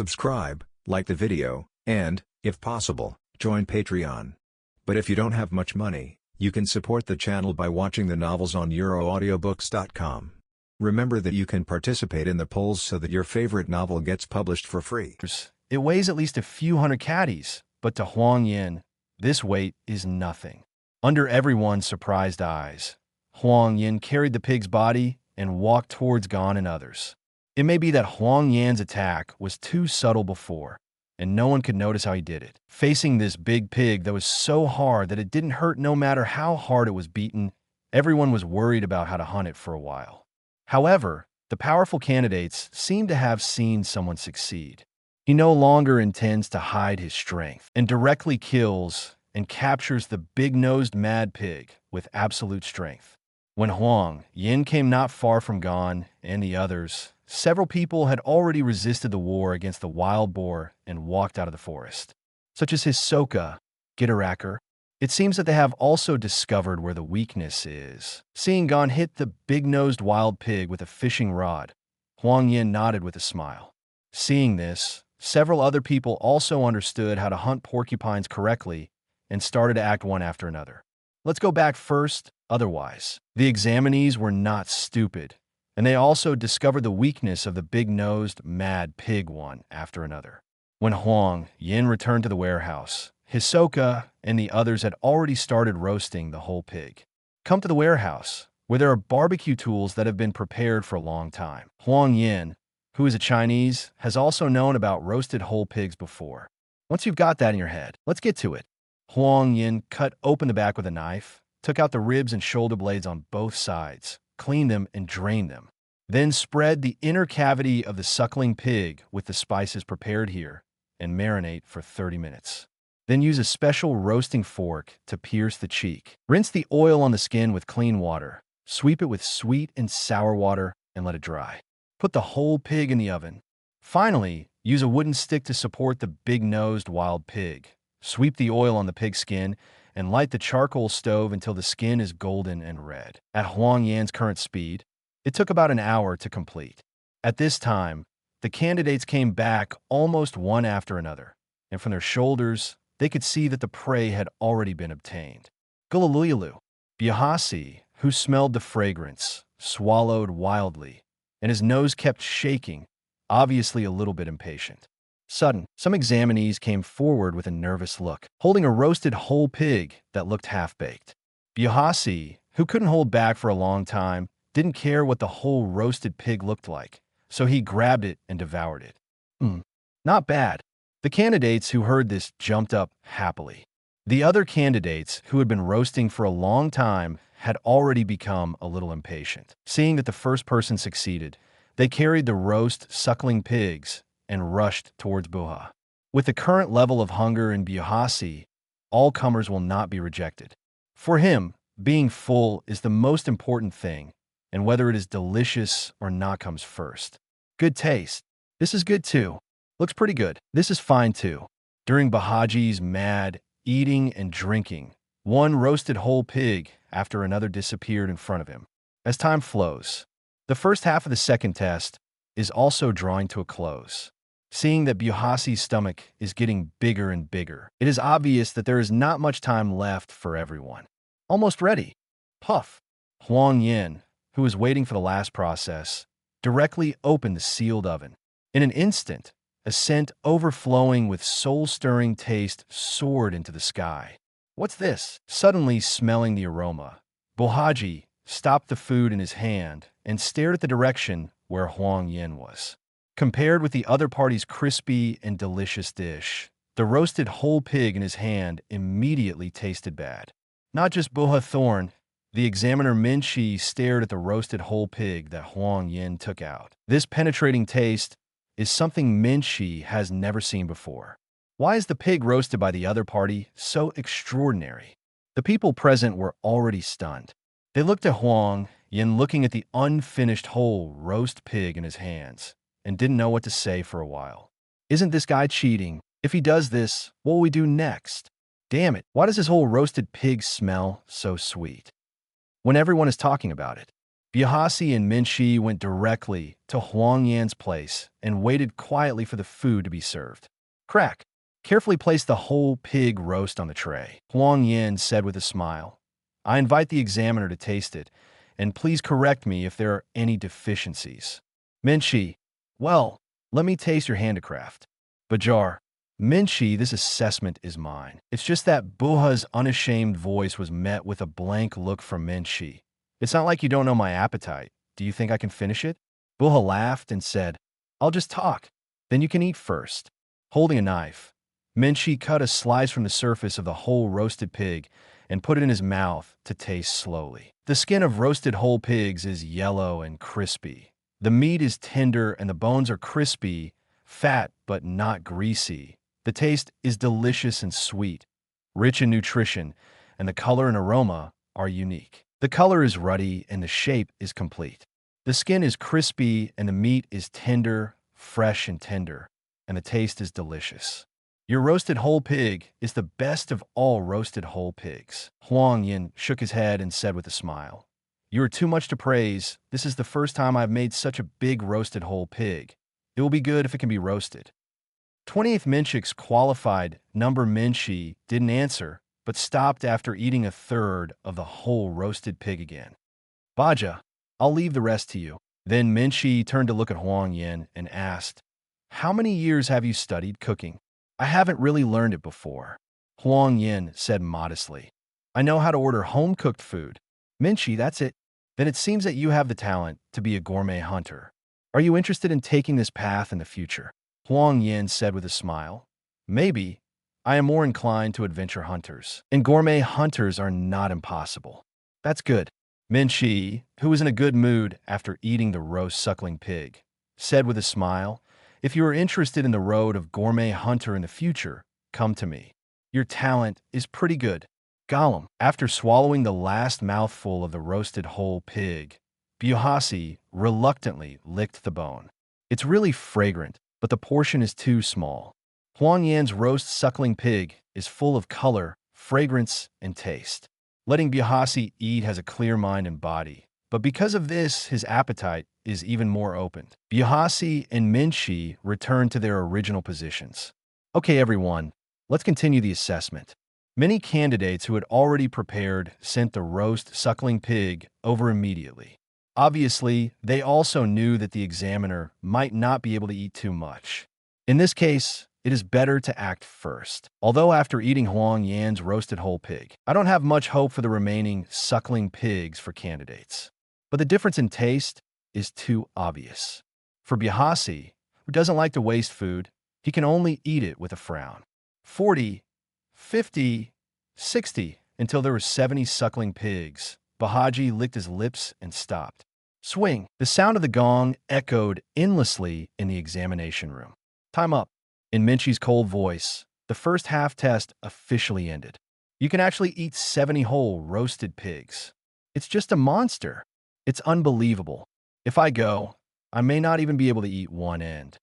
subscribe, like the video, and, if possible, join Patreon. But if you don't have much money, you can support the channel by watching the novels on euroaudiobooks.com. Remember that you can participate in the polls so that your favorite novel gets published for free. It weighs at least a few hundred caddies, but to Huang Yan, this weight is nothing. Under everyone's surprised eyes, Huang Yan carried the pig's body and walked towards Gan and others. It may be that Huang Yan's attack was too subtle before, and no one could notice how he did it. Facing this big pig that was so hard that it didn't hurt no matter how hard it was beaten, everyone was worried about how to hunt it for a while. However, the powerful candidates seem to have seen someone succeed. He no longer intends to hide his strength and directly kills and captures the big-nosed mad pig with absolute strength. When Huang Yan came not far from Gan and the others, several people had already resisted the war against the wild boar and walked out of the forest, such as his Soka, Gitaracker. It seems that they have also discovered where the weakness is. Seeing Gan hit the big-nosed wild pig with a fishing rod, Huang Yan nodded with a smile. Seeing this, several other people also understood how to hunt porcupines correctly and started to act one after another. Let's go back first, otherwise. The examinees were not stupid, and they also discovered the weakness of the big-nosed mad pig one after another. When Huang Yan returned to the warehouse, Hisoka and the others had already started roasting the whole pig. Come to the warehouse, where there are barbecue tools that have been prepared for a long time. Huang Yan, who is a Chinese, has also known about roasted whole pigs before. Once you've got that in your head, let's get to it. Huang Yan cut open the back with a knife, took out the ribs and shoulder blades on both sides, cleaned them and drained them. Then spread the inner cavity of the suckling pig with the spices prepared here and marinate for 30 minutes. Then use a special roasting fork to pierce the cheek. Rinse the oil on the skin with clean water. Sweep it with sweet and sour water and let it dry. Put the whole pig in the oven. Finally, use a wooden stick to support the big-nosed wild pig. Sweep the oil on the pig skin and light the charcoal stove until the skin is golden and red. At Huang Yan's current speed, it took about an hour to complete. At this time, the candidates came back almost one after another, and from their shoulders, they could see that the prey had already been obtained. Gulalilu, Bihasi, who smelled the fragrance, swallowed wildly, and his nose kept shaking, obviously a little bit impatient. Sudden, some examinees came forward with a nervous look, holding a roasted whole pig that looked half-baked. Bihasi, who couldn't hold back for a long time, didn't care what the whole roasted pig looked like, so he grabbed it and devoured it. Not bad. The candidates who heard this jumped up happily. The other candidates, who had been roasting for a long time, had already become a little impatient. Seeing that the first person succeeded, they carried the roast suckling pigs and rushed towards Buha. With the current level of hunger in Bihasi, all comers will not be rejected. For him, being full is the most important thing, and whether it is delicious or not comes first. Good taste. This is good too. Looks pretty good. This is fine too. During Bahaji's mad eating and drinking, one roasted whole pig after another disappeared in front of him. As time flows, the first half of the second test is also drawing to a close. Seeing that Bihasi's stomach is getting bigger and bigger, it is obvious that there is not much time left for everyone. Almost ready. Puff. Huang Yan, who was waiting for the last process, directly opened the sealed oven. In an instant, a scent overflowing with soul-stirring taste soared into the sky. What's this? Suddenly smelling the aroma, Bohaji stopped the food in his hand and stared at the direction where Huang Yan was. Compared with the other party's crispy and delicious dish, the roasted whole pig in his hand immediately tasted bad. Not just Boha Thorn, the examiner Minchi stared at the roasted whole pig that Huang Yan took out. This penetrating taste is something Minchi has never seen before. Why is the pig roasted by the other party so extraordinary? The people present were already stunned. They looked at Huang Yan looking at the unfinished whole roast pig in his hands and didn't know what to say for a while. Isn't this guy cheating? If he does this, what will we do next? Damn it, why does this whole roasted pig smell so sweet? When everyone is talking about it, Byahasi and Minshi went directly to Huang Yan's place and waited quietly for the food to be served. Crack. Carefully place the whole pig roast on the tray. Huang Yan said with a smile. I invite the examiner to taste it, and please correct me if there are any deficiencies. Minshi, well, let me taste your handicraft. Bajar, Minshi, this assessment is mine. It's just that Buha's unashamed voice was met with a blank look from Minshi. It's not like you don't know my appetite. Do you think I can finish it? Buha laughed and said, I'll just talk. Then you can eat first. Holding a knife, Minshi cut a slice from the surface of the whole roasted pig and put it in his mouth to taste slowly. The skin of roasted whole pigs is yellow and crispy. The meat is tender and the bones are crispy, fat but not greasy. The taste is delicious and sweet, rich in nutrition, and the color and aroma are unique. The color is ruddy and the shape is complete. The skin is crispy and the meat is tender, fresh and tender, and the taste is delicious. Your roasted whole pig is the best of all roasted whole pigs. Huang Yan shook his head and said with a smile, You are too much to praise. This is the first time I've made such a big roasted whole pig. It will be good if it can be roasted. 28th Minshik's qualified number Minshi didn't answer, but stopped after eating a third of the whole roasted pig again. Baja, I'll leave the rest to you. Then Minshi turned to look at Huang Yan and asked, How many years have you studied cooking? I haven't really learned it before. Huang Yan said modestly, I know how to order home-cooked food. Minshi, that's it. Then it seems that you have the talent to be a gourmet hunter. Are you interested in taking this path in the future? Huang Yan said with a smile, Maybe. I am more inclined to adventure hunters, and gourmet hunters are not impossible. That's good. Minshi, who was in a good mood after eating the roast suckling pig, said with a smile, If you are interested in the road of gourmet hunter in the future, come to me. Your talent is pretty good. Gollum, after swallowing the last mouthful of the roasted whole pig, Byahasi reluctantly licked the bone. It's really fragrant, but the portion is too small. Huang Yan's roast suckling pig is full of color, fragrance, and taste. Letting Byahasi eat has a clear mind and body, but because of this, his appetite is even more opened. Byahasi and Minshi returned to their original positions. Okay, everyone, let's continue the assessment. Many candidates who had already prepared sent the roast suckling pig over immediately. Obviously, they also knew that the examiner might not be able to eat too much. In this case, it is better to act first. Although after eating Huang Yan's roasted whole pig, I don't have much hope for the remaining suckling pigs for candidates. But the difference in taste is too obvious. For Byahasi, who doesn't like to waste food, he can only eat it with a frown. 40, 50, 60, until there were 70 suckling pigs. Bahaji licked his lips and stopped. Swing! The sound of the gong echoed endlessly in the examination room. Time up. In Minshi's cold voice, the first half test officially ended. You can actually eat 70 whole roasted pigs. It's just a monster. It's unbelievable. If I go, I may not even be able to eat one end.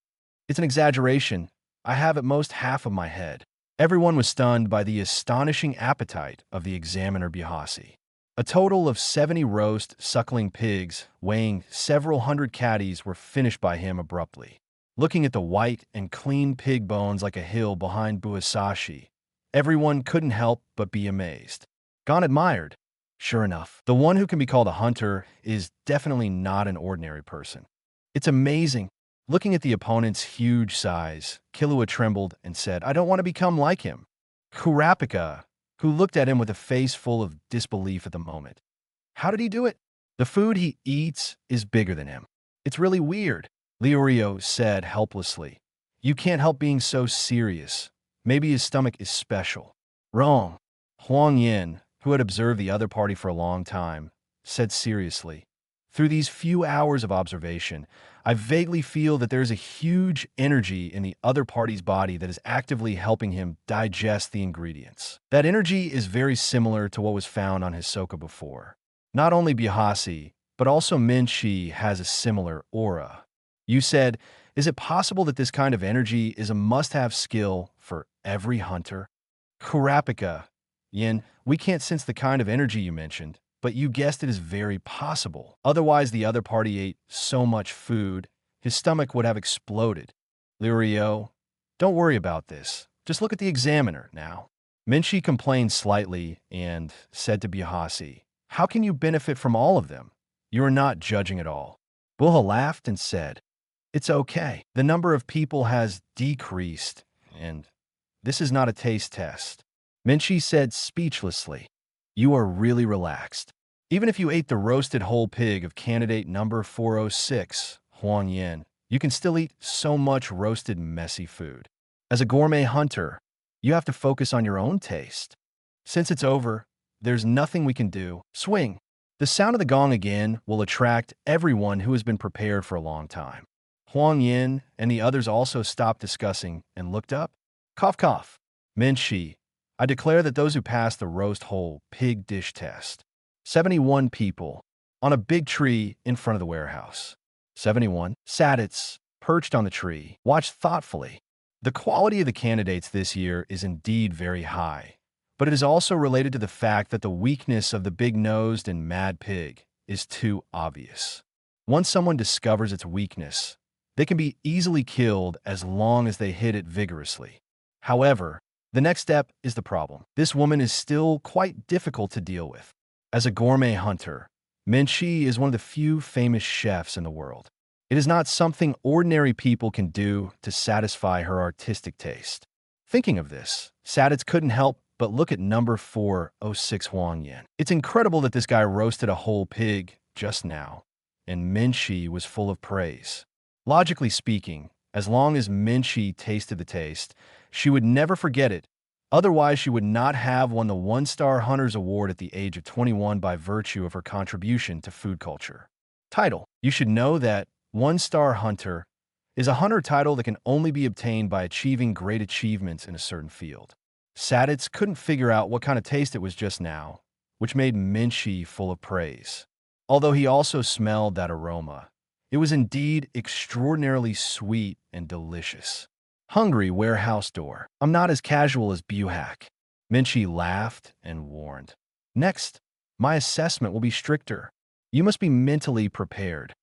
It's an exaggeration. I have at most half of my head. Everyone was stunned by the astonishing appetite of the examiner Byahasi. A total of 70 roast suckling pigs weighing several hundred caddies were finished by him abruptly. Looking at the white and clean pig bones like a hill behind Buasashi, everyone couldn't help but be amazed. Gon admired. Sure enough, the one who can be called a hunter is definitely not an ordinary person. It's amazing. Looking at the opponent's huge size, Killua trembled and said, I don't want to become like him. Kurapika, who looked at him with a face full of disbelief at the moment. How did he do it? The food he eats is bigger than him. It's really weird. Leorio said helplessly. You can't help being so serious. Maybe his stomach is special. Wrong. Huang Yan, who had observed the other party for a long time, said seriously. Through these few hours of observation, I vaguely feel that there is a huge energy in the other party's body that is actively helping him digest the ingredients. That energy is very similar to what was found on Hisoka before. Not only Byahasi, but also Minshi has a similar aura. You said, is it possible that this kind of energy is a must-have skill for every hunter? Kurapika, Yin, we can't sense the kind of energy you mentioned. but you guessed it is very possible. Otherwise, the other party ate so much food, his stomach would have exploded. Lirio, don't worry about this. Just look at the examiner now. Minshi complained slightly and said to Bihasi, how can you benefit from all of them? You are not judging at all. Bulha laughed and said, it's okay. The number of people has decreased, and this is not a taste test. Minshi said speechlessly, you are really relaxed. Even if you ate the roasted whole pig of candidate number 406, Huang Yan, you can still eat so much roasted messy food. As a gourmet hunter, you have to focus on your own taste. Since it's over, there's nothing we can do. Swing. The sound of the gong again will attract everyone who has been prepared for a long time. Huang Yan and the others also stopped discussing and looked up. Cough, cough. Minshi, I declare that those who pass the roast whole pig dish test. 71 people on a big tree in front of the warehouse. 71 Sadits perched on the tree, watched thoughtfully. The quality of the candidates this year is indeed very high, but it is also related to the fact that the weakness of the big-nosed and mad pig is too obvious. Once someone discovers its weakness, they can be easily killed as long as they hit it vigorously. However, the next step is the problem. This woman is still quite difficult to deal with. As a gourmet hunter, Minshi is one of the few famous chefs in the world. It is not something ordinary people can do to satisfy her artistic taste. Thinking of this, Sadits couldn't help but look at number 406 Huang Yan. It's incredible that this guy roasted a whole pig just now, and Minshi was full of praise. Logically speaking, as long as Minshi tasted the taste, she would never forget it. Otherwise, she would not have won the One-Star Hunters Award at the age of 21 by virtue of her contribution to food culture. Title. You should know that One-Star Hunter is a hunter title that can only be obtained by achieving great achievements in a certain field. Sadits couldn't figure out what kind of taste it was just now, which made Minshi full of praise. Although he also smelled that aroma, it was indeed extraordinarily sweet and delicious. Hungry warehouse door. I'm not as casual as Buhak. Minshi laughed and warned. Next, my assessment will be stricter. You must be mentally prepared.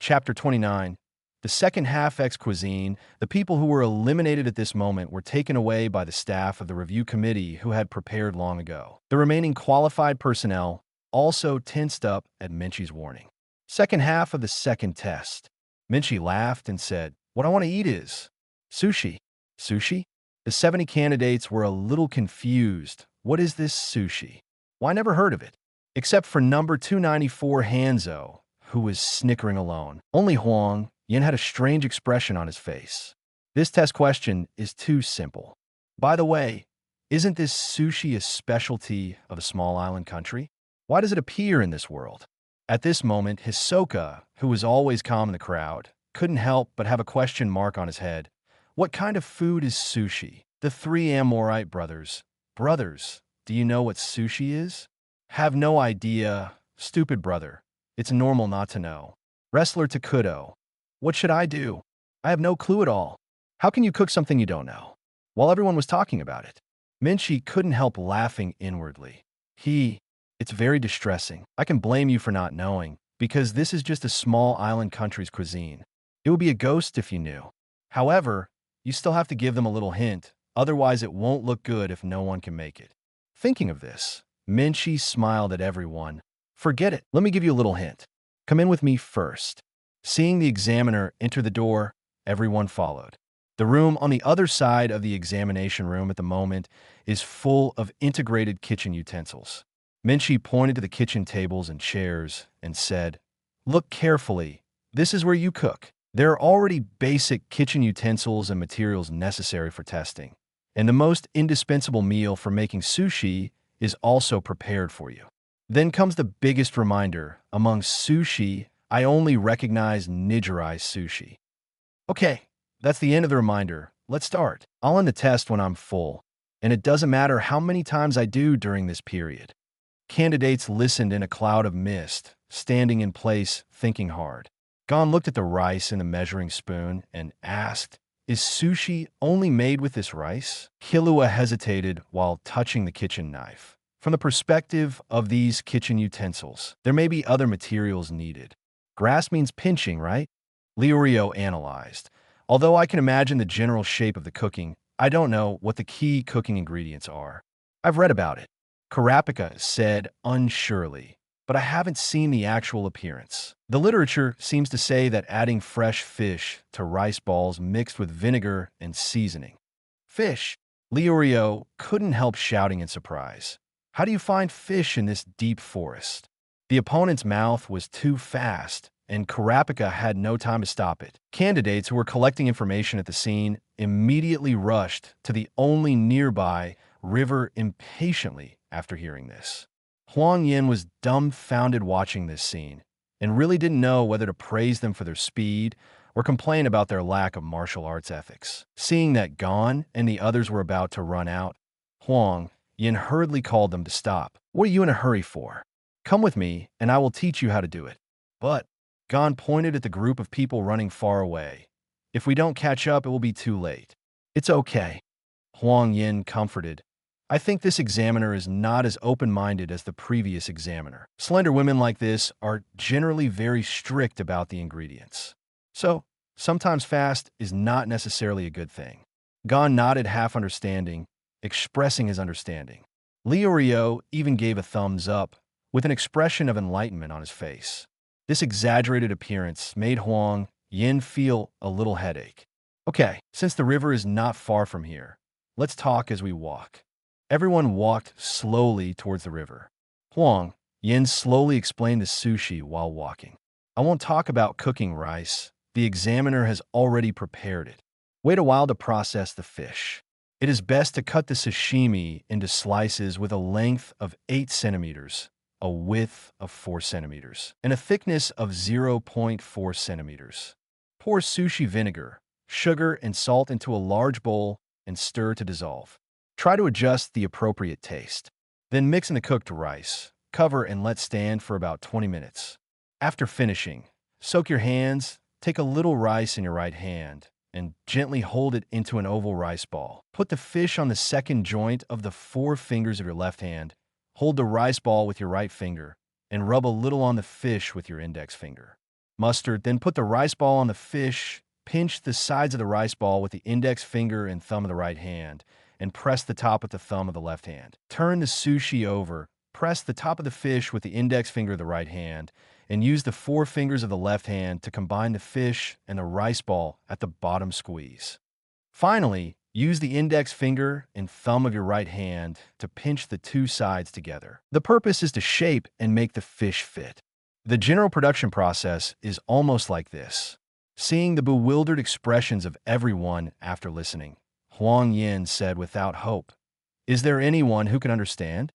Chapter 29. The second half X cuisine. The people who were eliminated at this moment were taken away by the staff of the review committee who had prepared long ago. The remaining qualified personnel also tensed up at Minshi's warning. Second half of the second test. Minshi laughed and said, what I want to eat is sushi. Sushi? The 70 candidates were a little confused. What is this sushi? Well, I never heard of it. Except for number 294 Hanzo, who was snickering alone. Only Huang Yan had a strange expression on his face. This test question is too simple. By the way, isn't this sushi a specialty of a small island country? Why does it appear in this world? At this moment, Hisoka, who was always calm in the crowd, couldn't help but have a question mark on his head. What kind of food is sushi? The three Amorite brothers. Brothers, do you know what sushi is? Have no idea. Stupid brother. It's normal not to know. Wrestler Takudo. What should I do? I have no clue at all. How can you cook something you don't know? While everyone was talking about it, Minshi couldn't help laughing inwardly. It's very distressing. I can blame you for not knowing, because this is just a small island country's cuisine. It would be a ghost if you knew. However, you still have to give them a little hint, otherwise it won't look good if no one can make it. Thinking of this, Minshi smiled at everyone. Forget it, let me give you a little hint. Come in with me first. Seeing the examiner enter the door, everyone followed. The room on the other side of the examination room at the moment is full of integrated kitchen utensils. Minshi pointed to the kitchen tables and chairs and said, look carefully, this is where you cook. There are already basic kitchen utensils and materials necessary for testing, and the most indispensable meal for making sushi is also prepared for you. Then comes the biggest reminder. Among sushi, I only recognize nijirai sushi. Okay, that's the end of the reminder. Let's start. I'll end the test when I'm full, and it doesn't matter how many times I do during this period. Candidates listened in a cloud of mist, standing in place, thinking hard. Gon looked at the rice in the measuring spoon and asked, is sushi only made with this rice? Killua hesitated while touching the kitchen knife. From the perspective of these kitchen utensils, there may be other materials needed. Grass means pinching, right? Liurio analyzed. Although I can imagine the general shape of the cooking, I don't know what the key cooking ingredients are. I've read about it. Karapika said unsurely, but I haven't seen the actual appearance. The literature seems to say that adding fresh fish to rice balls mixed with vinegar and seasoning. Fish! Liurio couldn't help shouting in surprise. How do you find fish in this deep forest? The opponent's mouth was too fast, and Karapika had no time to stop it. Candidates who were collecting information at the scene immediately rushed to the only nearby river impatiently after hearing this. Huang Yan was dumbfounded watching this scene and really didn't know whether to praise them for their speed or complain about their lack of martial arts ethics. Seeing that Gon and the others were about to run out, Huang Yan hurriedly called them to stop. "What are you in a hurry for? Come with me, and I will teach you how to do it." But Gon pointed at the group of people running far away. "If we don't catch up, it will be too late." "It's okay," Huang Yan comforted. "I think this examiner is not as open-minded as the previous examiner. Slender women like this are generally very strict about the ingredients. So, sometimes fast is not necessarily a good thing." Gon nodded half understanding, expressing his understanding. Liurio even gave a thumbs up, with an expression of enlightenment on his face. This exaggerated appearance made Huang Yan feel a little headache. "Okay, since the river is not far from here, let's talk as we walk." Everyone walked slowly towards the river. Huang Yan slowly explained the sushi while walking. "I won't talk about cooking rice. The examiner has already prepared it. Wait a while to process the fish. It is best to cut the sashimi into slices with a length of 8 centimeters, a width of 4 centimeters, and a thickness of 0.4 centimeters. Pour sushi vinegar, sugar, and salt into a large bowl and stir to dissolve. Try to adjust the appropriate taste. Then mix in the cooked rice. Cover and let stand for about 20 minutes. After finishing, soak your hands, take a little rice in your right hand, and gently hold it into an oval rice ball. Put the fish on the second joint of the 4 fingers of your left hand. Hold the rice ball with your right finger, and rub a little on the fish with your index finger. Mustard, then put the rice ball on the fish, pinch the sides of the rice ball with the index finger and thumb of the right hand, and press the top with the thumb of the left hand. Turn the sushi over, press the top of the fish with the index finger of the right hand, and use the 4 fingers of the left hand to combine the fish and the rice ball at the bottom squeeze. Finally, use the index finger and thumb of your right hand to pinch the 2 sides together. The purpose is to shape and make the fish fit. The general production process is almost like this. Seeing the bewildered expressions of everyone after listening, Huang Yan said without hope, "Is there anyone who can understand?"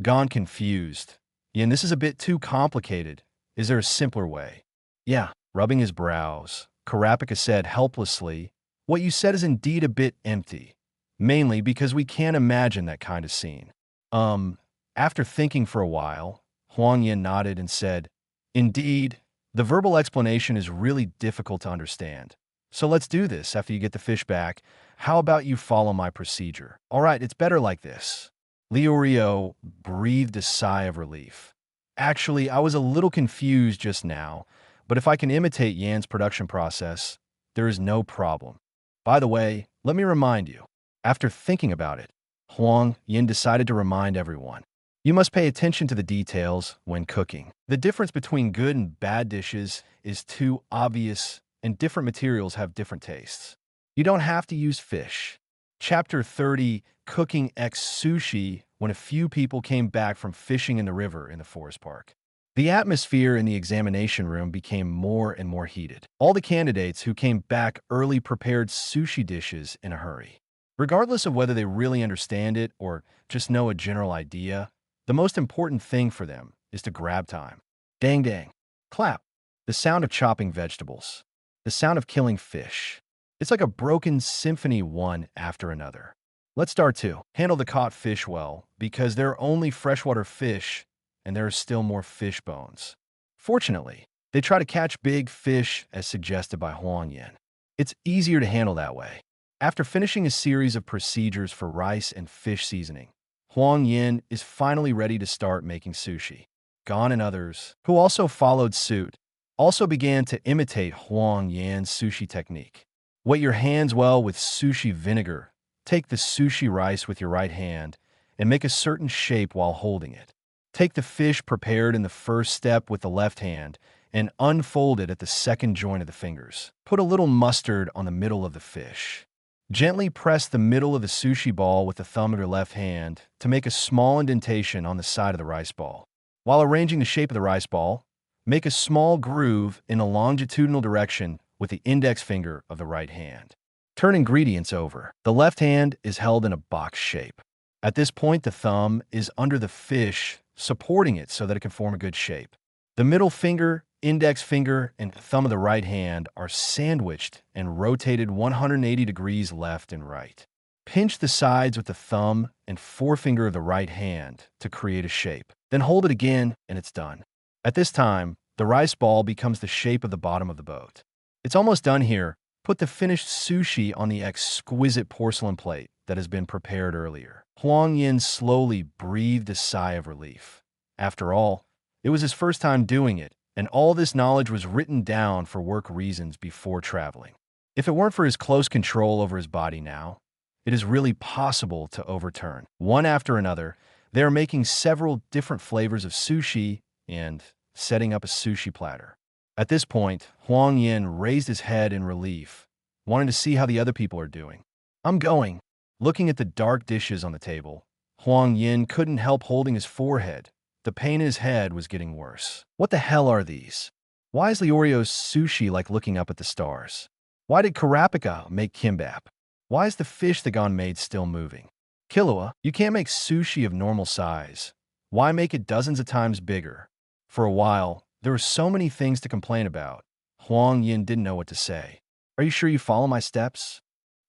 Gon confused. "Yan, this is a bit too complicated. Is there a simpler way?" "Yeah," rubbing his brows, Karapika said helplessly, "What you said is indeed a bit empty, mainly because we can't imagine that kind of scene." After thinking for a while, Huang Yan nodded and said, "Indeed, the verbal explanation is really difficult to understand. So let's do this after you get the fish back. How about you follow my procedure?" "All right, it's better like this." Liurio breathed a sigh of relief. "Actually, I was a little confused just now, but if I can imitate Yan's production process, there is no problem. By the way, let me remind you." After thinking about it, Huang Yan decided to remind everyone. "You must pay attention to the details when cooking. The difference between good and bad dishes is too obvious, and different materials have different tastes. You don't have to use fish." Chapter 30, Cooking X Sushi, when a few people came back from fishing in the river in the forest park. The atmosphere in the examination room became more and more heated. All the candidates who came back early prepared sushi dishes in a hurry. Regardless of whether they really understand it or just know a general idea, the most important thing for them is to grab time. Dang dang. Clap. The sound of chopping vegetables. The sound of killing fish. It's like a broken symphony one after another. Let's start to handle the caught fish well, because there are only freshwater fish and there are still more fish bones. Fortunately, they try to catch big fish as suggested by Huang Yan. It's easier to handle that way. After finishing a series of procedures for rice and fish seasoning, Huang Yan is finally ready to start making sushi. Gon and others, who also followed suit, also began to imitate Huang Yan's sushi technique. Wet your hands well with sushi vinegar. Take the sushi rice with your right hand and make a certain shape while holding it. Take the fish prepared in the first step with the left hand and unfold it at the second joint of the fingers. Put a little mustard on the middle of the fish. Gently press the middle of the sushi ball with the thumb of your left hand to make a small indentation on the side of the rice ball. While arranging the shape of the rice ball, make a small groove in a longitudinal direction with the index finger of the right hand. Turn ingredients over. The left hand is held in a box shape. At this point, the thumb is under the fish, supporting it so that it can form a good shape. The middle finger, index finger, and thumb of the right hand are sandwiched and rotated 180 degrees left and right. Pinch the sides with the thumb and forefinger of the right hand to create a shape. Then hold it again, and it's done. At this time, the rice ball becomes the shape of the bottom of the boat. It's almost done here. Put the finished sushi on the exquisite porcelain plate that has been prepared earlier. Huang Yan slowly breathed a sigh of relief. After all, it was his first time doing it, and all this knowledge was written down for work reasons before traveling. If it weren't for his close control over his body now, it is really possible to overturn. One after another, they are making several different flavors of sushi and setting up a sushi platter. At this point, Huang Yan raised his head in relief, wanting to see how the other people are doing. I'm going. Looking at the dark dishes on the table, Huang Yan couldn't help holding his forehead. The pain in his head was getting worse. What the hell are these? Why is Liorio's sushi like looking up at the stars? Why did Karapika make kimbap? Why is the fish that Gon made still moving? Killua, you can't make sushi of normal size. Why make it dozens of times bigger? For a while, there were so many things to complain about. Huang Yan didn't know what to say. Are you sure you follow my steps?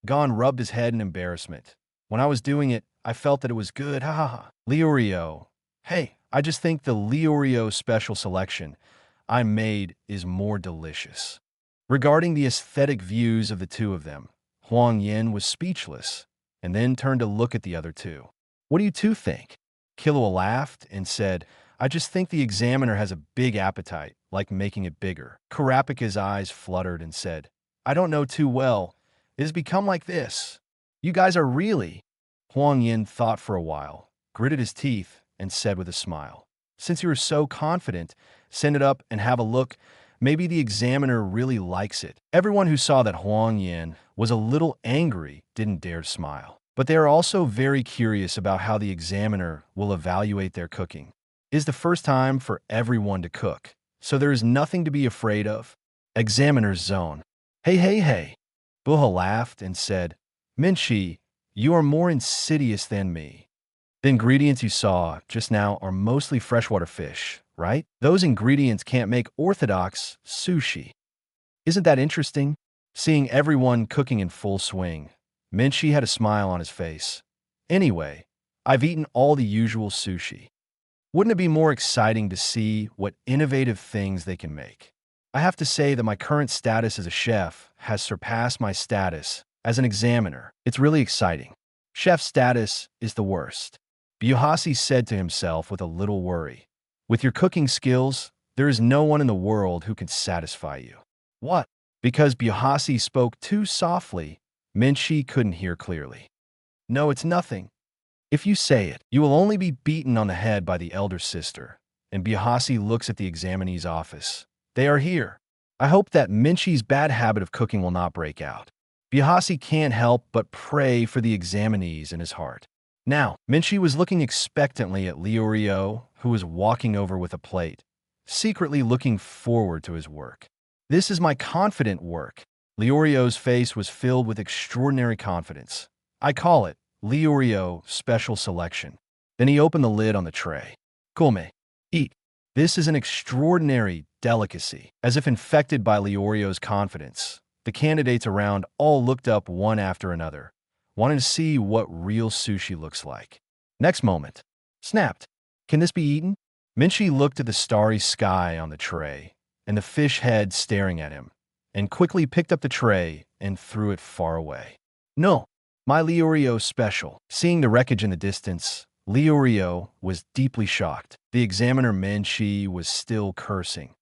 Gon rubbed his head in embarrassment. When I was doing it, I felt that it was good, ha ha ha. Liorio. Hey, I just think the Liorio special selection I made is more delicious. Regarding the aesthetic views of the two of them, Huang Yan was speechless and then turned to look at the other two. What do you two think? Killua laughed and said, I just think the examiner has a big appetite, like making it bigger. Karapika's eyes fluttered and said, I don't know too well. It has become like this. You guys are really... Huang Yan thought for a while, gritted his teeth, and said with a smile, since you are so confident, send it up and have a look. Maybe the examiner really likes it. Everyone who saw that Huang Yan was a little angry didn't dare to smile. But they are also very curious about how the examiner will evaluate their cooking. It is the first time for everyone to cook, so there is nothing to be afraid of. Examiner's zone. Hey, hey, hey. Buha laughed and said, Minshi, you are more insidious than me. The ingredients you saw just now are mostly freshwater fish, right? Those ingredients can't make orthodox sushi. Isn't that interesting? Seeing everyone cooking in full swing, Minshi had a smile on his face. Anyway, I've eaten all the usual sushi. Wouldn't it be more exciting to see what innovative things they can make? I have to say that my current status as a chef has surpassed my status as an examiner. It's really exciting. Chef status is the worst. Byuhasi said to himself with a little worry. With your cooking skills, there is no one in the world who can satisfy you. What? Because Byuhasi spoke too softly, Minshi couldn't hear clearly. No, it's nothing. If you say it, you will only be beaten on the head by the elder sister. And Byuhasi looks at the examinee's office. They are here. I hope that Minshi's bad habit of cooking will not break out. Byuhasi can't help but pray for the examinees in his heart. Now, Minshi was looking expectantly at Liorio, who was walking over with a plate, secretly looking forward to his work. This is my confident work. Liorio's face was filled with extraordinary confidence. I call it Liorio Special Selection. Then he opened the lid on the tray. Come, eat. This is an extraordinary delicacy. As if infected by Liorio's confidence, the candidates around all looked up one after another, wanting to see what real sushi looks like. Next moment, snapped. Can this be eaten? Minshi looked at the starry sky on the tray and the fish head staring at him, and quickly picked up the tray and threw it far away. No, my Liorio special. Seeing the wreckage in the distance, Liu was deeply shocked. The examiner Menchi was still cursing.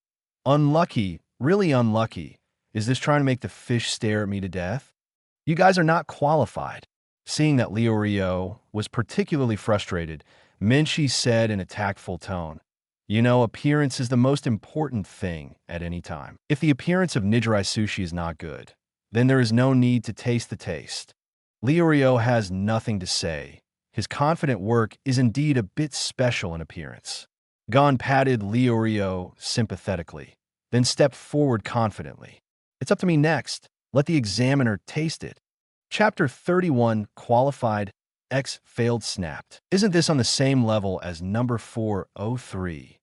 Unlucky, really unlucky. Is this trying to make the fish stare at me to death? You guys are not qualified. Seeing that Liu was particularly frustrated, Menchi said in a tactful tone, "You know, appearance is the most important thing at any time. If the appearance of Nijirai sushi is not good, then there is no need to taste the taste." Liu has nothing to say. His confident work is indeed a bit special in appearance. Gon patted Liu sympathetically, then stepped forward confidently. "It's up to me next. Let the examiner taste it." Chapter 31, Qualified, X failed snapped. Isn't this on the same level as number 403?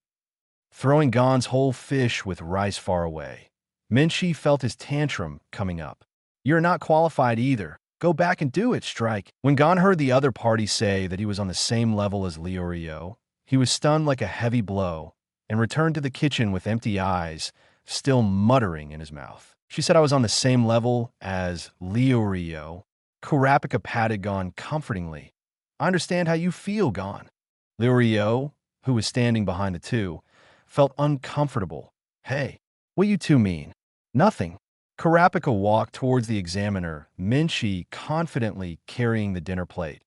Throwing Gon's whole fish with rice far away. Menchi felt his tantrum coming up. "You're not qualified either. Go back and do it, Strike." When Gon heard the other party say that he was on the same level as Liu, he was stunned like a heavy blow and returned to the kitchen with empty eyes, still muttering in his mouth. "She said I was on the same level as Liu." Kurapika patted Gon comfortingly. "I understand how you feel, Gon." Liu, who was standing behind the two, felt uncomfortable. "Hey, what you two mean?" "Nothing." Kurapika walked towards the examiner, Menchi confidently carrying the dinner plate.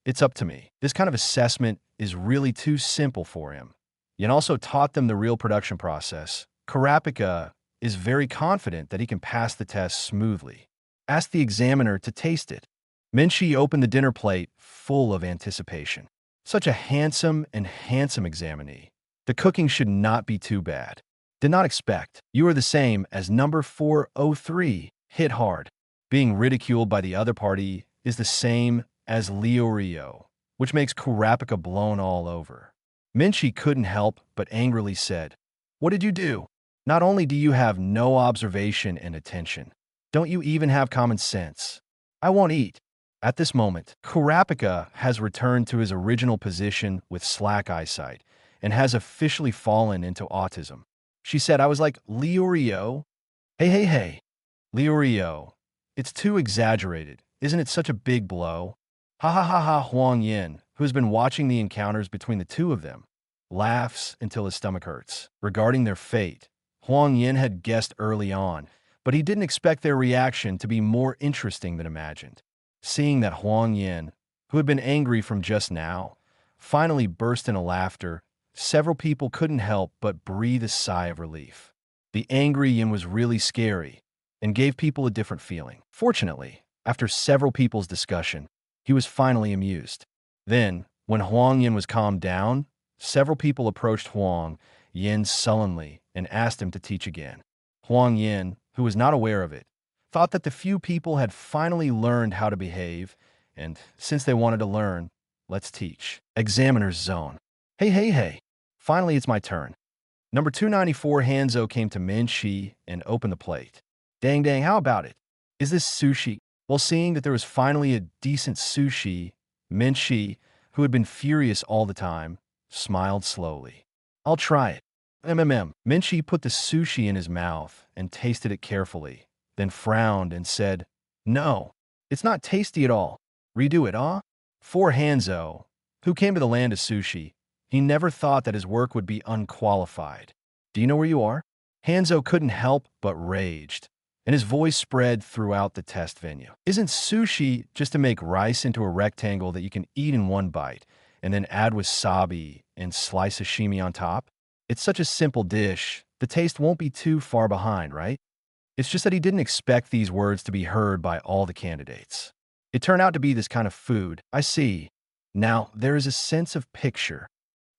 "It's up to me. This kind of assessment is really too simple for him." Yan also taught them the real production process. Kurapika is very confident that he can pass the test smoothly. Ask the examiner to taste it. Menchi opened the dinner plate, full of anticipation. Such a handsome examinee. The cooking should not be too bad. Did not expect. You are the same as number 403. Hit hard. Being ridiculed by the other party is the same as Liu, which makes Kurapika blown all over. Menchi couldn't help but angrily said, "What did you do? Not only do you have no observation and attention, don't you even have common sense? I won't eat." At this moment, Kurapika has returned to his original position with slack eyesight and has officially fallen into autism. She said, "I was like, Liu? Hey. Liu, it's too exaggerated. Isn't it such a big blow?" Ha ha ha ha. Huang Yan, who has been watching the encounters between the two of them, laughs until his stomach hurts. Regarding their fate, Huang Yan had guessed early on, but he didn't expect their reaction to be more interesting than imagined. Seeing that Huang Yan, who had been angry from just now, finally burst into laughter, several people couldn't help but breathe a sigh of relief. The angry Yin was really scary and gave people a different feeling. Fortunately, after several people's discussion, he was finally amused. Then, when Huang Yan was calmed down, several people approached Huang Yan sullenly and asked him to teach again. Huang Yan, who was not aware of it, thought that the few people had finally learned how to behave, and since they wanted to learn, let's teach. Examiner's zone. Hey. Finally, it's my turn. Number 294 Hanzo came to Menchi and opened the plate. Dang, how about it? Is this sushi? While seeing that there was finally a decent sushi, Menchi, who had been furious all the time, smiled slowly. "I'll try it." Menchi put the sushi in his mouth and tasted it carefully, then frowned and said, "No, it's not tasty at all. Redo it, huh?" For Hanzo, who came to the land of sushi, he never thought that his work would be unqualified. "Do you know where you are?" Hanzo couldn't help but raged, and his voice spread throughout the test venue. "Isn't sushi just to make rice into a rectangle that you can eat in one bite, and then add wasabi and slice sashimi on top? It's such a simple dish, the taste won't be too far behind, right?" It's just that he didn't expect these words to be heard by all the candidates. It turned out to be this kind of food. "I see. Now, there is a sense of picture."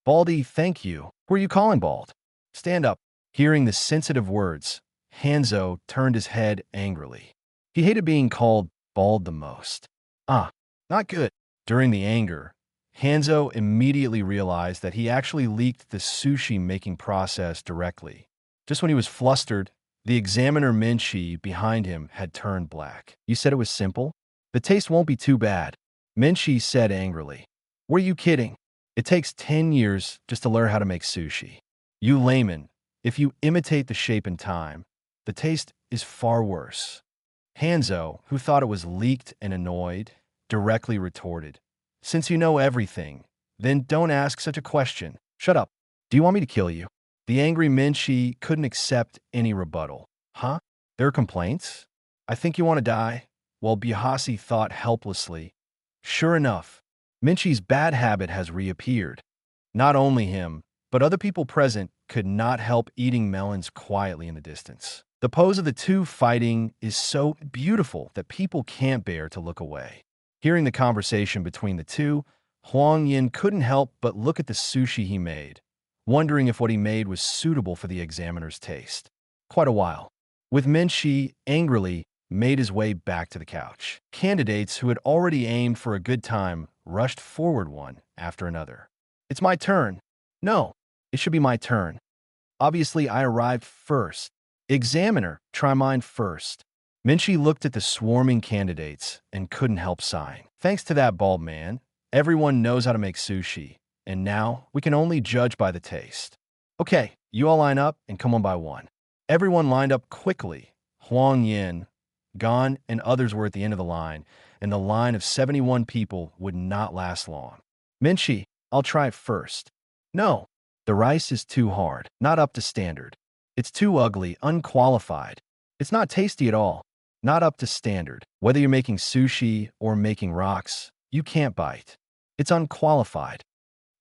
"Baldy, thank you. Who are you calling bald?" "Stand up." Hearing the sensitive words, Hanzo turned his head angrily. He hated being called bald the most. Not good. During the anger, Hanzo immediately realized that he actually leaked the sushi-making process directly. Just when he was flustered, the examiner Menchi behind him had turned black. "You said it was simple? The taste won't be too bad," Menchi said angrily. "Were you kidding? It takes 10 years just to learn how to make sushi. You layman, if you imitate the shape in time, the taste is far worse." Hanzo, who thought it was leaked and annoyed, directly retorted, "Since you know everything, Then don't ask such a question. Shut up. Do you want me to kill you? The angry Minchi couldn't accept any rebuttal. Huh? There are complaints? I think you want to die? While Bihasi thought helplessly. Sure enough, Minchi's bad habit has reappeared. Not only him, but other people present could not help eating melons quietly in the distance. The pose of the two fighting is so beautiful that people can't bear to look away. Hearing the conversation between the two, Huang Yan couldn't help but look at the sushi he made, wondering if what he made was suitable for the examiner's taste. Quite a while, with Minchi angrily made his way back to the couch. Candidates who had already aimed for a good time rushed forward one after another. It's my turn. No, it should be my turn. Obviously, I arrived first. Examiner, try mine first. Minchi looked at the swarming candidates and couldn't help sighing. Thanks to that bald man, everyone knows how to make sushi, and now we can only judge by the taste. Okay, you all line up and come one by one. Everyone lined up quickly. Huang Yan, gone, and others were at the end of the line, and the line of 71 people would not last long. Minchi, I'll try it first. No, the rice is too hard, not up to standard. It's too ugly, unqualified. It's not tasty at all, not up to standard. Whether you're making sushi or making rocks, you can't bite. It's unqualified.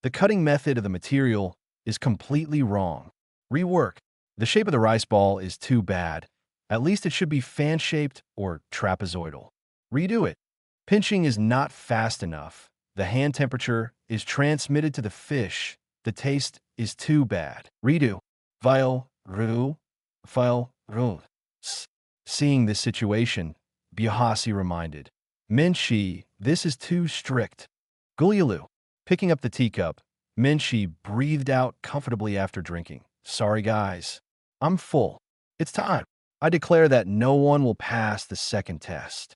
The cutting method of the material is completely wrong. Rework. The shape of the rice ball is too bad. At least it should be fan-shaped or trapezoidal. Redo it. Pinching is not fast enough. The hand temperature is transmitted to the fish. The taste is too bad. Redo. File, ru, file, ru. Seeing this situation, Bihasi reminded. Minchi, this is too strict. Gulialu. Picking up the teacup, Minchi breathed out comfortably after drinking. Sorry, guys. I'm full. It's time. I declare that no one will pass the second test.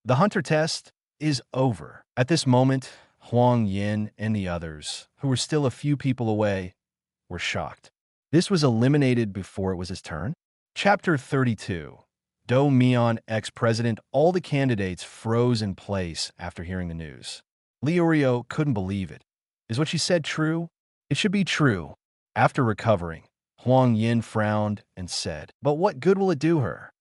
The hunter test is over. At this moment, Huang Yan and the others, who were still a few people away, were shocked. This was eliminated before it was his turn. Chapter 32. Do Mian ex-president. All the candidates froze in place after hearing the news. Liurio couldn't believe it. Is what she said true? It should be true. After recovering, Huang Yan frowned and said, but what good will it do her?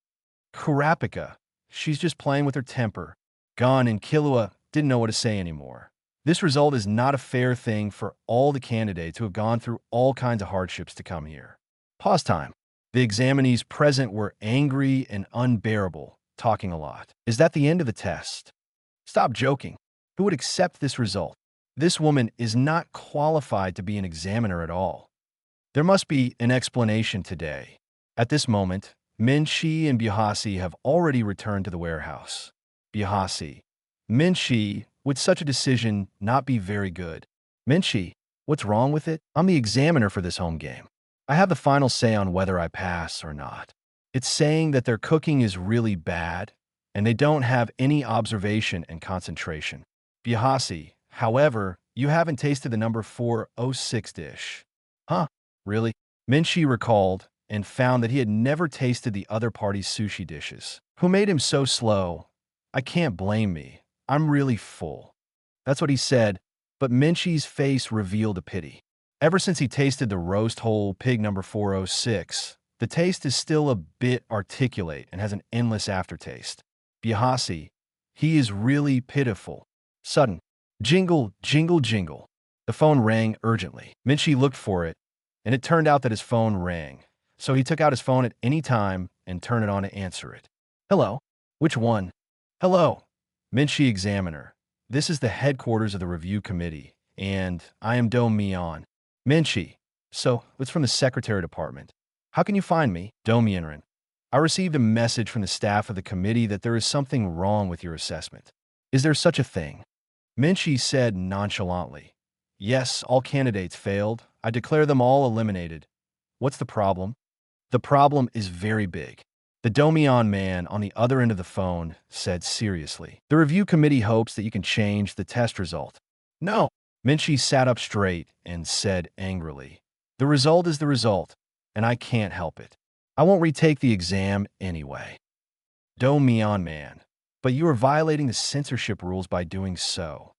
Kurapika, she's just playing with her temper. Gon and Killua didn't know what to say anymore. This result is not a fair thing for all the candidates who have gone through all kinds of hardships to come here. Pause time. The examinees present were angry and unbearable, talking a lot. Is that the end of the test? Stop joking. Who would accept this result? This woman is not qualified to be an examiner at all. There must be an explanation today. At this moment, Minchi and Bihasi have already returned to the warehouse. Bihasi. Minchi, would such a decision not be very good? Minchi, what's wrong with it? I'm the examiner for this home game. I have the final say on whether I pass or not. It's saying that their cooking is really bad, and they don't have any observation and concentration. Bihasi, however, you haven't tasted the number 406 dish. Huh? Really? Minchi recalled and found that he had never tasted the other party's sushi dishes. Who made him so slow? I can't blame me. I'm really full. That's what he said, but Minchi's face revealed a pity. Ever since he tasted the roast whole pig number 406, the taste is still a bit articulate and has an endless aftertaste. Bihasi, he is really pitiful. Sudden, jingle, jingle, jingle. The phone rang urgently. Minchi looked for it, and it turned out that his phone rang. So he took out his phone at any time and turned it on to answer it. Hello? Which one? Hello. Minchi Examiner. This is the headquarters of the review committee, and I am Do Mian. Minchi. So, it's from the secretary department. How can you find me? Do Mianren. I received a message from the staff of the committee that there is something wrong with your assessment. Is there such a thing? Minchi said nonchalantly. Yes, all candidates failed. I declare them all eliminated. What's the problem? The problem is very big. The Domion man on the other end of the phone said seriously. The review committee hopes that you can change the test result. No. Minchi sat up straight and said angrily. The result is the result, and I can't help it. I won't retake the exam anyway. Domion man. But you are violating the censorship rules by doing so.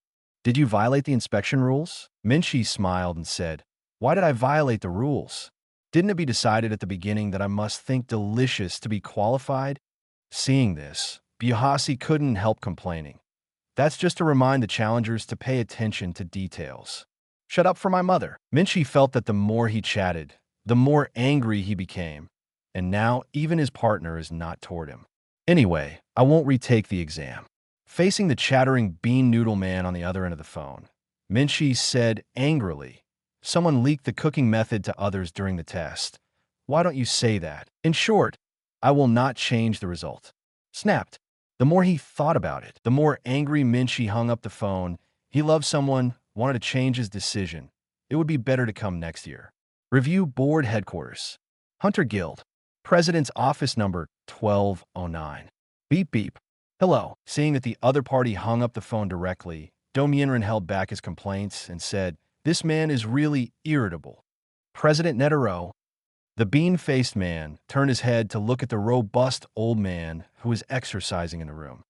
Did you violate the inspection rules? Minshi smiled and said, Why did I violate the rules? Didn't it be decided at the beginning that I must think delicious to be qualified? Seeing this, Byuhasi couldn't help complaining. That's just to remind the challengers to pay attention to details. Shut up for my mother. Minshi felt that the more he chatted, the more angry he became, and now even his partner is not toward him. Anyway, I won't retake the exam. Facing the chattering bean noodle man on the other end of the phone, Minshi said angrily, Someone leaked the cooking method to others during the test. Why don't you say that? In short, I will not change the result. Snapped. The more he thought about it, the more angry Minshi hung up the phone. He loved someone, wanted to change his decision. It would be better to come next year. Review Board Headquarters. Hunter Guild. President's Office Number 1209. Beep beep. Hello. Seeing that the other party hung up the phone directly, Do Myenren held back his complaints and said, This man is really irritable. President Netero. The bean-faced man turned his head to look at the robust old man who was exercising in the room.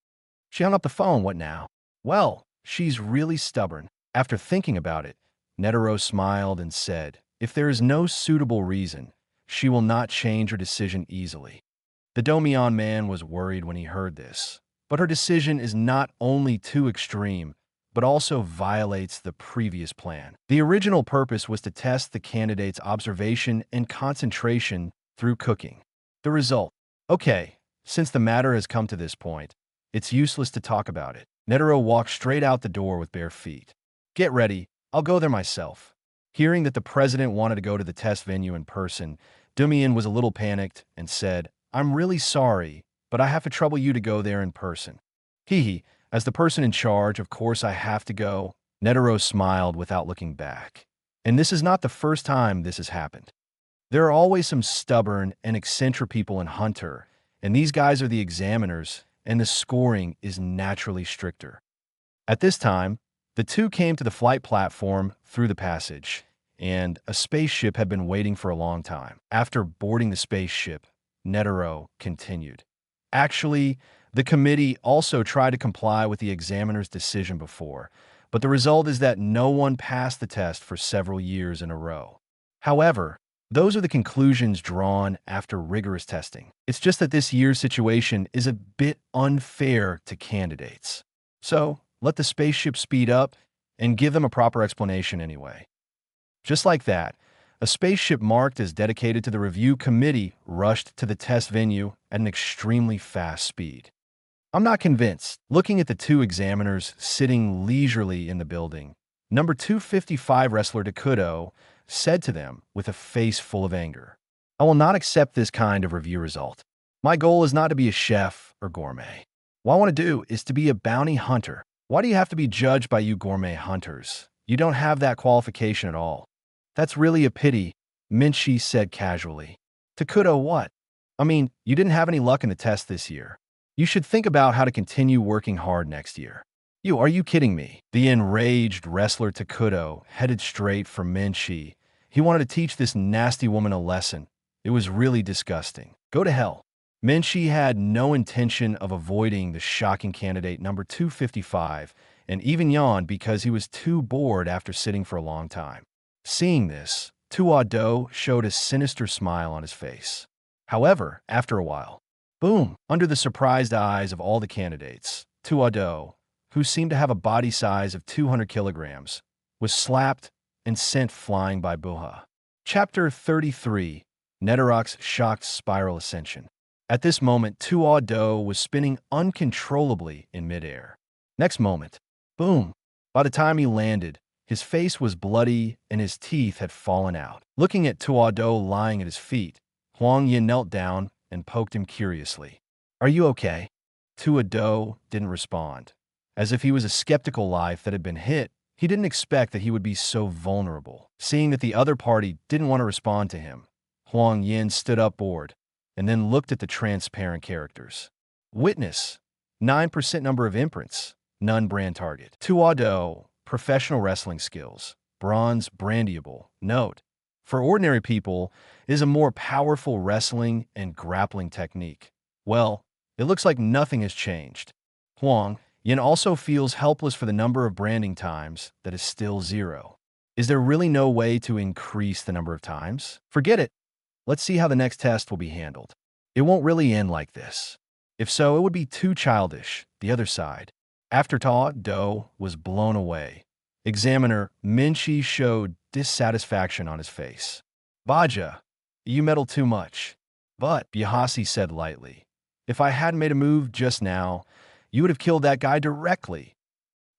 She hung up the phone, what now? Well, she's really stubborn. After thinking about it, Netero smiled and said, If there is no suitable reason, she will not change her decision easily. The Domyon man was worried when he heard this, but her decision is not only too extreme, but also violates the previous plan. The original purpose was to test the candidate's observation and concentration through cooking. The result. Okay, since the matter has come to this point, it's useless to talk about it. Netero walked straight out the door with bare feet. Get ready, I'll go there myself. Hearing that the president wanted to go to the test venue in person, Dumyan was a little panicked and said, I'm really sorry, but I have to trouble you to go there in person. Hee. As the person in charge, of course I have to go. Netero smiled without looking back. And this is not the first time this has happened. There are always some stubborn and eccentric people in Hunter, and these guys are the examiners, and the scoring is naturally stricter. At this time, the two came to the flight platform through the passage, and a spaceship had been waiting for a long time. After boarding the spaceship, Netero continued. Actually, the committee also tried to comply with the examiner's decision before, but the result is that no one passed the test for several years in a row. However, those are the conclusions drawn after rigorous testing. It's just that this year's situation is a bit unfair to candidates. So, let the spaceship speed up and give them a proper explanation anyway. Just like that, a spaceship marked as dedicated to the review committee rushed to the test venue at an extremely fast speed. I'm not convinced. Looking at the two examiners sitting leisurely in the building, number 255 wrestler Takudo said to them with a face full of anger, I will not accept this kind of review result. My goal is not to be a chef or gourmet. What I want to do is to be a bounty hunter. Why do you have to be judged by you gourmet hunters? You don't have that qualification at all. That's really a pity, Minshi said casually. Takudo, what? I mean, you didn't have any luck in the test this year. You should think about how to continue working hard next year. Are you kidding me? The enraged wrestler Takudo headed straight for Minshi. He wanted to teach this nasty woman a lesson. It was really disgusting. Go to hell. Minshi had no intention of avoiding the shocking candidate number 255 and even yawned because he was too bored after sitting for a long time. Seeing this, Tuado showed a sinister smile on his face. However, after a while, boom, under the surprised eyes of all the candidates, Tuado, who seemed to have a body size of 200 kilograms, was slapped and sent flying by Buha. Chapter 33, Neterok's Shocked Spiral Ascension. At this moment, Tuado was spinning uncontrollably in midair. Next moment, boom, by the time he landed, his face was bloody and his teeth had fallen out. Looking at Tuado lying at his feet, Huang Yan knelt down and poked him curiously. Are you okay? Tuado didn't respond. As if he was a skeptical life that had been hit, he didn't expect that he would be so vulnerable. Seeing that the other party didn't want to respond to him, Huang Yan stood up bored and then looked at the transparent characters. Witness, 9% number of imprints, none brand target. Tuado, professional wrestling skills, bronze brandiable. Note, for ordinary people, is a more powerful wrestling and grappling technique. Well, it looks like nothing has changed. Huang, Yin also feels helpless for the number of branding times that is still 0. Is there really no way to increase the number of times? Forget it. Let's see how the next test will be handled. It won't really end like this. If so, it would be too childish. The other side. After Do was blown away, examiner Minchi showed dissatisfaction on his face. Baja, you meddle too much. But, Bihasi said lightly, if I hadn't made a move just now, you would have killed that guy directly.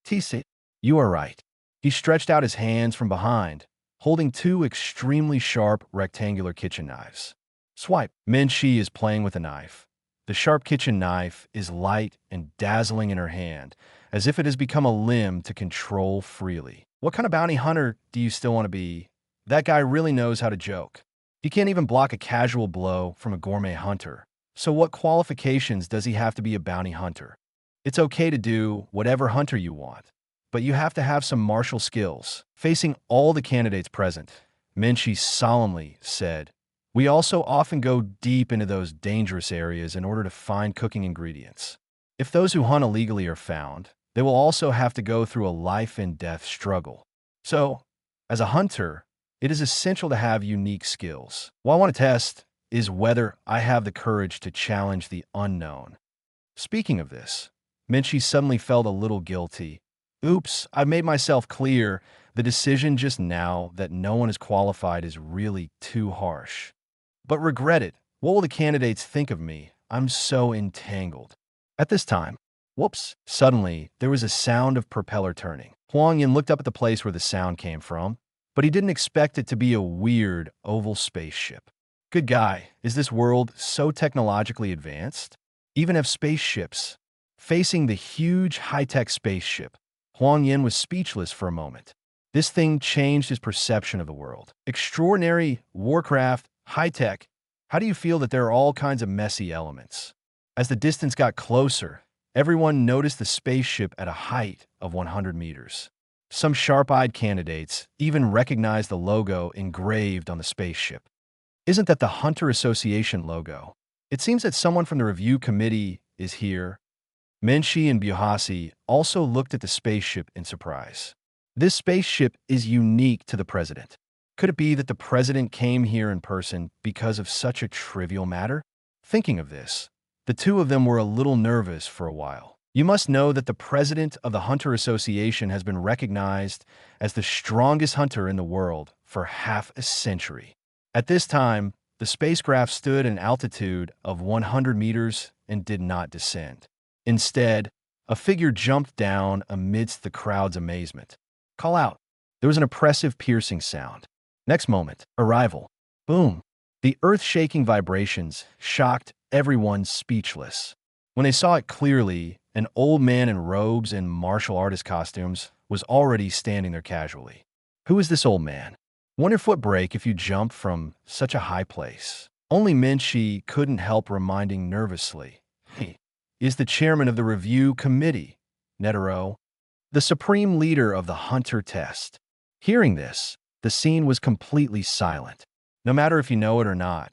Tise, you are right. He stretched out his hands from behind, holding 2 extremely sharp rectangular kitchen knives. Swipe. Minchi is playing with a knife. The sharp kitchen knife is light and dazzling in her hand, as if it has become a limb to control freely. What kind of bounty hunter do you still want to be? That guy really knows how to joke. He can't even block a casual blow from a gourmet hunter. So what qualifications does he have to be a bounty hunter? It's okay to do whatever hunter you want, but you have to have some martial skills. Facing all the candidates present, Minchi solemnly said, we also often go deep into those dangerous areas in order to find cooking ingredients. If those who hunt illegally are found, they will also have to go through a life-and-death struggle. So, as a hunter, it is essential to have unique skills. What I want to test is whether I have the courage to challenge the unknown. Speaking of this, Minchi suddenly felt a little guilty. Oops, I made myself clear. The decision just now that no one is qualified is really too harsh. But regret it. What will the candidates think of me? I'm so entangled. At this time, whoops, suddenly there was a sound of propeller turning. Huang Yan looked up at the place where the sound came from, but he didn't expect it to be a weird oval spaceship. Good guy, is this world so technologically advanced? Even have spaceships. Facing the huge high-tech spaceship, Huang Yan was speechless for a moment. This thing changed his perception of the world. Extraordinary, warcraft, high-tech. How do you feel that there are all kinds of messy elements? As the distance got closer, everyone noticed the spaceship at a height of 100 meters. Some sharp-eyed candidates even recognized the logo engraved on the spaceship. Isn't that the Hunter Association logo? It seems that someone from the review committee is here. Minchi and Bihasi also looked at the spaceship in surprise. This spaceship is unique to the president. Could it be that the president came here in person because of such a trivial matter? Thinking of this, the two of them were a little nervous for a while. You must know that the president of the Hunter Association has been recognized as the strongest hunter in the world for half a century. At this time, the spacecraft stood at an altitude of 100 meters and did not descend. Instead, a figure jumped down amidst the crowd's amazement. Call out. There was an oppressive, piercing sound. Next moment, arrival. Boom. The earth-shaking vibrations shocked everyone speechless. When they saw it clearly, an old man in robes and martial artist costumes was already standing there casually. Who is this old man? Wonder if foot break if you jump from such a high place. Only Minchi couldn't help reminding nervously. He is the chairman of the review committee, Netero, the supreme leader of the hunter test. Hearing this, the scene was completely silent. No matter if you know it or not,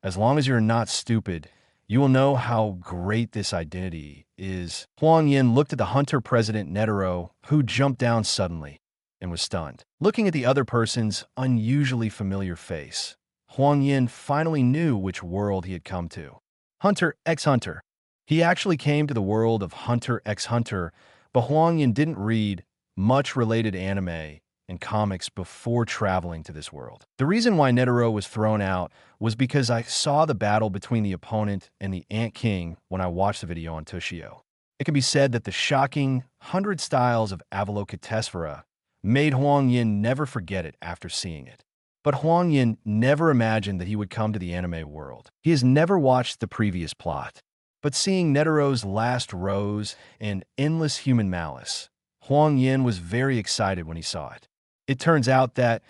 as long as you're not stupid, you will know how great this identity is. Huang Yan looked at the hunter president Netero, who jumped down suddenly and was stunned. Looking at the other person's unusually familiar face, Huang Yan finally knew which world he had come to. Hunter x Hunter. He actually came to the world of Hunter x Hunter, but Huang Yan didn't read much related anime and comics before traveling to this world. The reason why Netero was thrown out was because I saw the battle between the opponent and the Ant King when I watched the video on Tushio. It can be said that the shocking 100 Styles of Avalokitesvara made Huang Yan never forget it after seeing it. But Huang Yan never imagined that he would come to the anime world. He has never watched the previous plot. But seeing Netero's last rose and endless human malice, Huang Yan was very excited when he saw it. It turns out that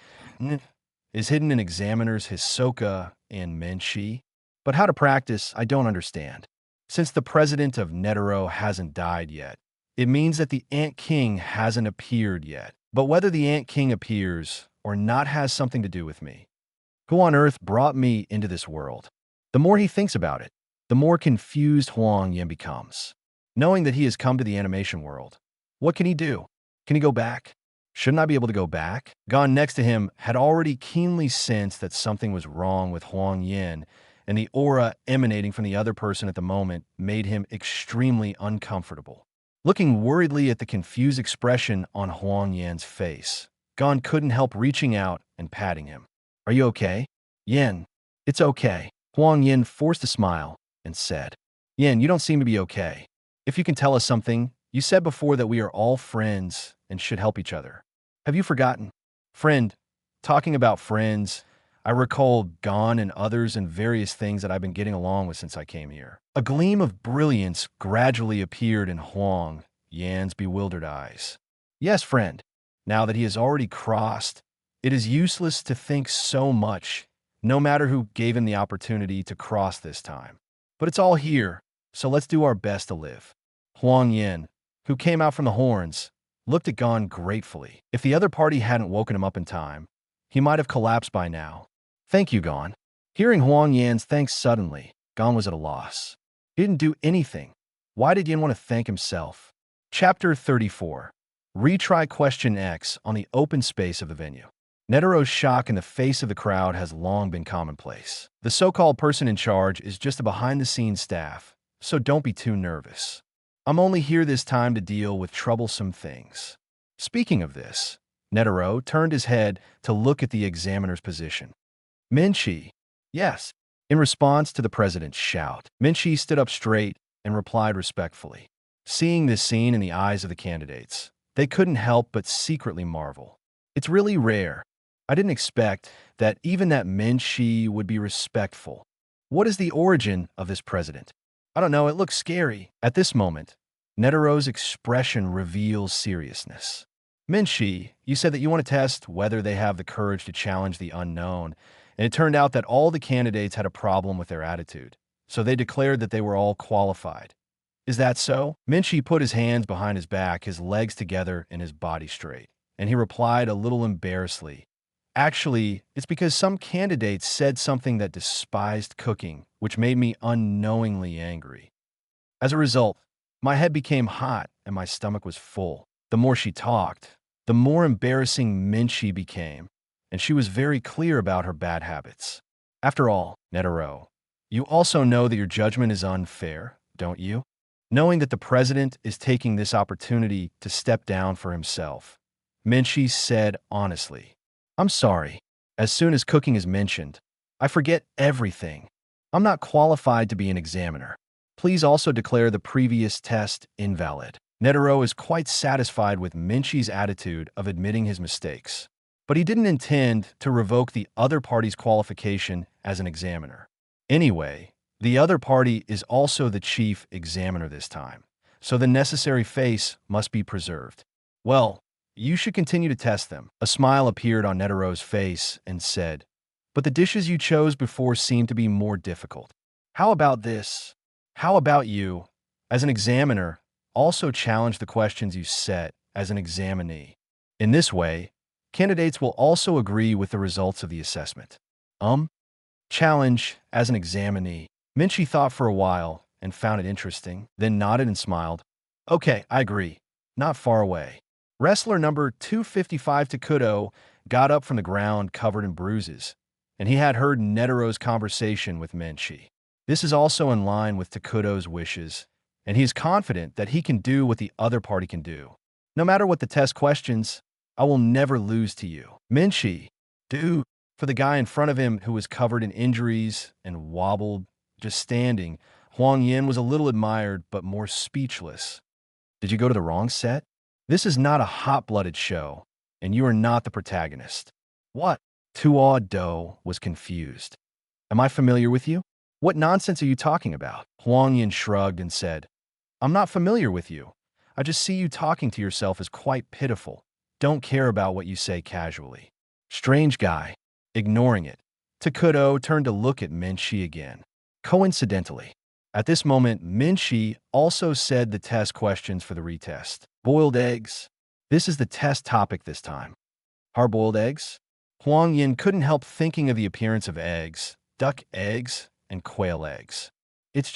is hidden in examiners Hisoka and Menshi. But how to practice, I don't understand. Since the president of Netero hasn't died yet, it means that the Ant King hasn't appeared yet. But whether the Ant King appears or not has something to do with me. Who on earth brought me into this world? The more he thinks about it, the more confused Huang Yan becomes. knowing that he has come to the animation world. What can he do? Can he go back? Shouldn't I be able to go back? Gon next to him had already keenly sensed that something was wrong with Huang Yan, and the aura emanating from the other person at the moment made him extremely uncomfortable. Looking worriedly at the confused expression on Huang Yan's face, Gon couldn't help reaching out and patting him. Are you okay? Yan, it's okay. Huang Yan forced a smile and said, Yan, you don't seem to be okay. If you can tell us something, you said before that we are all friends and should help each other. Have you forgotten? Friend, talking about friends, I recall Gon and others and various things that I've been getting along with since I came here. A gleam of brilliance gradually appeared in Huang Yan's bewildered eyes. Yes, friend. Now that he has already crossed, it is useless to think so much, no matter who gave him the opportunity to cross this time. But it's all here, so let's do our best to live. Huang Yan, who came out from the horns, looked at Gon gratefully. If the other party hadn't woken him up in time, he might have collapsed by now. Thank you, Gon. Hearing Huang Yan's thanks suddenly, Gon was at a loss. He didn't do anything. Why did Yan want to thank himself? Chapter 34. Retry question X on the open space of the venue. Netero's shock in the face of the crowd has long been commonplace. The so-called person in charge is just a behind-the-scenes staff, so don't be too nervous. I'm only here this time to deal with troublesome things. Speaking of this, Netero turned his head to look at the examiner's position. Minchi. Yes. In response to the president's shout, Minchi stood up straight and replied respectfully. Seeing this scene in the eyes of the candidates, they couldn't help but secretly marvel. It's really rare. I didn't expect that even that Minchi would be respectful. What is the origin of this president? I don't know, it looks scary. At this moment, Netero's expression reveals seriousness. Minchi, you said that you want to test whether they have the courage to challenge the unknown, and it turned out that all the candidates had a problem with their attitude, so they declared that they were all qualified. Is that so? Minchi put his hands behind his back, his legs together, and his body straight, and he replied a little embarrassedly. Actually, it's because some candidates said something that despised cooking, which made me unknowingly angry. As a result, my head became hot and my stomach was full. The more she talked, the more embarrassing Minchi became, and she was very clear about her bad habits. After all, Netero, you also know that your judgment is unfair, don't you? Knowing that the president is taking this opportunity to step down for himself, Minchi said honestly, I'm sorry. As soon as cooking is mentioned, I forget everything. I'm not qualified to be an examiner. Please also declare the previous test invalid. Netero is quite satisfied with Minchi's attitude of admitting his mistakes, but he didn't intend to revoke the other party's qualification as an examiner. Anyway, the other party is also the chief examiner this time, so the necessary face must be preserved. Well, you should continue to test them. A smile appeared on Netero's face and said, but the dishes you chose before seem to be more difficult. How about this? How about you, as an examiner, also challenge the questions you set as an examinee? In this way, candidates will also agree with the results of the assessment. Challenge as an examinee. Minchi thought for a while and found it interesting, then nodded and smiled. Okay, I agree. Not far away. Wrestler number 255 Takudo got up from the ground covered in bruises, and he had heard Netero's conversation with Minchi. This is also in line with Takudo's wishes, and he is confident that he can do what the other party can do. No matter what the test questions, I will never lose to you. Minchi, dude, for the guy in front of him who was covered in injuries and wobbled, just standing, Huang Yan was a little admired but more speechless. Did you go to the wrong set? This is not a hot-blooded show, and you are not the protagonist. What? Tuo Do was confused. Am I familiar with you? What nonsense are you talking about? Huang Yan shrugged and said, I'm not familiar with you. I just see you talking to yourself as quite pitiful. Don't care about what you say casually. Strange guy. Ignoring it, Takudo turned to look at Minchi again. Coincidentally, at this moment, Minchi also said the test questions for the retest. Boiled eggs. This is the test topic this time. Hard-boiled eggs? Huang Yan couldn't help thinking of the appearance of eggs, duck eggs, and quail eggs. It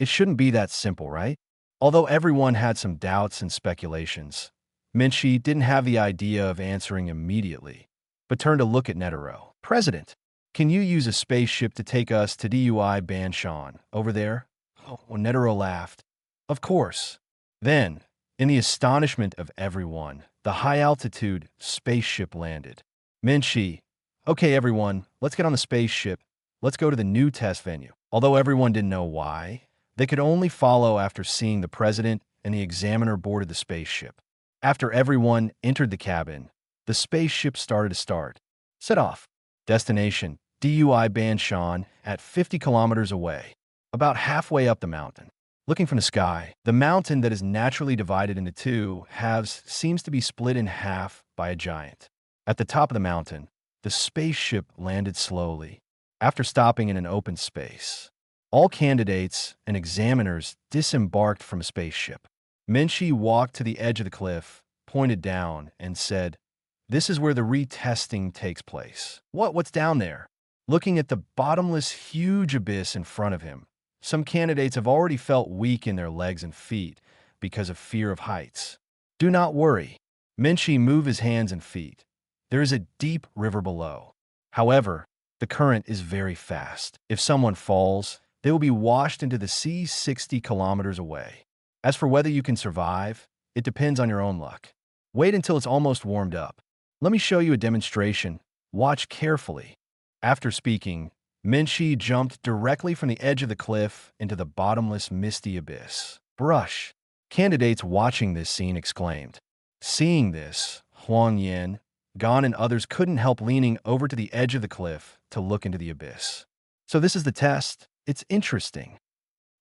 shouldn't be that simple, right? Although everyone had some doubts and speculations, Minshi didn't have the idea of answering immediately, but turned to look at Netero. President, can you use a spaceship to take us to DUI Banshan over there? Oh, Netero laughed. Of course. Then, in the astonishment of everyone, the high-altitude spaceship landed. Minshi, okay everyone, let's get on the spaceship. Let's go to the new test venue. Although everyone didn't know why, they could only follow after seeing the president and the examiner boarded the spaceship. After everyone entered the cabin, the spaceship started to start. Set off. Destination, DUI Banshan at 50 kilometers away, about halfway up the mountain. Looking from the sky, the mountain that is naturally divided into two halves seems to be split in half by a giant. At the top of the mountain, the spaceship landed slowly, after stopping in an open space. All candidates and examiners disembarked from a spaceship. Minshi walked to the edge of the cliff, pointed down, and said, "This is where the retesting takes place." What's down there? Looking at the bottomless, huge abyss in front of him, some candidates have already felt weak in their legs and feet because of fear of heights. Do not worry. Minshi moved his hands and feet. There is a deep river below. However, the current is very fast. If someone falls, they will be washed into the sea 60 kilometers away. As for whether you can survive, it depends on your own luck. Wait until it's almost warmed up. Let me show you a demonstration. Watch carefully. After speaking, Minshi jumped directly from the edge of the cliff into the bottomless, misty abyss. Brush. Candidates watching this scene exclaimed. Seeing this, Huang Yan, Gon, and others couldn't help leaning over to the edge of the cliff to look into the abyss. So this is the test. It's interesting.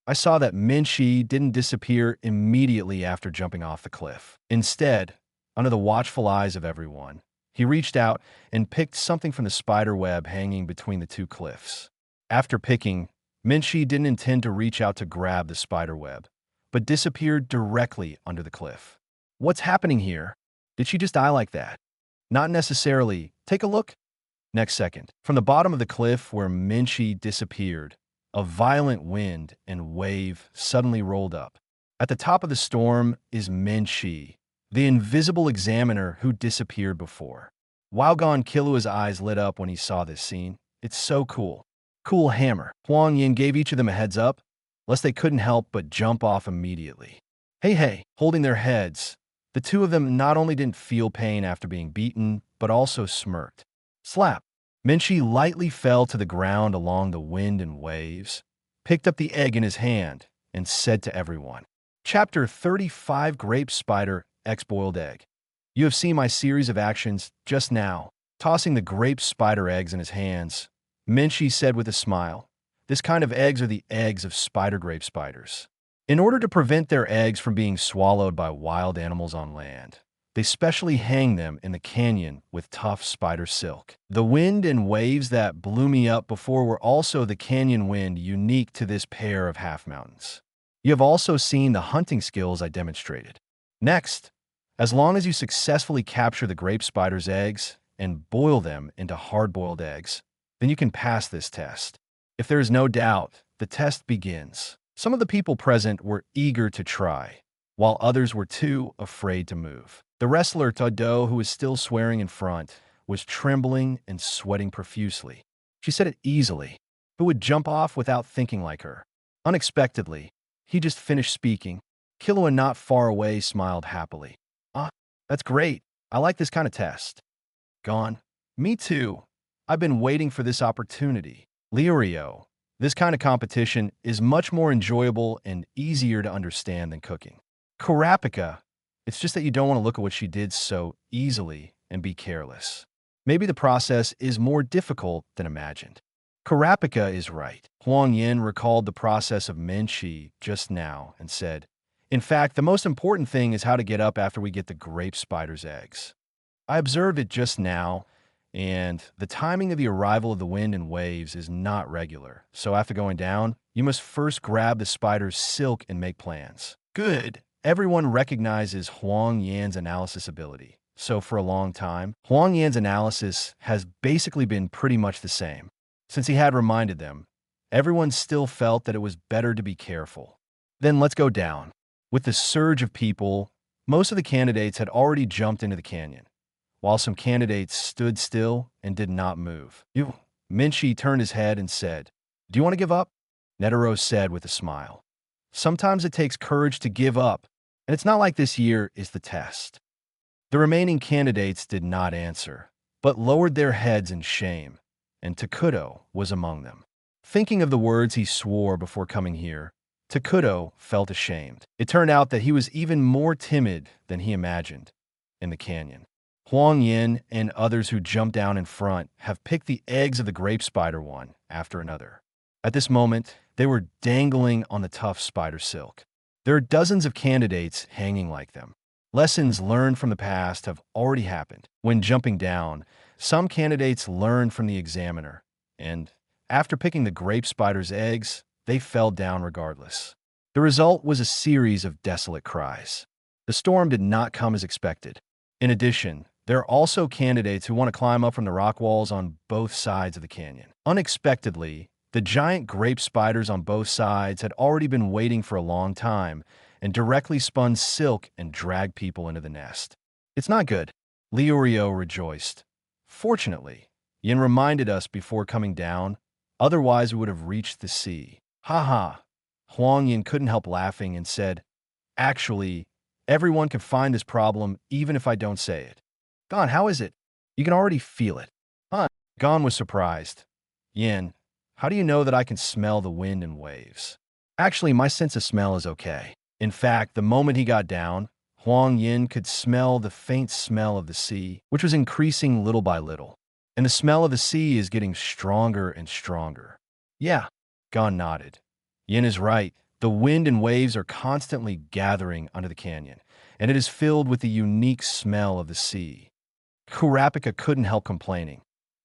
I saw that Minshi didn't disappear immediately after jumping off the cliff. Instead, under the watchful eyes of everyone, he reached out and picked something from the spider web hanging between the two cliffs. After picking, Minshi didn't intend to reach out to grab the spider web, but disappeared directly under the cliff. What's happening here? Did she just die like that? Not necessarily. Take a look. Next second, from the bottom of the cliff where Minshi disappeared, a violent wind and wave suddenly rolled up. At the top of the storm is Minshi, the invisible examiner who disappeared before. Waogon Kilua's eyes lit up when he saw this scene. It's so cool. Cool hammer. Huang Yan gave each of them a heads up, lest they couldn't help but jump off immediately. Hey, holding their heads, the two of them not only didn't feel pain after being beaten, but also smirked. Slap. Minshi lightly fell to the ground along the wind and waves, picked up the egg in his hand, and said to everyone, Chapter 35 Grape Spider X-Boiled Egg. You have seen my series of actions just now. Tossing the grape spider eggs in his hands, Minshi said with a smile, This kind of eggs are the eggs of spider grape spiders. In order to prevent their eggs from being swallowed by wild animals on land, they specially hang them in the canyon with tough spider silk. The wind and waves that blew me up before were also the canyon wind unique to this pair of half-mountains. You have also seen the hunting skills I demonstrated. Next, as long as you successfully capture the grape spider's eggs and boil them into hard-boiled eggs, then you can pass this test. If there is no doubt, the test begins. Some of the people present were eager to try, while others were too afraid to move. The wrestler Todo, who was still swearing in front, was trembling and sweating profusely. She said it easily. Who would jump off without thinking like her? Unexpectedly, he just finished speaking. Kilua, not far away, smiled happily. That's great. I like this kind of test. Gon. Me too. I've been waiting for this opportunity. Lirio. This kind of competition is much more enjoyable and easier to understand than cooking. Kurapika. It's just that you don't want to look at what she did so easily and be careless. Maybe the process is more difficult than imagined. Kurapika is right. Huang Yan recalled the process of Minshi just now and said, In fact, the most important thing is how to get up after we get the grape spider's eggs. I observed it just now, and the timing of the arrival of the wind and waves is not regular. So after going down, you must first grab the spider's silk and make plans. Good. Everyone recognizes Huang Yan's analysis ability. So for a long time, Huang Yan's analysis has basically been pretty much the same. Since he had reminded them, everyone still felt that it was better to be careful. Then let's go down. With the surge of people, most of the candidates had already jumped into the canyon, while some candidates stood still and did not move. Minchi turned his head and said, "Do you want to give up?" Netero said with a smile. "Sometimes it takes courage to give up, and it's not like this year is the test." The remaining candidates did not answer, but lowered their heads in shame, and Takuto was among them. Thinking of the words he swore before coming here, Takuto felt ashamed. It turned out that he was even more timid than he imagined in the canyon. Huang Yan and others who jumped down in front have picked the eggs of the grape spider one after another. At this moment, they were dangling on the tough spider silk. There are dozens of candidates hanging like them. Lessons learned from the past have already happened. When jumping down, some candidates learned from the examiner, and after picking the grape spider's eggs, they fell down regardless. The result was a series of desolate cries. The storm did not come as expected. In addition, there are also candidates who want to climb up from the rock walls on both sides of the canyon. Unexpectedly, the giant grape spiders on both sides had already been waiting for a long time and directly spun silk and dragged people into the nest. "It's not good," Liurio rejoiced. "Fortunately, Yin reminded us before coming down, otherwise we would have reached the sea." "Ha ha." Huang Yan couldn't help laughing and said, "Actually, everyone can find this problem even if I don't say it." "Gon, how is it? You can already feel it." "Huh." Gon was surprised. "Yin, how do you know that I can smell the wind and waves?" "Actually, my sense of smell is okay." In fact, the moment he got down, Huang Yan could smell the faint smell of the sea, which was increasing little by little. And the smell of the sea is getting stronger and stronger. "Yeah," Gon nodded. "Yin is right. The wind and waves are constantly gathering under the canyon, and it is filled with the unique smell of the sea." Kurapika couldn't help complaining.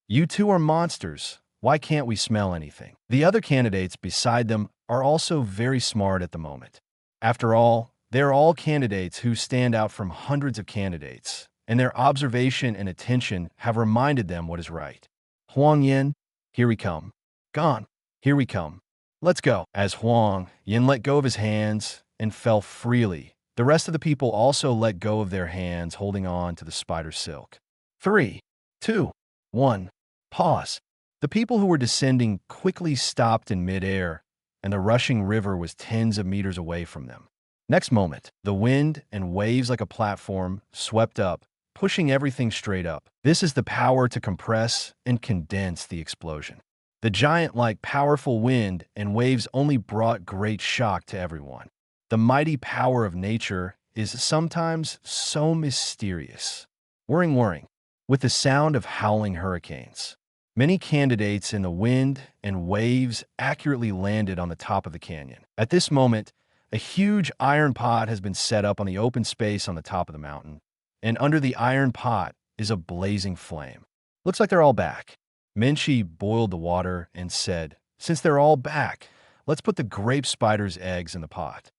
"You two are monsters. Why can't we smell anything?" The other candidates beside them are also very smart at the moment. After all, they're all candidates who stand out from hundreds of candidates, and their observation and attention have reminded them what is right. "Huang Yan, here we come." "Gon, here we come. Let's go." As Huang Yan let go of his hands and fell freely, the rest of the people also let go of their hands holding on to the spider silk. 3, 2, 1, pause. The people who were descending quickly stopped in midair, and the rushing river was tens of meters away from them. Next moment, the wind and waves like a platform swept up, pushing everything straight up. This is the power to compress and condense the explosion. The giant-like powerful wind and waves only brought great shock to everyone. The mighty power of nature is sometimes so mysterious. Whirring, with the sound of howling hurricanes. Many candidates in the wind and waves accurately landed on the top of the canyon. At this moment, a huge iron pot has been set up on the open space on the top of the mountain, and under the iron pot is a blazing flame. "Looks like they're all back." Minchi boiled the water and said, "Since they're all back, let's put the grape spider's eggs in the pot."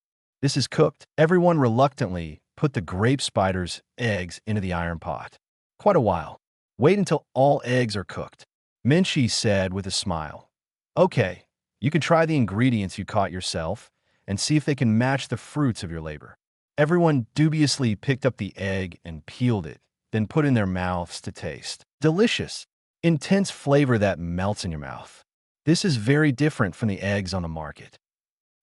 "This is cooked." Everyone reluctantly put the grape spider's eggs into the iron pot. "Quite a while. Wait until all eggs are cooked," Minchi said with a smile. "Okay, you can try the ingredients you caught yourself and see if they can match the fruits of your labor." Everyone dubiously picked up the egg and peeled it, then put it in their mouths to taste. Delicious, intense flavor that melts in your mouth. This is very different from the eggs on the market.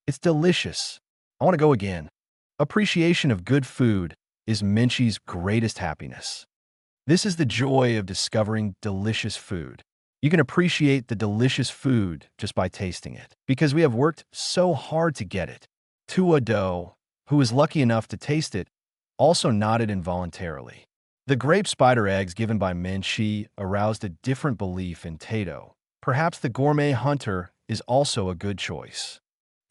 It's delicious. I want to go again. Appreciation of good food is Minchi's greatest happiness. This is the joy of discovering delicious food. You can appreciate the delicious food just by tasting it, because we have worked so hard to get it. Tua Do, who was lucky enough to taste it, also nodded involuntarily. The grape spider eggs given by Minchi aroused a different belief in Tato. Perhaps the gourmet hunter is also a good choice.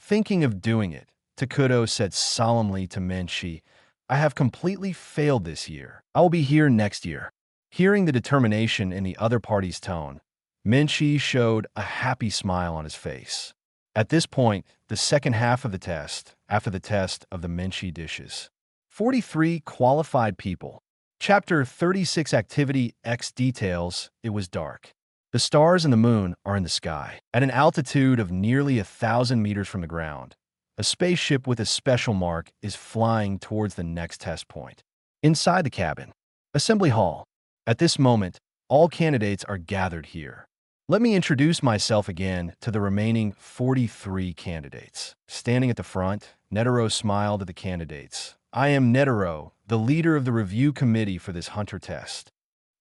Thinking of doing it, Takuto said solemnly to Minchi, "I have completely failed this year. I will be here next year." Hearing the determination in the other party's tone, Minchi showed a happy smile on his face. At this point, the second half of the test, after the test of the Minchi dishes. 43 qualified people. Chapter 36 Activity X Details. It was dark. The stars and the moon are in the sky. At an altitude of nearly 1,000 meters from the ground, A spaceship with a special mark is flying towards the next test point. Inside the cabin, assembly hall. At this moment, all candidates are gathered here. Let me introduce myself again to the remaining 43 candidates. Standing at the front, Netero smiled at the candidates. I am Netero, the leader of the review committee for this hunter test.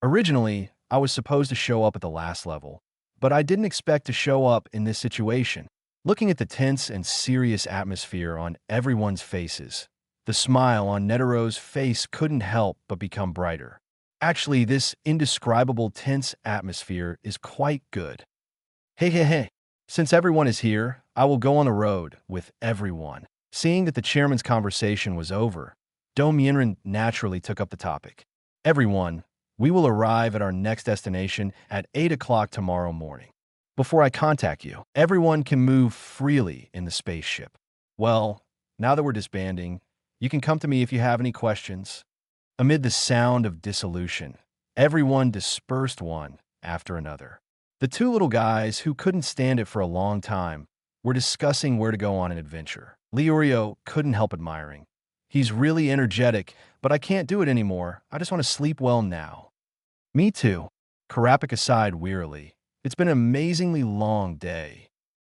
Originally, I was supposed to show up at the last level, but I didn't expect to show up in this situation. Looking at the tense and serious atmosphere on everyone's faces, the smile on Netero's face couldn't help but become brighter. Actually, this indescribable tense atmosphere is quite good. Hey. Since everyone is here, I will go on the road with everyone. Seeing that the chairman's conversation was over, Domyenrin naturally took up the topic. Everyone, we will arrive at our next destination at 8 o'clock tomorrow morning. Before I contact you, everyone can move freely in the spaceship. Well, now that we're disbanding, you can come to me if you have any questions. Amid the sound of dissolution, everyone dispersed one after another. The two little guys who couldn't stand it for a long time were discussing where to go on an adventure. Leorio couldn't help admiring. He's really energetic, but I can't do it anymore. I just want to sleep well now. Me too. Karapik sighed wearily. It's been an amazingly long day.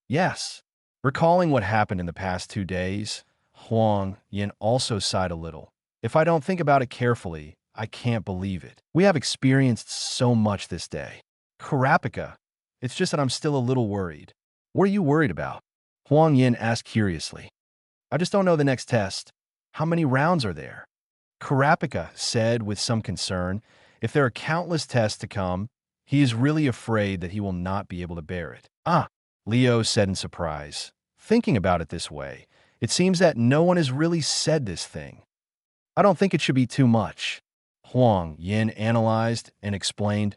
Yes. Recalling what happened in the past 2 days, Huang Yan also sighed a little. If I don't think about it carefully, I can't believe it. We have experienced so much this day. Karapika, it's just that I'm still a little worried. What are you worried about? Huang Yan asked curiously. I just don't know the next test. How many rounds are there? Karapika said with some concern. If there are countless tests to come, he is really afraid that he will not be able to bear it. Leo said in surprise. Thinking about it this way, it seems that no one has really said this thing. I don't think it should be too much. Huang Yan analyzed and explained.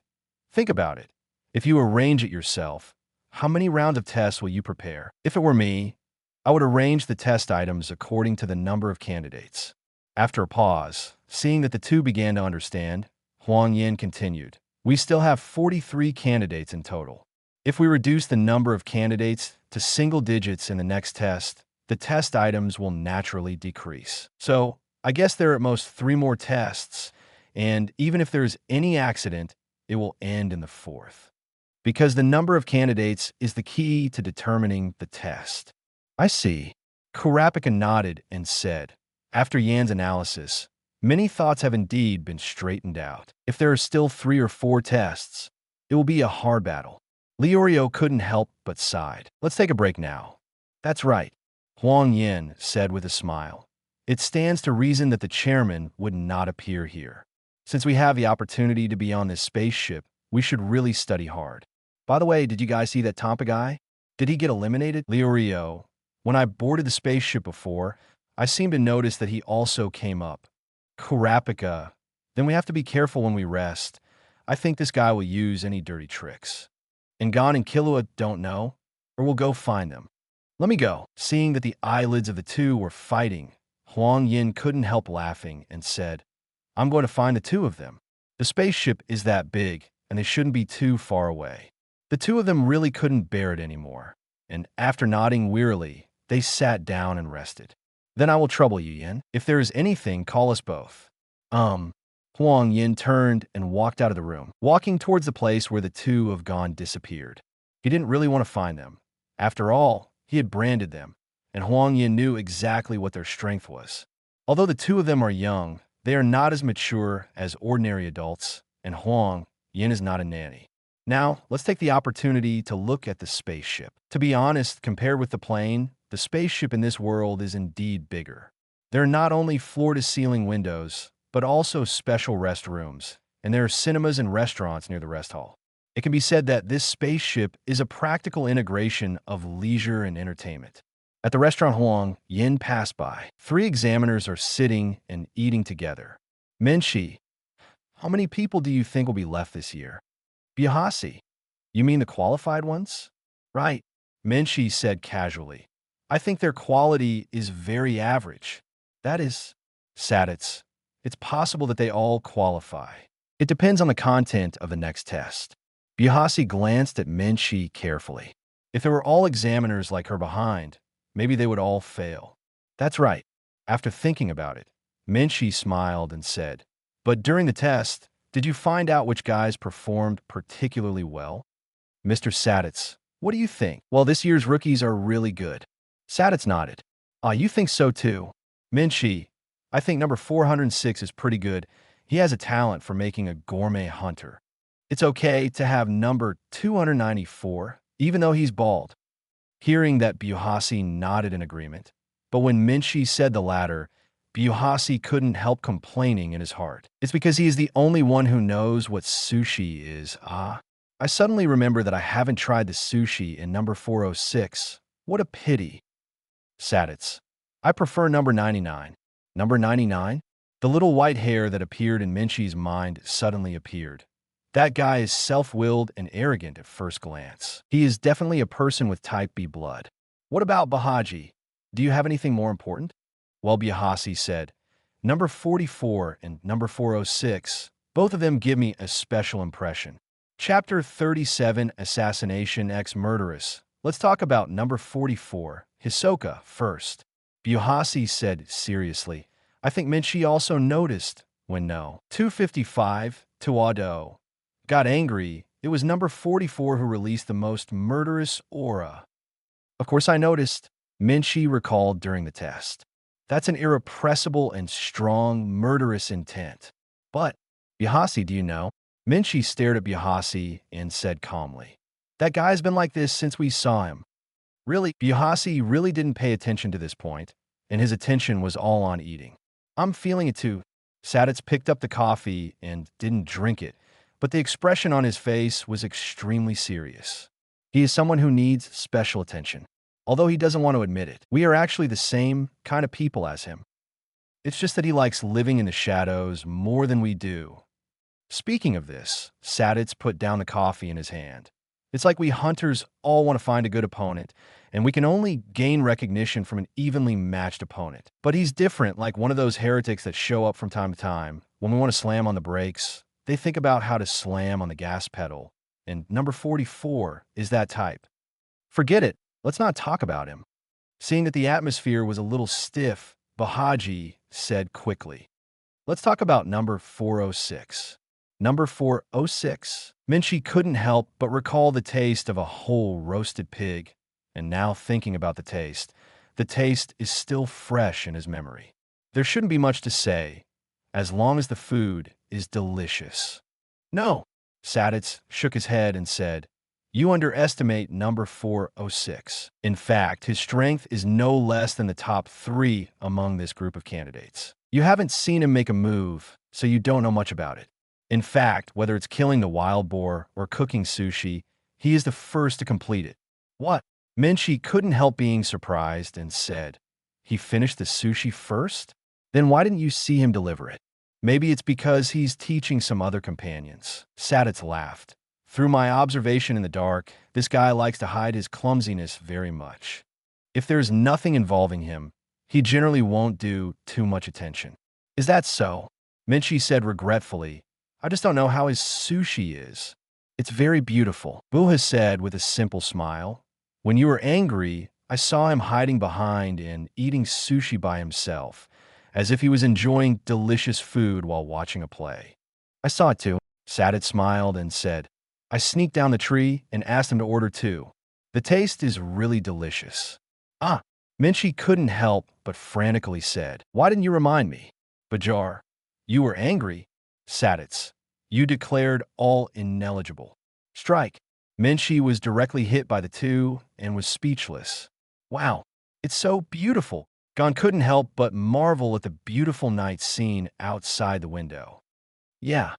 Think about it. If you arrange it yourself, how many rounds of tests will you prepare? If it were me, I would arrange the test items according to the number of candidates. After a pause, seeing that the two began to understand, Huang Yan continued. We still have 43 candidates in total. If we reduce the number of candidates to single digits in the next test, the test items will naturally decrease. So, I guess there are at most 3 more tests, and even if there's any accident, it will end in the 4th. Because the number of candidates is the key to determining the test. I see. Karapika nodded and said, after Yan's analysis, many thoughts have indeed been straightened out. If there are still 3 or 4 tests, it will be a hard battle. Leorio couldn't help but sighed. Let's take a break now. That's right, Huang Yan said with a smile. It stands to reason that the chairman would not appear here. Since we have the opportunity to be on this spaceship, we should really study hard. By the way, did you guys see that Tampa guy? Did he get eliminated? Leorio, when I boarded the spaceship before, I seemed to notice that he also came up. Karapika, then we have to be careful when we rest. I think this guy will use any dirty tricks. Ngan and Killua don't know, or we'll go find them. Let me go. Seeing that the eyelids of the two were fighting, Huang Yan couldn't help laughing and said, I'm going to find the 2 of them. The spaceship is that big, and they shouldn't be too far away. The 2 of them really couldn't bear it anymore, and after nodding wearily, they sat down and rested. Then I will trouble you, Yan. If there is anything, call us both. Huang Yan turned and walked out of the room, walking towards the place where the 2 of Gon disappeared. He didn't really want to find them. After all, he had branded them, and Huang Yan knew exactly what their strength was. Although the 2 of them are young, they are not as mature as ordinary adults, and Huang Yan is not a nanny. Now, let's take the opportunity to look at the spaceship. To be honest, compared with the plane, the spaceship in this world is indeed bigger. There are not only floor-to-ceiling windows, but also special restrooms, and there are cinemas and restaurants near the rest hall. It can be said that this spaceship is a practical integration of leisure and entertainment. At the restaurant Huang Yan passed by, 3 examiners are sitting and eating together. Menshi, how many people do you think will be left this year? Bihasi, you mean the qualified ones? Right, Menshi said casually. I think their quality is very average. That is, Sadits, it's possible that they all qualify. It depends on the content of the next test. Bihasi glanced at Menshi carefully. If there were all examiners like her behind, maybe they would all fail. That's right. After thinking about it, Minchi smiled and said, but during the test, did you find out which guys performed particularly well? Mr. Saditz, what do you think? Well, this year's rookies are really good. Saditz nodded. Ah, you think so too? Minchi, I think number 406 is pretty good. He has a talent for making a gourmet hunter. It's okay to have number 294, even though he's bald. Hearing that, Buhasi nodded in agreement. But when Minchi said the latter, Buhasi couldn't help complaining in his heart. It's because he is the only one who knows what sushi is, ah. I suddenly remember that I haven't tried the sushi in number 406. What a pity. Saditz. I prefer number 99. Number 99? The little white hair that appeared in Minchi's mind suddenly appeared. That guy is self-willed and arrogant at first glance. He is definitely a person with type B blood. What about Bahaji? Do you have anything more important? Well, Buhasi said, number 44 and number 406, both of them give me a special impression. Chapter 37, Assassination ex Murderous. Let's talk about number 44, Hisoka, first. Buhasi said seriously, I think Minchi also noticed when no. 255, Tuado. Got angry. It was number 44 who released the most murderous aura. Of course I noticed, Minchi recalled during the test. That's an irrepressible and strong murderous intent. But, Buhasi, do you know? Minchi stared at Buhasi and said calmly, that guy's been like this since we saw him. Really, Buhasi really didn't pay attention to this point, and his attention was all on eating. I'm feeling it too. Saditz picked up the coffee and didn't drink it, but the expression on his face was extremely serious. He is someone who needs special attention. Although he doesn't want to admit it, we are actually the same kind of people as him. It's just that he likes living in the shadows more than we do. Speaking of this, Saditz put down the coffee in his hand. It's like we hunters all want to find a good opponent, and we can only gain recognition from an evenly matched opponent. But he's different, like one of those heretics that show up from time to time. When we want to slam on the brakes, they think about how to slam on the gas pedal, and number 44 is that type. Forget it. Let's not talk about him. Seeing that the atmosphere was a little stiff, Bahaji said quickly, let's talk about number 406. Number 406. Minchi couldn't help but recall the taste of a whole roasted pig, and now thinking about the taste is still fresh in his memory. There shouldn't be much to say, as long as the food is delicious. No, Saditz shook his head and said, you underestimate number 406. In fact, his strength is no less than the top 3 among this group of candidates. You haven't seen him make a move, so you don't know much about it. In fact, whether it's killing the wild boar or cooking sushi, he is the first to complete it. What? Minchi couldn't help being surprised and said, he finished the sushi first? Then why didn't you see him deliver it? Maybe it's because he's teaching some other companions. Saditz laughed. Through my observation in the dark, this guy likes to hide his clumsiness very much. If there's nothing involving him, he generally won't do too much attention. Is that so? Minchi said regretfully, I just don't know how his sushi is. It's very beautiful, Buha said with a simple smile. When you were angry, I saw him hiding behind and eating sushi by himself, as if he was enjoying delicious food while watching a play. I saw it too. Saditz smiled and said, I sneaked down the tree and asked him to order 2. The taste is really delicious. Ah, Minchi couldn't help but frantically said, why didn't you remind me? Bajar, you were angry? Saditz, you declared all ineligible. Strike. Minchi was directly hit by the 2 and was speechless. Wow, it's so beautiful. Gon couldn't help but marvel at the beautiful night scene outside the window. Yeah,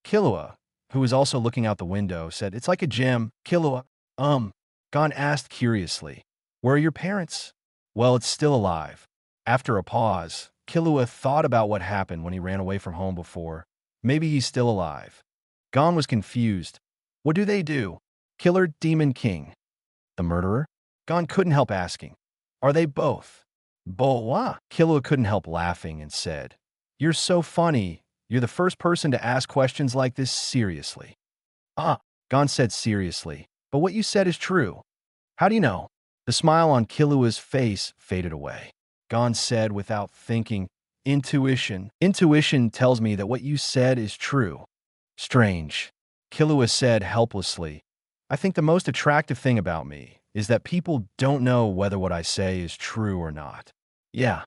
Killua, who was also looking out the window, said, it's like a gem. Killua, Gon asked curiously, where are your parents? Well, it's still alive. After a pause, Killua thought about what happened when he ran away from home before. Maybe he's still alive. Gon was confused. What do they do? Killer Demon King. The murderer? Gon couldn't help asking. Are they both? Boa? Killua couldn't help laughing and said, you're so funny. You're the first person to ask questions like this seriously. Ah, Gon said seriously, but what you said is true. How do you know? The smile on Killua's face faded away. Gon said without thinking, Intuition. Intuition tells me that what you said is true. Strange. Killua said helplessly, I think the most attractive thing about me is that people don't know whether what I say is true or not. Yeah.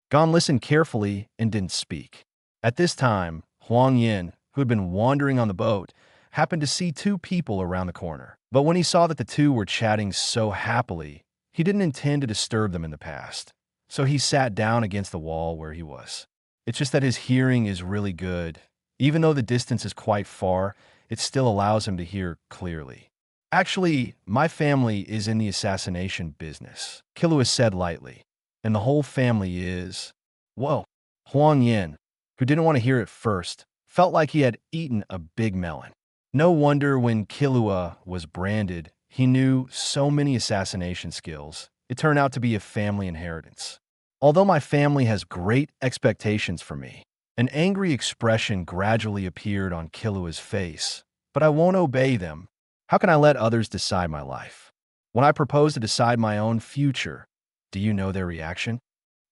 Gon listened carefully and didn't speak. At this time, Huang Yan, who had been wandering on the boat, happened to see two people around the corner. But when he saw that the two were chatting so happily, he didn't intend to disturb them in the past. So he sat down against the wall where he was. It's just that his hearing is really good. Even though the distance is quite far, it still allows him to hear clearly. Actually, my family is in the assassination business, Killua said lightly. And the whole family is... Whoa. Huang Yan, who didn't want to hear it first, felt like he had eaten a big melon. No wonder when Killua was branded, he knew so many assassination skills. It turned out to be a family inheritance. Although my family has great expectations for me, an angry expression gradually appeared on Killua's face. But I won't obey them. How can I let others decide my life? When I propose to decide my own future, do you know their reaction?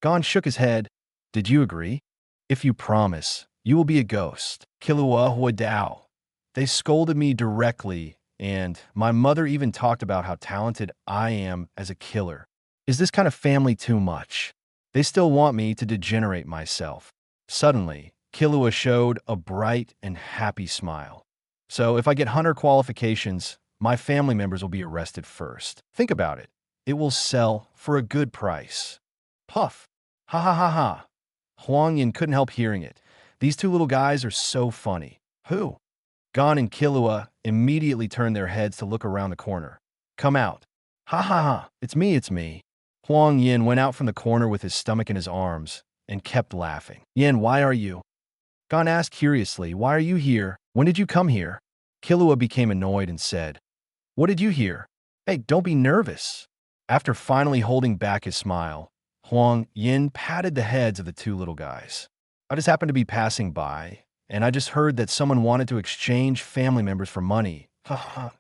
Gon shook his head. Did you agree? If you promise, you will be a ghost. Killua Huadao. They scolded me directly, and my mother even talked about how talented I am as a killer. Is this kind of family too much? They still want me to degenerate myself. Suddenly, Killua showed a bright and happy smile. So if I get hunter qualifications, my family members will be arrested first. Think about it. It will sell for a good price. Puff. Ha ha ha ha. Huang Yan couldn't help hearing it. These two little guys are so funny. Who? Gon and Killua immediately turned their heads to look around the corner. Come out. Ha ha ha. It's me, it's me. Huang Yan went out from the corner with his stomach in his arms and kept laughing. Yan, why are you? Gon asked curiously, why are you here? When did you come here? Killua became annoyed and said, what did you hear? Hey, don't be nervous. After finally holding back his smile, Huang Yan patted the heads of the two little guys. I just happened to be passing by, and I just heard that someone wanted to exchange family members for money. Ha ha.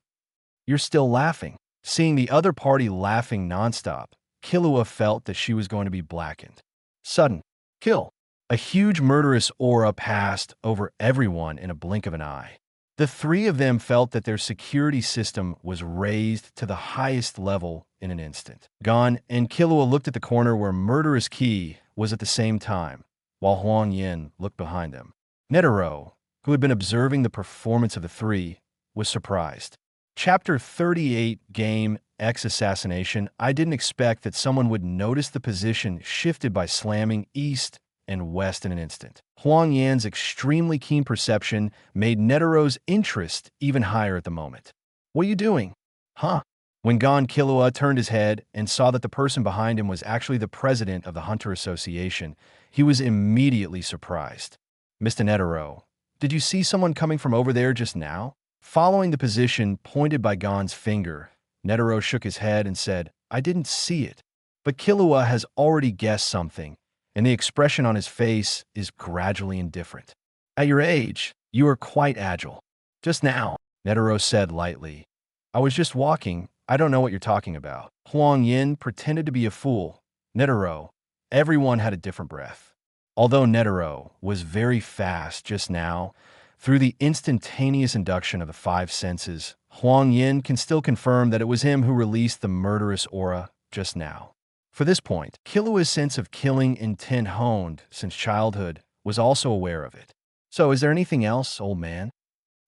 You're still laughing. Seeing the other party laughing nonstop, Killua felt that she was going to be blackened. Sudden kill. A huge murderous aura passed over everyone in a blink of an eye. The three of them felt that their security system was raised to the highest level in an instant. Gon and Killua looked at the corner where Murderous Key was at the same time, while Huang Yan looked behind them. Netero, who had been observing the performance of the three, was surprised. Chapter 38, Game X Assassination. I didn't expect that someone would notice the position shifted by slamming east and west in an instant. Huang Yan's extremely keen perception made Netero's interest even higher at the moment. What are you doing? Huh? When Gon Killua turned his head and saw that the person behind him was actually the president of the Hunter Association, he was immediately surprised. Mr. Netero, did you see someone coming from over there just now? Following the position pointed by Gon's finger, Netero shook his head and said, I didn't see it. But Killua has already guessed something, and the expression on his face is gradually indifferent. At your age, you are quite agile. Just now, Netero said lightly. I was just walking. I don't know what you're talking about. Huang Yan pretended to be a fool. Netero, everyone had a different breath. Although Netero was very fast just now, through the instantaneous induction of the five senses, Huang Yan can still confirm that it was him who released the murderous aura just now. For this point, Killua's sense of killing intent honed since childhood was also aware of it. So is there anything else, old man?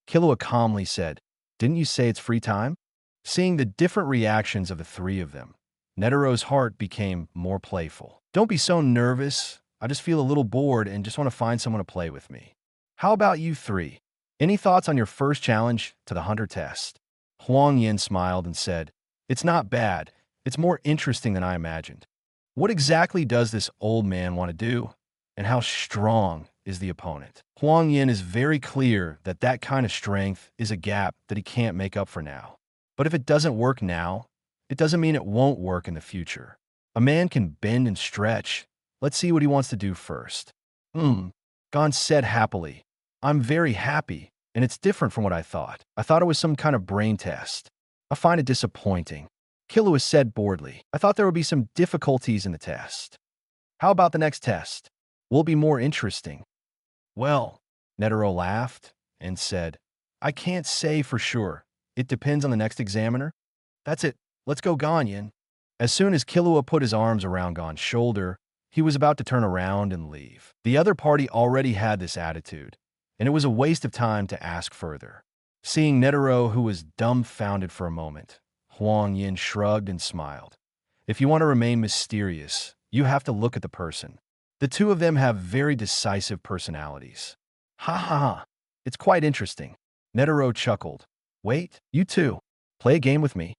Killua calmly said, didn't you say it's free time? Seeing the different reactions of the three of them, Netero's heart became more playful. Don't be so nervous. I just feel a little bored and just want to find someone to play with me. How about you three? Any thoughts on your first challenge to the hunter test? Huang Yan smiled and said, it's not bad. It's more interesting than I imagined. What exactly does this old man want to do? And how strong is the opponent? Huang Yan is very clear that that kind of strength is a gap that he can't make up for now. But if it doesn't work now, it doesn't mean it won't work in the future. A man can bend and stretch. Let's see what he wants to do first. Gon said happily. I'm very happy, and it's different from what I thought. I thought it was some kind of brain test. I find it disappointing. Killua said boredly. I thought there would be some difficulties in the test. How about the next test? Will be more interesting. Well, Netero laughed and said, I can't say for sure. It depends on the next examiner. That's it. Let's go, Ganyan. As soon as Killua put his arms around Gon's shoulder, he was about to turn around and leave. The other party already had this attitude, and it was a waste of time to ask further. Seeing Netero, who was dumbfounded for a moment, Huang Yan shrugged and smiled. If you want to remain mysterious, you have to look at the person. The two of them have very decisive personalities. Ha ha ha. It's quite interesting. Netero chuckled. Wait, you two. Play a game with me.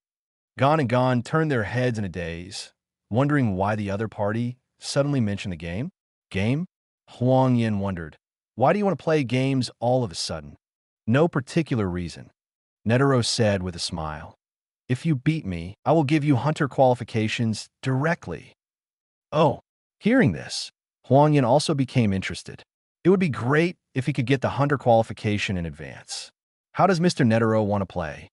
Gon and Gon turned their heads in a daze, wondering why the other party suddenly mentioned the game. Game? Huang Yan wondered. Why do you want to play games all of a sudden? No particular reason. Netero said with a smile. If you beat me, I will give you hunter qualifications directly. Oh, hearing this, Huang Yan also became interested. It would be great if he could get the hunter qualification in advance. How does Mr. Netero want to play?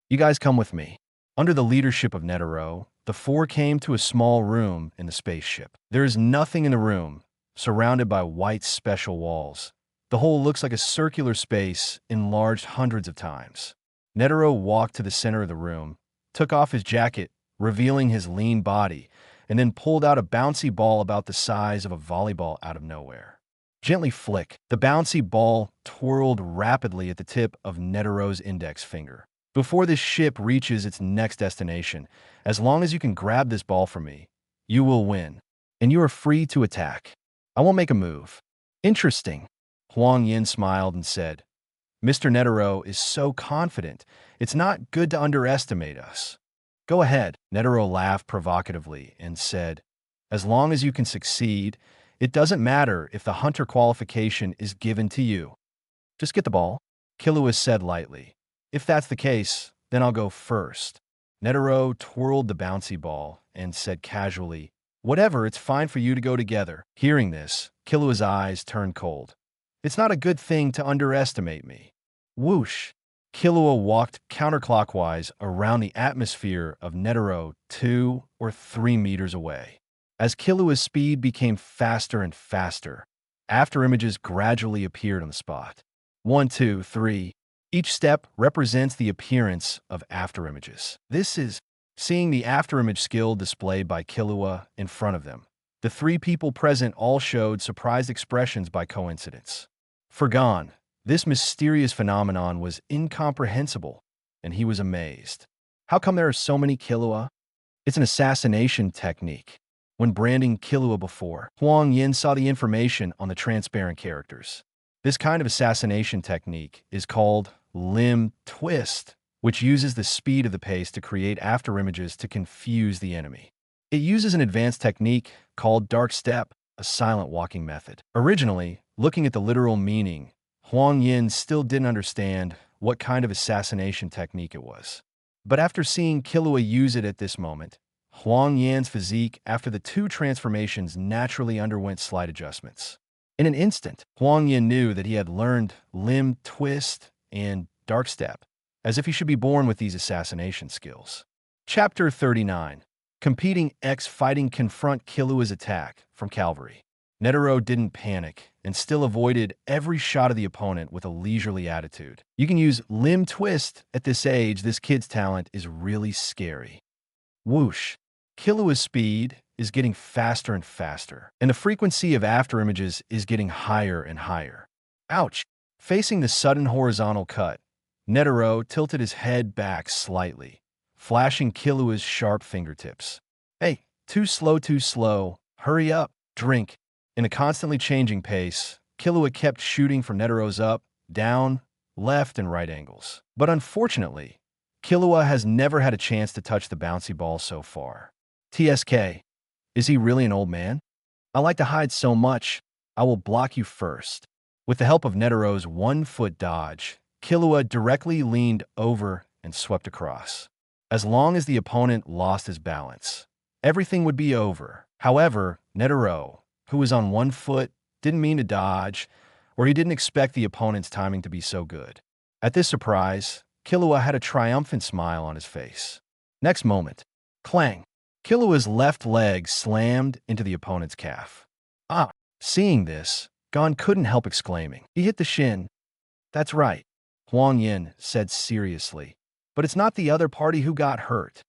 You guys come with me. Under the leadership of Netero, the four came to a small room in the spaceship. There is nothing in the room, surrounded by white special walls. The whole looks like a circular space enlarged hundreds of times. Netero walked to the center of the room, took off his jacket, revealing his lean body, and then pulled out a bouncy ball about the size of a volleyball out of nowhere. Gently flick, the bouncy ball twirled rapidly at the tip of Netero's index finger. Before this ship reaches its next destination, as long as you can grab this ball from me, you will win, and you are free to attack. I won't make a move. Interesting. Huang Yan smiled and said, Mr. Netero is so confident, it's not good to underestimate us. Go ahead. Netero laughed provocatively and said, as long as you can succeed, it doesn't matter if the hunter qualification is given to you. Just get the ball. Killua said lightly. If that's the case, then I'll go first. Netero twirled the bouncy ball and said casually, whatever, it's fine for you to go together. Hearing this, Killua's eyes turned cold. It's not a good thing to underestimate me. Whoosh! Killua walked counterclockwise around the atmosphere of Netero 2 or 3 meters away. As Killua's speed became faster and faster, afterimages gradually appeared on the spot. 1, 2, 3. Each step represents the appearance of afterimages. This is seeing the afterimage skill displayed by Killua in front of them. The three people present all showed surprised expressions by coincidence. For Gon, this mysterious phenomenon was incomprehensible, and he was amazed. How come there are so many Killua? It's an assassination technique. When branding Killua before, Huang Yan saw the information on the transparent characters. This kind of assassination technique is called limb twist, which uses the speed of the pace to create afterimages to confuse the enemy. It uses an advanced technique called dark step, a silent walking method. Originally, looking at the literal meaning, Huang Yan still didn't understand what kind of assassination technique it was. But after seeing Killua use it at this moment, Huang Yan's physique after the two transformations naturally underwent slight adjustments. In an instant, Huang Yan knew that he had learned limb twist and dark step, as if he should be born with these assassination skills. Chapter 39. Competing X Fighting confront Killua's attack from Cavalry. Netero didn't panic and still avoided every shot of the opponent with a leisurely attitude. You can use limb twist at this age. This kid's talent is really scary. Whoosh. Killua's speed is getting faster and faster, and the frequency of afterimages is getting higher and higher. Ouch! Facing the sudden horizontal cut, Netero tilted his head back slightly, flashing Killua's sharp fingertips. Hey, too slow, hurry up, drink. In a constantly changing pace, Killua kept shooting for Netero's up, down, left, and right angles. But unfortunately, Killua has never had a chance to touch the bouncy ball so far. TSK, is he really an old man? I like to hide so much, I will block you first. With the help of Netero's one-foot dodge, Killua directly leaned over and swept across. As long as the opponent lost his balance, everything would be over. However, Netero, who was on one foot, didn't mean to dodge, or he didn't expect the opponent's timing to be so good. At this surprise, Killua had a triumphant smile on his face. Next moment, Clang! Killua's left leg slammed into the opponent's calf. Ah! Seeing this, Gon couldn't help exclaiming. He hit the shin. That's right, Huang Yan said seriously. But it's not the other party who got hurt.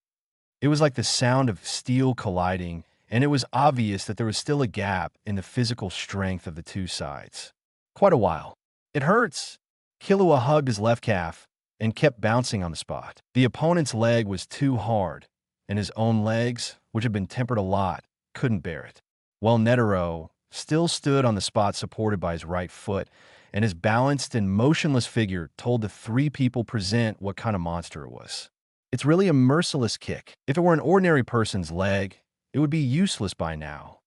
It was like the sound of steel colliding, and it was obvious that there was still a gap in the physical strength of the two sides. Quite a while. It hurts. Killua hugged his left calf and kept bouncing on the spot. The opponent's leg was too hard, and his own legs, which had been tempered a lot, couldn't bear it. While Netero still stood on the spot supported by his right foot, and his balanced and motionless figure told the three people present what kind of monster it was. It's really a merciless kick. If it were an ordinary person's leg, it would be useless by now.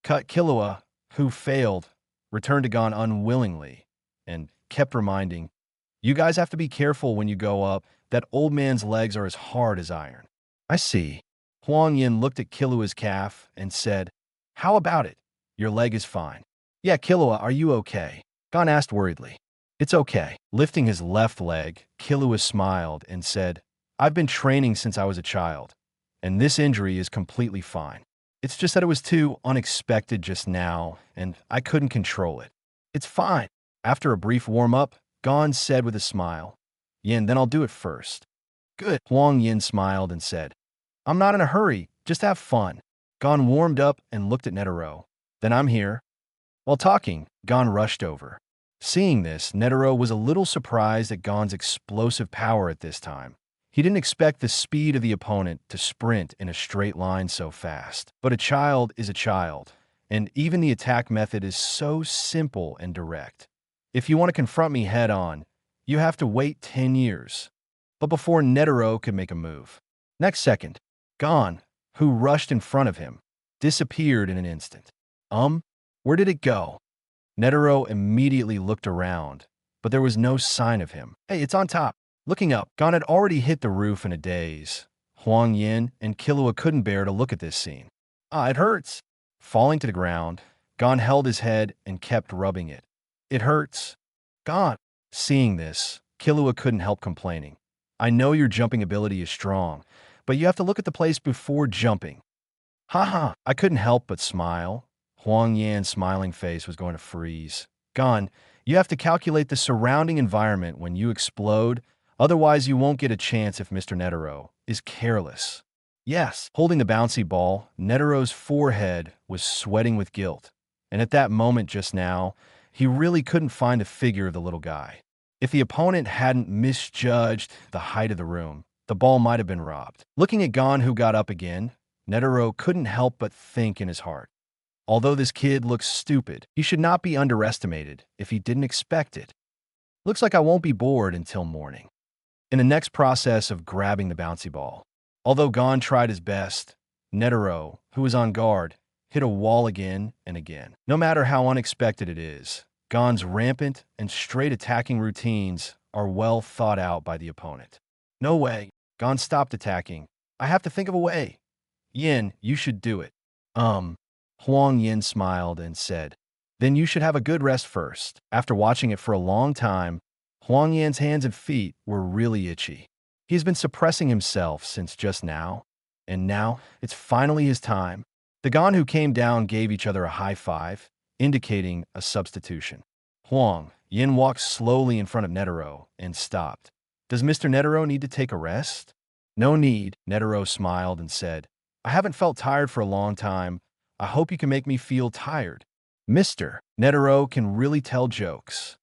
Cut Killua, who failed, returned to Gon unwillingly, and kept reminding, you guys have to be careful when you go up. That old man's legs are as hard as iron. I see. Huang Yan looked at Killua's calf and said, how about it? Your leg is fine. Yeah, Killua, are you okay? Gon asked worriedly. It's okay. Lifting his left leg, Killua smiled and said, I've been training since I was a child, and this injury is completely fine. It's just that it was too unexpected just now, and I couldn't control it. It's fine. After a brief warm-up, Gon said with a smile, Yin, then I'll do it first. Good. Huang Yin smiled and said, I'm not in a hurry, just have fun. Gon warmed up and looked at Netero. Then I'm here. While talking, Gon rushed over. Seeing this, Netero was a little surprised at Gon's explosive power at this time. He didn't expect the speed of the opponent to sprint in a straight line so fast. But a child is a child, and even the attack method is so simple and direct. If you want to confront me head-on, you have to wait 10 years. But before Netero could make a move. Next second, Gon, who rushed in front of him, disappeared in an instant. Where did it go? Netero immediately looked around, but there was no sign of him. Hey, it's on top. Looking up, Gon had already hit the roof in a daze. Huang Yan and Killua couldn't bear to look at this scene. It hurts. Falling to the ground, Gon held his head and kept rubbing it. It hurts. Gon. Seeing this, Killua couldn't help complaining. I know your jumping ability is strong, but you have to look at the place before jumping. Haha, I couldn't help but smile. Huang Yan's smiling face was going to freeze. Gon, you have to calculate the surrounding environment when you explode, otherwise you won't get a chance if Mr. Netero is careless. Yes, holding the bouncy ball, Netero's forehead was sweating with guilt, and at that moment just now, he really couldn't find the figure of the little guy. If the opponent hadn't misjudged the height of the room, the ball might have been robbed. Looking at Gon, who got up again, Netero couldn't help but think in his heart. Although this kid looks stupid, he should not be underestimated if he didn't expect it. Looks like I won't be bored until morning. In the next process of grabbing the bouncy ball, although Gon tried his best, Netero, who was on guard, hit a wall again and again. No matter how unexpected it is, Gon's rampant and straight attacking routines are well thought out by the opponent. No way. Gon stopped attacking. I have to think of a way. Yin, you should do it. Huang Yin smiled and said, then you should have a good rest first. After watching it for a long time, Huang Yan's hands and feet were really itchy. He's been suppressing himself since just now, and now it's finally his time. The Gon who came down gave each other a high five, indicating a substitution. Huang Yin walked slowly in front of Netero and stopped. Does Mr. Netero need to take a rest? No need, Netero smiled and said. I haven't felt tired for a long time. I hope you can make me feel tired. Mr. Netero can really tell jokes.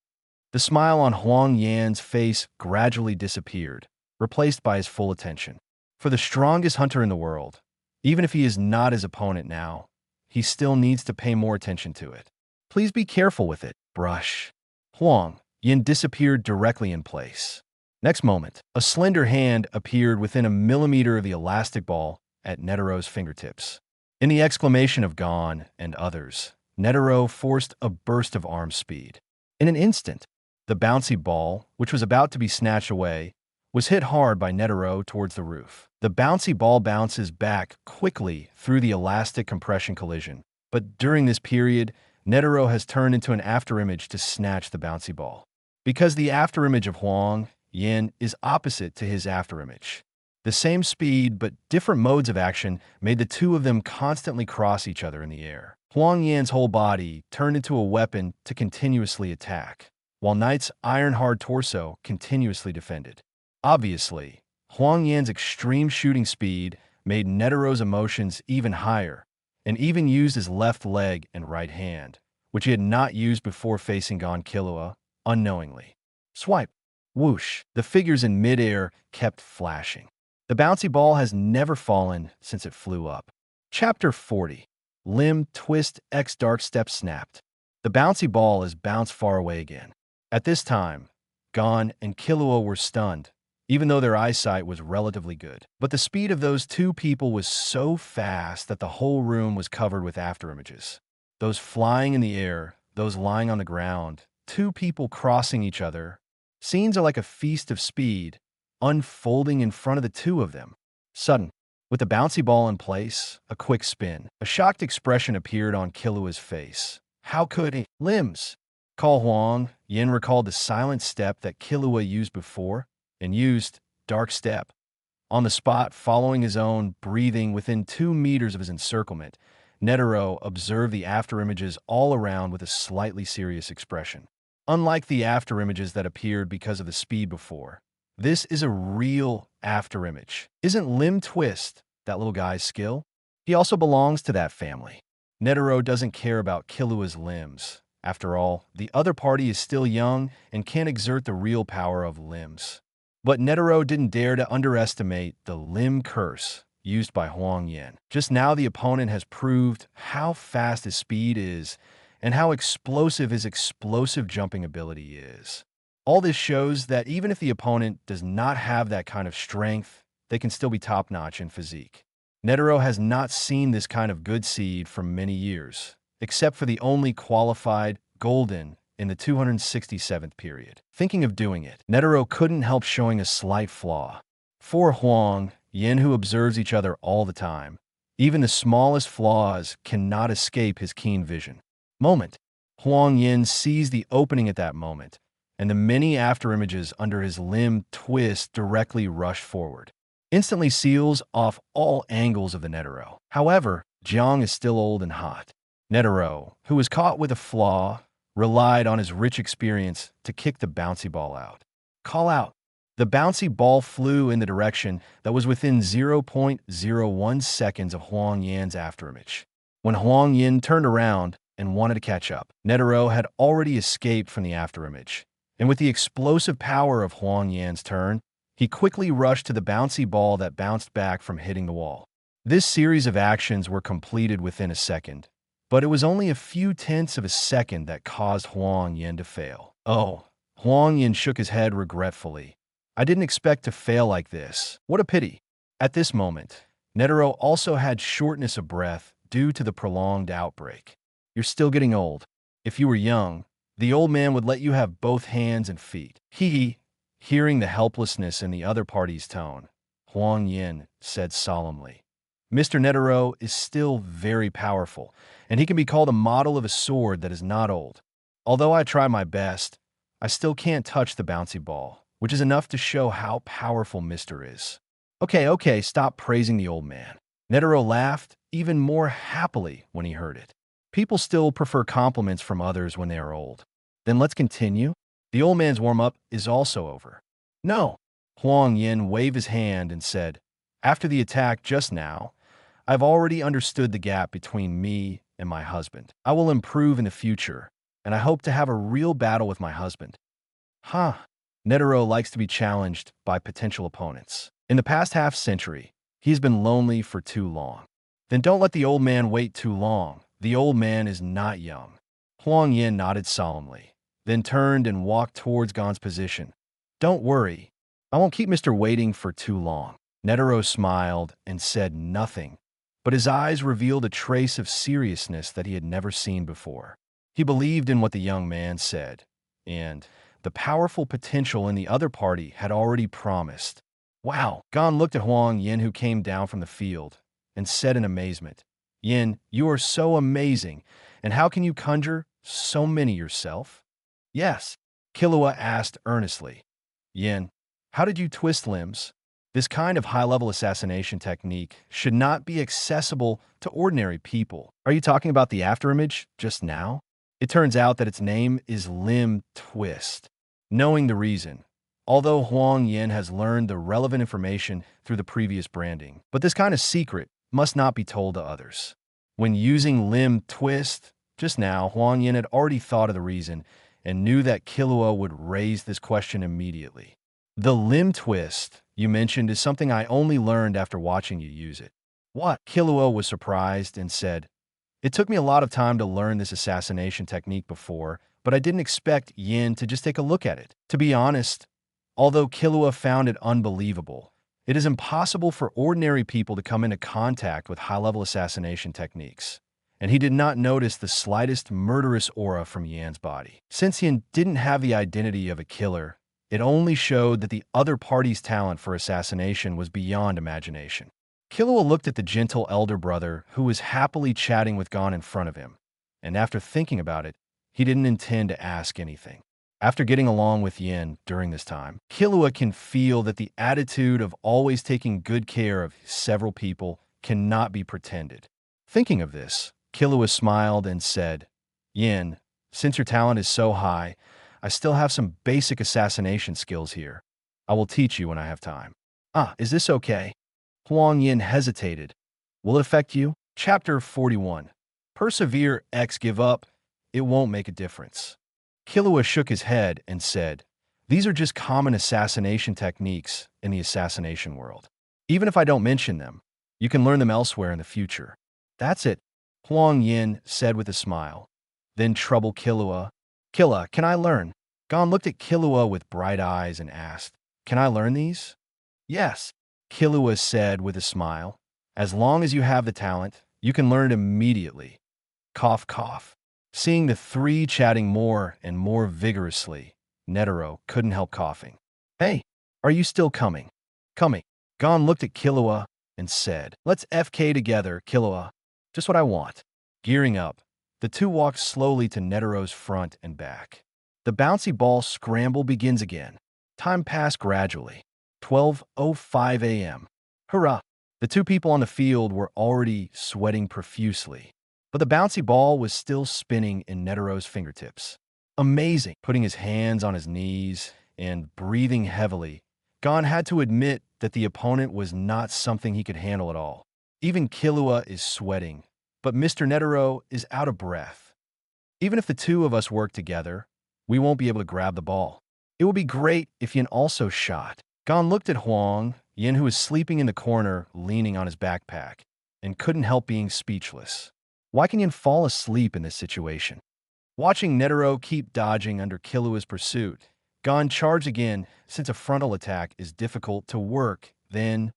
The smile on Huang Yan's face gradually disappeared, replaced by his full attention. For the strongest hunter in the world, even if he is not his opponent now, he still needs to pay more attention to it. Please be careful with it, brush. Huang Yan disappeared directly in place. Next moment, a slender hand appeared within a millimeter of the elastic ball at Netero's fingertips. In the exclamation of Gon and others, Netero forced a burst of arm speed. In an instant, the bouncy ball, which was about to be snatched away, was hit hard by Netero towards the roof. The bouncy ball bounces back quickly through the elastic compression collision, but during this period, Netero has turned into an afterimage to snatch the bouncy ball. Because the afterimage of Huang Yan is opposite to his afterimage, The same speed but different modes of action made the two of them constantly cross each other in the air. Huang Yan's whole body turned into a weapon to continuously attack, while Knight's iron-hard torso continuously defended. Obviously, Huang Yan's extreme shooting speed made Netero's emotions even higher, and even used his left leg and right hand, which he had not used before facing Gon Killua, unknowingly. Swipe. Whoosh. The figures in midair kept flashing. The bouncy ball has never fallen since it flew up. Chapter 40. Limb Twist X Dark Step Snapped. The bouncy ball is bounced far away again. At this time, Gon and Killua were stunned, even though their eyesight was relatively good. But the speed of those two people was so fast that the whole room was covered with afterimages. Those flying in the air, those lying on the ground, two people crossing each other. Scenes are like a feast of speed, unfolding in front of the two of them. Sudden, with the bouncy ball in place, a quick spin. A shocked expression appeared on Killua's face. How could he? Limbs. Call Huang Yan recalled the silent step that Killua used before, and used dark step. On the spot, following his own breathing within 2 meters of his encirclement, Netero observed the afterimages all around with a slightly serious expression. Unlike the afterimages that appeared because of the speed before, this is a real afterimage. Isn't Limb Twist that little guy's skill? He also belongs to that family. Netero doesn't care about Killua's limbs. After all, the other party is still young and can't exert the real power of limbs. But Netero didn't dare to underestimate the limb curse used by Huang Yan. Just now the opponent has proved how fast his speed is and how explosive his explosive jumping ability is. All this shows that even if the opponent does not have that kind of strength, they can still be top-notch in physique. Netero has not seen this kind of good seed for many years, except for the only qualified golden in the 267th period. Thinking of doing it, Netero couldn't help showing a slight flaw. For Huang Yan, who observes each other all the time, even the smallest flaws cannot escape his keen vision. Huang Yan sees the opening at that moment, and the many afterimages under his limb twist directly rush forward, instantly seals off all angles of the Netero. However, Jiang is still old and hot. Netero, who was caught with a flaw, relied on his rich experience to kick the bouncy ball out. Call out. The bouncy ball flew in the direction that was within 0.01 seconds of Huang Yan's afterimage. When Huang Yan turned around and wanted to catch up, Netero had already escaped from the afterimage, and with the explosive power of Huang Yan's turn, he quickly rushed to the bouncy ball that bounced back from hitting the wall. This series of actions were completed within a second, but it was only a few tenths of a second that caused Huang Yan to fail. Oh, Huang Yan shook his head regretfully. I didn't expect to fail like this. What a pity. At this moment, Netero also had shortness of breath due to the prolonged outbreak. You're still getting old. If you were young, the old man would let you have both hands and feet. Hearing the helplessness in the other party's tone, Huang Yan said solemnly, Mr. Netero is still very powerful, and he can be called a model of a sword that is not old. Although I try my best, I still can't touch the bouncy ball, which is enough to show how powerful Mr. is. Okay, stop praising the old man. Netero laughed even more happily when he heard it. People still prefer compliments from others when they are old. Then let's continue. The old man's warm-up is also over. No. Huang Yan waved his hand and said, After the attack just now, I've already understood the gap between me and my husband. I will improve in the future, and I hope to have a real battle with my husband. Netero likes to be challenged by potential opponents. In the past half-century, he's been lonely for too long. Then don't let the old man wait too long. The old man is not young. Huang Yan nodded solemnly, then turned and walked towards Gon's position. Don't worry, I won't keep Mr. waiting for too long. Netero smiled and said nothing, but his eyes revealed a trace of seriousness that he had never seen before. He believed in what the young man said, and the powerful potential in the other party had already promised. Wow! Gon looked at Huang Yan, who came down from the field, and said in amazement, Yan, you are so amazing, and how can you conjure so many yourself? Yes, Killua asked earnestly. Yan, how did you twist limbs? This kind of high-level assassination technique should not be accessible to ordinary people. Are you talking about the afterimage just now? It turns out that its name is limb twist. Knowing the reason, although Huang Yan has learned the relevant information through the previous branding, but this kind of secret must not be told to others. When using limb twist, just now, Huang Yan had already thought of the reason and knew that Killua would raise this question immediately. The limb twist you mentioned is something I only learned after watching you use it. What? Killua was surprised and said, "It took me a lot of time to learn this assassination technique before, but I didn't expect Yin to just take a look at it." To be honest, although Killua found it unbelievable, it is impossible for ordinary people to come into contact with high-level assassination techniques, and he did not notice the slightest murderous aura from Yan's body. Since Yin didn't have the identity of a killer, it only showed that the other party's talent for assassination was beyond imagination. Killua looked at the gentle elder brother who was happily chatting with Gon in front of him, and after thinking about it, he didn't intend to ask anything. After getting along with Yin during this time, Killua can feel that the attitude of always taking good care of several people cannot be pretended. Thinking of this, Killua smiled and said, "Yin, since your talent is so high, I still have some basic assassination skills here. I will teach you when I have time." "Ah, is this okay?" Huang Yan hesitated. "Will it affect you?" Chapter 41. Persevere x give up. It won't make a difference. Killua shook his head and said, "These are just common assassination techniques in the assassination world. Even if I don't mention them, you can learn them elsewhere in the future." "That's it," Huang Yan said with a smile. Then troubled Killua. "Killua, can I learn?" Gon looked at Killua with bright eyes and asked, "Can I learn these?" "Yes," Killua said with a smile. "As long as you have the talent, you can learn it immediately." Cough, cough. Seeing the three chatting more and more vigorously, Netero couldn't help coughing. "Hey, are you still coming?" "Coming." Gon looked at Killua and said, "Let's FK together, Killua. Just what I want." Gearing up, the two walked slowly to Netero's front and back. The bouncy ball scramble begins again. Time passed gradually. 12:05 a.m. Hurrah! The two people on the field were already sweating profusely, but the bouncy ball was still spinning in Netero's fingertips. Amazing! Putting his hands on his knees and breathing heavily, Gon had to admit that the opponent was not something he could handle at all. Even Killua is sweating, but Mr. Netero is out of breath. "Even if the two of us work together, we won't be able to grab the ball. It would be great if Yin also shot." Gon looked at Huang Yan, who was sleeping in the corner, leaning on his backpack, and couldn't help being speechless. Why can Yin fall asleep in this situation? Watching Netero keep dodging under Killua's pursuit, Gon charged again since a frontal attack is difficult to work, then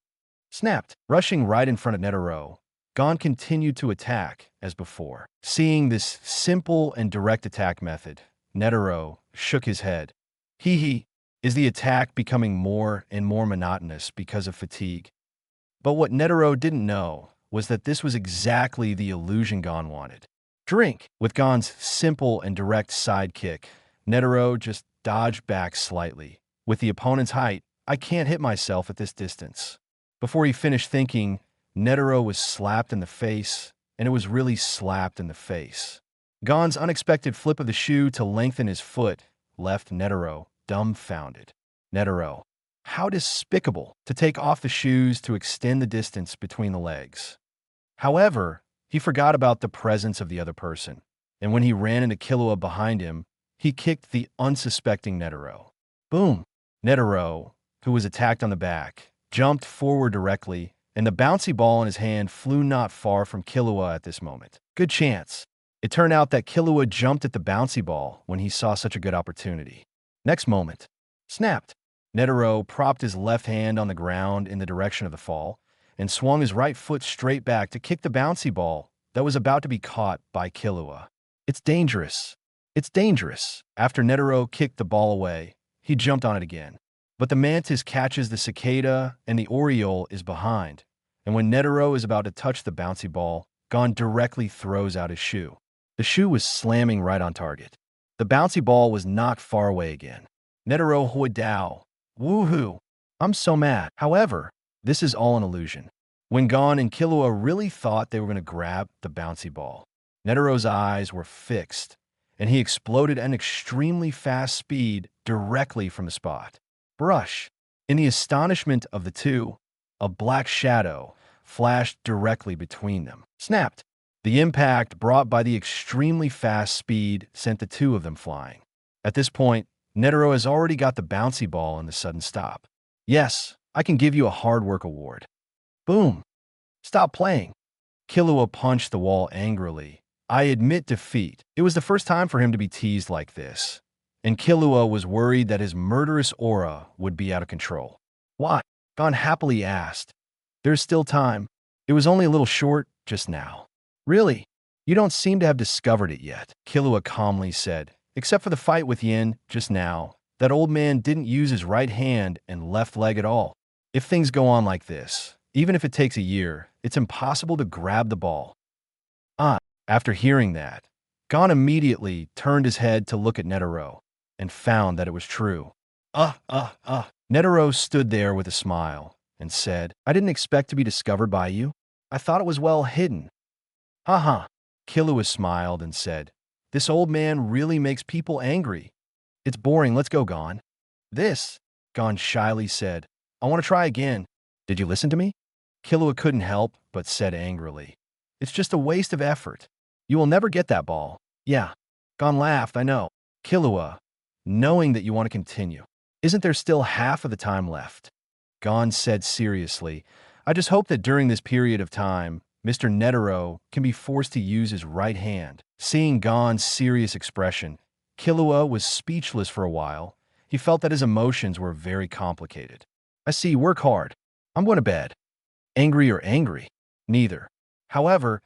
snapped. Rushing right in front of Netero, Gon continued to attack as before. Seeing this simple and direct attack method, Netero shook his head. Hee. Is the attack becoming more and more monotonous because of fatigue? But what Netero didn't know was that this was exactly the illusion Gon wanted. Drink! With Gon's simple and direct sidekick, Netero just dodged back slightly. With the opponent's height, I can't hit myself at this distance. Before he finished thinking, Netero was slapped in the face, and it was really slapped in the face. Gon's unexpected flip of the shoe to lengthen his foot left Netero dumbfounded. Netero, how despicable to take off the shoes to extend the distance between the legs. However, he forgot about the presence of the other person, and when he ran into Killua behind him, he kicked the unsuspecting Netero. Boom! Netero, who was attacked on the back, jumped forward directly, and the bouncy ball in his hand flew not far from Killua at this moment. Good chance. It turned out that Killua jumped at the bouncy ball when he saw such a good opportunity. Next moment, snapped. Netero propped his left hand on the ground in the direction of the fall and swung his right foot straight back to kick the bouncy ball that was about to be caught by Killua. It's dangerous. It's dangerous. After Netero kicked the ball away, he jumped on it again. But the mantis catches the cicada and the oriole is behind, and when Netero is about to touch the bouncy ball, Gon directly throws out his shoe. The shoe was slamming right on target. The bouncy ball was knocked far away again. Netero huidao. Woohoo! I'm so mad. However, this is all an illusion. When Gon and Killua really thought they were going to grab the bouncy ball, Netero's eyes were fixed, and he exploded at an extremely fast speed directly from the spot. Brush. In the astonishment of the two, a black shadow flashed directly between them. Snapped. The impact brought by the extremely fast speed sent the two of them flying. At this point, Netero has already got the bouncy ball in the sudden stop. Yes, I can give you a hard work award. Boom. Stop playing. Killua punched the wall angrily. I admit defeat. It was the first time for him to be teased like this, and Killua was worried that his murderous aura would be out of control. Why? Gon happily asked. There's still time. It was only a little short just now. Really? You don't seem to have discovered it yet, Killua calmly said. Except for the fight with Yin just now, that old man didn't use his right hand and left leg at all. If things go on like this, even if it takes a year, it's impossible to grab the ball. After hearing that, Gon immediately turned his head to look at Netero and found that it was true. Netero stood there with a smile and said, I didn't expect to be discovered by you. I thought it was well hidden. Haha. Killua smiled and said, this old man really makes people angry. It's boring, let's go, Gon. This, Gon shyly said, I want to try again. Did you listen to me? Killua couldn't help but said angrily, it's just a waste of effort. You will never get that ball. Yeah. Gon laughed, I know. Killua, knowing that you want to continue. Isn't there still half of the time left? Gon said seriously, I just hope that during this period of time, Mr. Netero can be forced to use his right hand. Seeing Gon's serious expression, Killua was speechless for a while. He felt that his emotions were very complicated. I see, work hard. I'm going to bed. Angry or angry? Neither. However,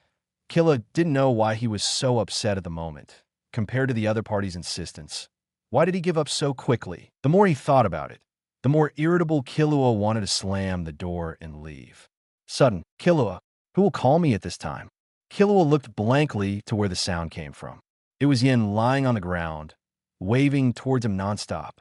Killua didn't know why he was so upset at the moment, compared to the other party's insistence. Why did he give up so quickly? The more he thought about it, the more irritable Killua wanted to slam the door and leave. Sudden, Killua, who will call me at this time? Killua looked blankly to where the sound came from. It was Yin lying on the ground, waving towards him nonstop.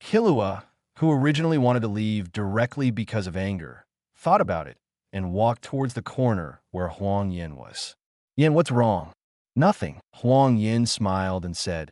Killua, who originally wanted to leave directly because of anger, thought about it and walked towards the corner where Huang Yan was. Yin, what's wrong? Nothing. Huang Yan smiled and said,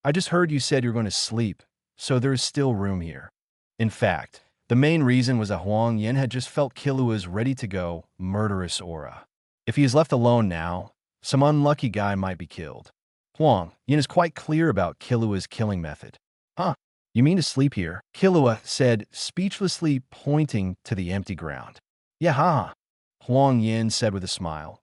I just heard you said you're going to sleep, so there is still room here. In fact, the main reason was that Huang Yan had just felt Killua's ready-to-go, murderous aura. If he is left alone now, some unlucky guy might be killed. Huang Yan is quite clear about Killua's killing method. Huh? You mean to sleep here? Killua said, speechlessly pointing to the empty ground. Yeah, haha. Huang Yan said with a smile.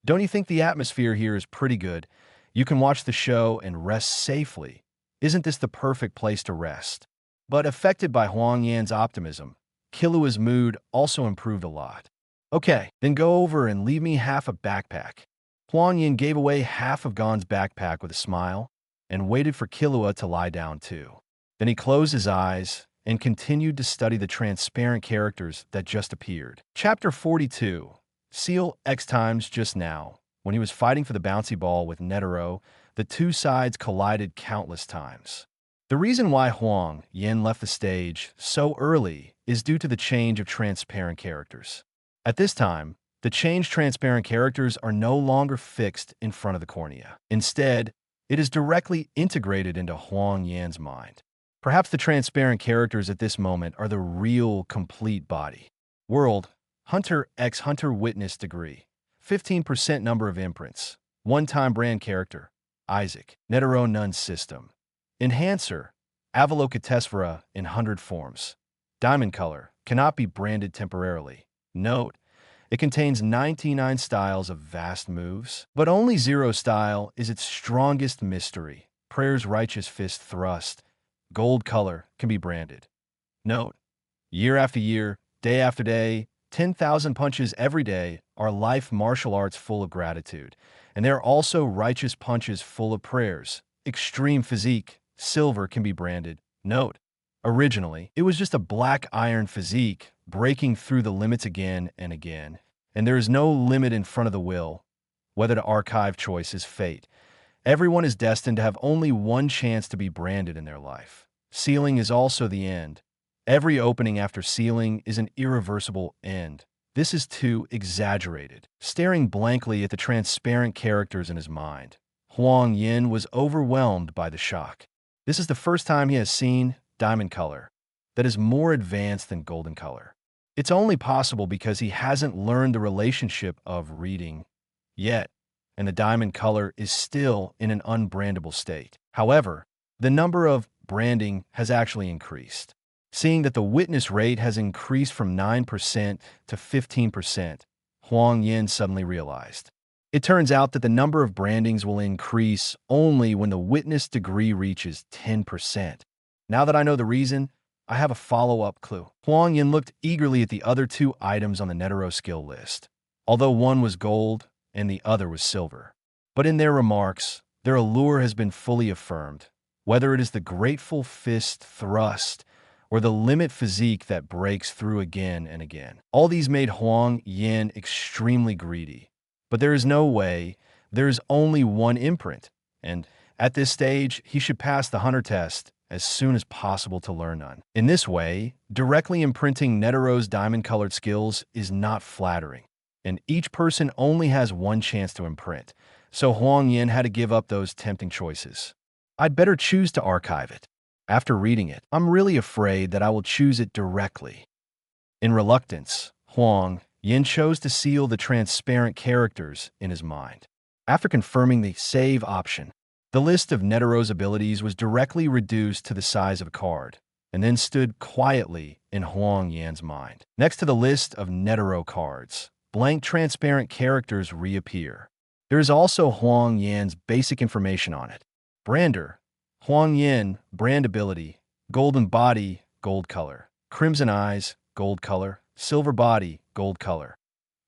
Don't you think the atmosphere here is pretty good? You can watch the show and rest safely. Isn't this the perfect place to rest? But affected by Huang Yan's optimism, Killua's mood also improved a lot. Okay, then go over and leave me half a backpack. Huang Yan gave away half of Gon's backpack with a smile and waited for Killua to lie down too. Then he closed his eyes and continued to study the transparent characters that just appeared. Chapter 42. Seal X times just now. When he was fighting for the bouncy ball with Netero, the two sides collided countless times. The reason why Huang Yan left the stage so early is due to the change of transparent characters. At this time, the changed transparent characters are no longer fixed in front of the cornea. Instead, it is directly integrated into Huang Yan's mind. Perhaps the transparent characters at this moment are the real complete body. World, Hunter x Hunter Witness Degree, 15% number of imprints, one-time brand character, Isaac, Netero Nun System. Enhancer, Avalokitesvara in 100 forms. Diamond color, cannot be branded temporarily. Note, it contains 99 styles of vast moves, but only 0 style is its strongest mystery. Prayer's Righteous Fist Thrust, gold color, can be branded. Note, year after year, day after day, 10,000 punches every day are life martial arts full of gratitude, and there are also righteous punches full of prayers. Extreme physique, silver, can be branded. Note, originally, it was just a black iron physique, breaking through the limits again and again, and there is no limit in front of the will. Whether to archive choice is fate. Everyone is destined to have only one chance to be branded in their life. Sealing is also the end. Every opening after sealing is an irreversible end. This is too exaggerated. Staring blankly at the transparent characters in his mind, Huang Yan was overwhelmed by the shock. This is the first time he has seen diamond color that is more advanced than golden color. It's only possible because he hasn't learned the relationship of reading yet, and the diamond color is still in an unbrandable state. However, the number of branding has actually increased. Seeing that the witness rate has increased from 9% to 15%, Huang Yan suddenly realized. It turns out that the number of brandings will increase only when the witness degree reaches 10%. Now that I know the reason, I have a follow-up clue. Huang Yan looked eagerly at the other two items on the Netero skill list, although one was gold and the other was silver. But in their remarks, their allure has been fully affirmed, whether it is the grateful fist thrust or the limit physique that breaks through again and again. All these made Huang Yan extremely greedy. But there is no way, there is only one imprint, and at this stage, he should pass the hunter test as soon as possible to learn none. In this way, directly imprinting Netero's diamond-colored skills is not flattering, and each person only has one chance to imprint, so Huang Yan had to give up those tempting choices. I'd better choose to archive it. After reading it, I'm really afraid that I will choose it directly. In reluctance, Huang Yan chose to seal the transparent characters in his mind. After confirming the save option, the list of Netero's abilities was directly reduced to the size of a card, and then stood quietly in Huang Yan's mind. Next to the list of Netero cards, blank transparent characters reappear. There is also Huang Yan's basic information on it. Brander, Huang Yan, brand ability, golden body, gold color, crimson eyes, gold color, silver body, gold color.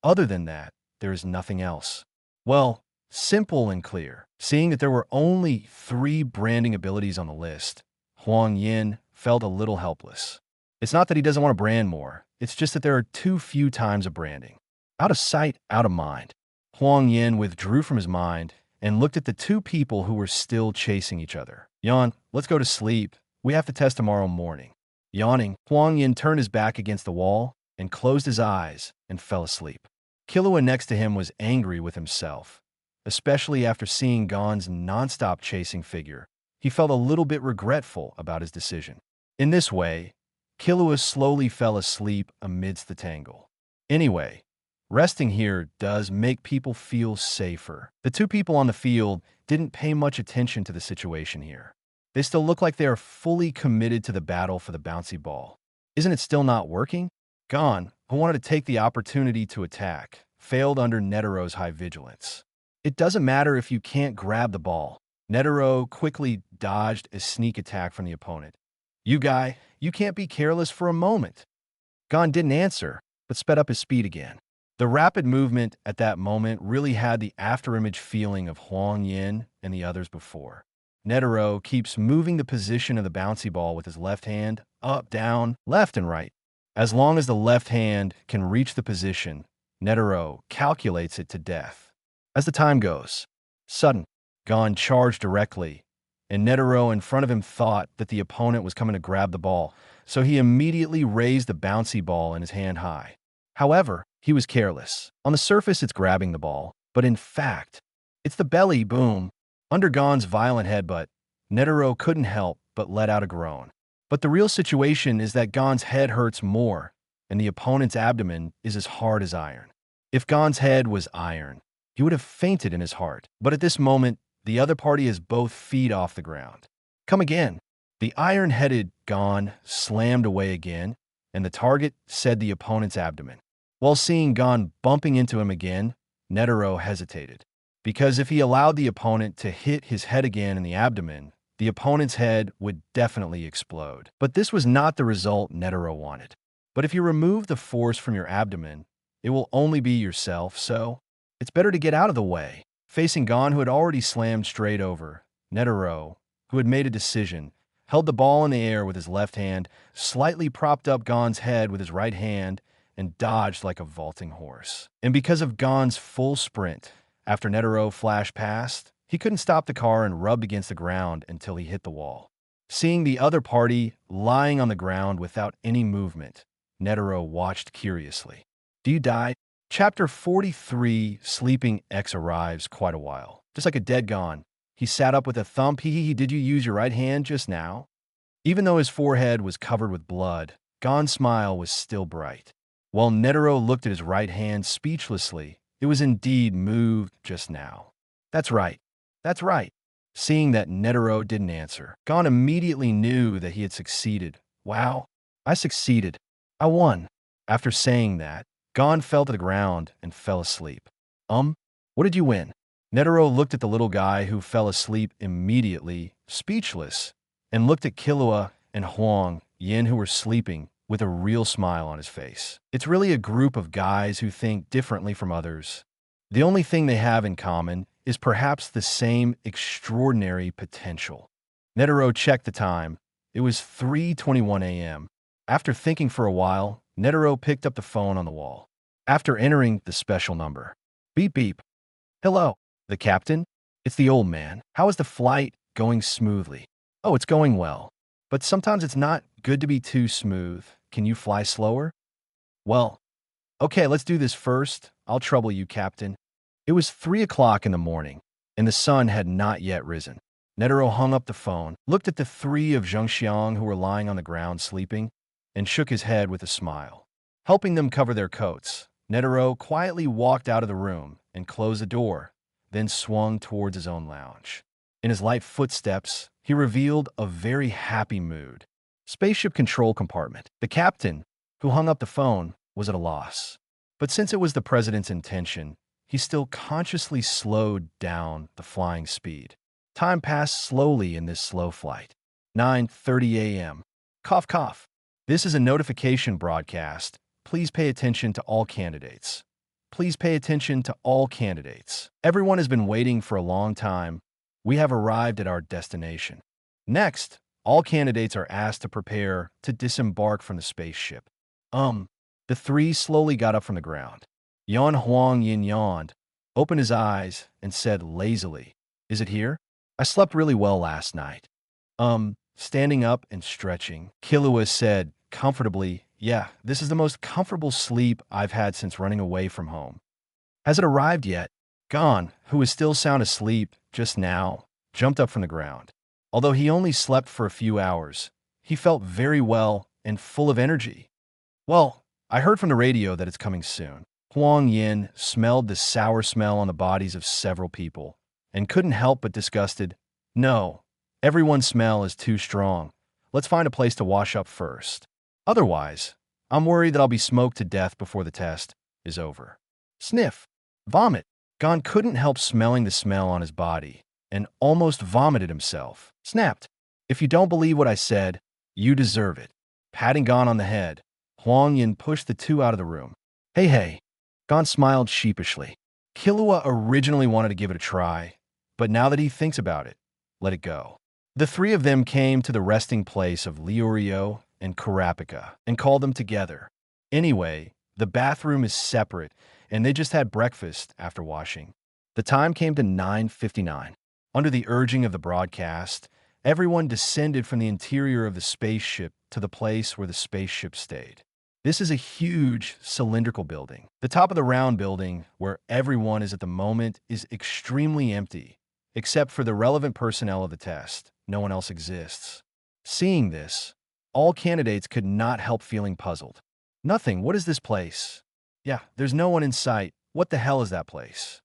Other than that, there is nothing else. Well, simple and clear. Seeing that there were only 3 branding abilities on the list, Huang Yan felt a little helpless. It's not that he doesn't want to brand more, it's just that there are too few times of branding. Out of sight, out of mind. Huang Yan withdrew from his mind and looked at the 2 people who were still chasing each other. Yan, let's go to sleep. We have to test tomorrow morning. Yawning, Huang Yan turned his back against the wall and closed his eyes and fell asleep. Killua next to him was angry with himself. Especially after seeing Gon's non-stop chasing figure, he felt a little bit regretful about his decision. In this way, Killua slowly fell asleep amidst the tangle. Anyway, resting here does make people feel safer. The 2 people on the field didn't pay much attention to the situation here. They still look like they are fully committed to the battle for the bouncy ball. Isn't it still not working? Gon, who wanted to take the opportunity to attack, failed under Netero's high vigilance. It doesn't matter if you can't grab the ball. Netero quickly dodged a sneak attack from the opponent. You guy, you can't be careless for a moment. Gon didn't answer, but sped up his speed again. The rapid movement at that moment really had the afterimage feeling of Huang Yan and the others before. Netero keeps moving the position of the bouncy ball with his left hand, up, down, left, and right. As long as the left hand can reach the position, Netero calculates it to death. As the time goes, sudden, Gon charged directly, and Netero in front of him thought that the opponent was coming to grab the ball, so he immediately raised the bouncy ball in his hand high. However, he was careless. On the surface, it's grabbing the ball, but in fact, it's the belly boom. Under Gon's violent headbutt, Netero couldn't help but let out a groan. But the real situation is that Gon's head hurts more, and the opponent's abdomen is as hard as iron. If Gon's head was iron, he would have fainted in his heart. But at this moment, the other party has both feet off the ground. Come again. The iron-headed Gon slammed away again, and the target said the opponent's abdomen. While seeing Gon bumping into him again, Netero hesitated. Because if he allowed the opponent to hit his head again in the abdomen, the opponent's head would definitely explode. But this was not the result Netero wanted. But if you remove the force from your abdomen, it will only be yourself, so it's better to get out of the way. Facing Gon, who had already slammed straight over, Netero, who had made a decision, held the ball in the air with his left hand, slightly propped up Gon's head with his right hand, and dodged like a vaulting horse. And because of Gon's full sprint, after Netero flashed past, he couldn't stop the car and rubbed against the ground until he hit the wall. Seeing the other party lying on the ground without any movement, Netero watched curiously. Do you die? Chapter 43, Sleeping X arrives quite a while. Just like a dead Gon, he sat up with a thump. Did you use your right hand just now? Even though his forehead was covered with blood, Gon's smile was still bright. While Netero looked at his right hand speechlessly, it was indeed moved just now. That's right. That's right. Seeing that Netero didn't answer, Gon immediately knew that he had succeeded. Wow, I succeeded. I won. After saying that, Gon fell to the ground and fell asleep. What did you win? Netero looked at the little guy who fell asleep immediately, speechless, and looked at Killua and Huang Yan who were sleeping with a real smile on his face. It's really a group of guys who think differently from others. The only thing they have in common is perhaps the same extraordinary potential. Netero checked the time. It was 3:21 a.m. After thinking for a while, Netero picked up the phone on the wall. After entering the special number. Beep beep. Hello, the captain? It's the old man. How is the flight going smoothly? Oh, it's going well. But sometimes it's not good to be too smooth. Can you fly slower? Well, okay, let's do this first. I'll trouble you, Captain. It was 3 o'clock in the morning, and the sun had not yet risen. Netero hung up the phone, looked at the three of Zhengxiang who were lying on the ground sleeping, and shook his head with a smile. Helping them cover their coats, Netero quietly walked out of the room and closed the door, then swung towards his own lounge. In his light footsteps, he revealed a very happy mood. Spaceship control compartment. The captain, who hung up the phone, was at a loss. But since it was the president's intention, he still consciously slowed down the flying speed. Time passed slowly in this slow flight. 9:30 a.m. Cough, cough. This is a notification broadcast. Please pay attention to all candidates. Please pay attention to all candidates. Everyone has been waiting for a long time. We have arrived at our destination. Next, all candidates are asked to prepare to disembark from the spaceship. The three slowly got up from the ground. Huang Yan yawned, opened his eyes, and said lazily, "Is it here? I slept really well last night." Standing up and stretching, Killua said comfortably, "Yeah, this is the most comfortable sleep I've had since running away from home." "Has it arrived yet?" Gon, who was still sound asleep just now, jumped up from the ground. Although he only slept for a few hours, he felt very well and full of energy. "Well, I heard from the radio that it's coming soon." Huang Yan smelled the sour smell on the bodies of several people and couldn't help but disgusted. "No, everyone's smell is too strong. Let's find a place to wash up first. Otherwise, I'm worried that I'll be smoked to death before the test is over." Sniff. Vomit. Gon couldn't help smelling the smell on his body and almost vomited himself. Snapped. "If you don't believe what I said, you deserve it." Patting Gon on the head, Huang Yan pushed the two out of the room. Hey. Gon smiled sheepishly. Killua originally wanted to give it a try, but now that he thinks about it, let it go. The three of them came to the resting place of Liurio and Kurapika and called them together. Anyway, the bathroom is separate, and they just had breakfast after washing. The time came to 9:59. Under the urging of the broadcast, everyone descended from the interior of the spaceship to the place where the spaceship stayed. This is a huge cylindrical building. The top of the round building, where everyone is at the moment, is extremely empty, except for the relevant personnel of the test. No one else exists. Seeing this, all candidates could not help feeling puzzled. Nothing. What is this place? Yeah, there's no one in sight. What the hell is that place?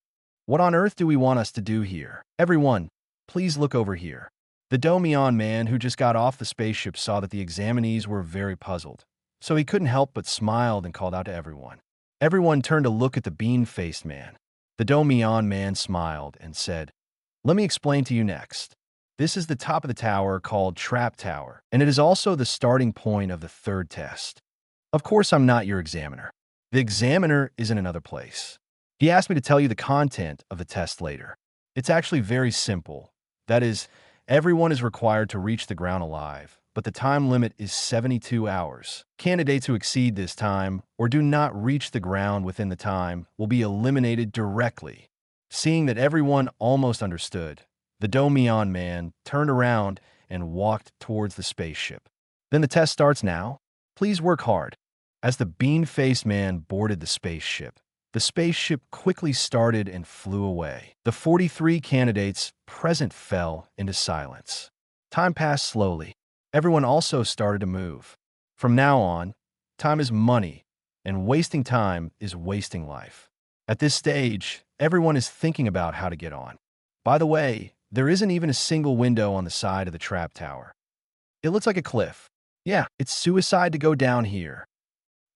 What on earth do we want us to do here? Everyone, please look over here. The Domion man who just got off the spaceship saw that the examinees were very puzzled, so he couldn't help but smiled and called out to everyone. Everyone turned to look at the bean-faced man. The Domion man smiled and said, "Let me explain to you next. This is the top of the tower called Trap Tower, and it is also the starting point of the third test. Of course, I'm not your examiner. The examiner is in another place. He asked me to tell you the content of the test later. It's actually very simple. That is, everyone is required to reach the ground alive, but the time limit is 72 hours. Candidates who exceed this time or do not reach the ground within the time will be eliminated directly." Seeing that everyone almost understood, the Domion man turned around and walked towards the spaceship. Then the test starts now. Please work hard. As the bean-faced man boarded the spaceship quickly started and flew away. The 43 candidates present fell into silence. Time passed slowly. Everyone also started to move. From now on, time is money, and wasting time is wasting life. At this stage, everyone is thinking about how to get on. By the way, there isn't even a single window on the side of the trap tower. It looks like a cliff. Yeah, it's suicide to go down here.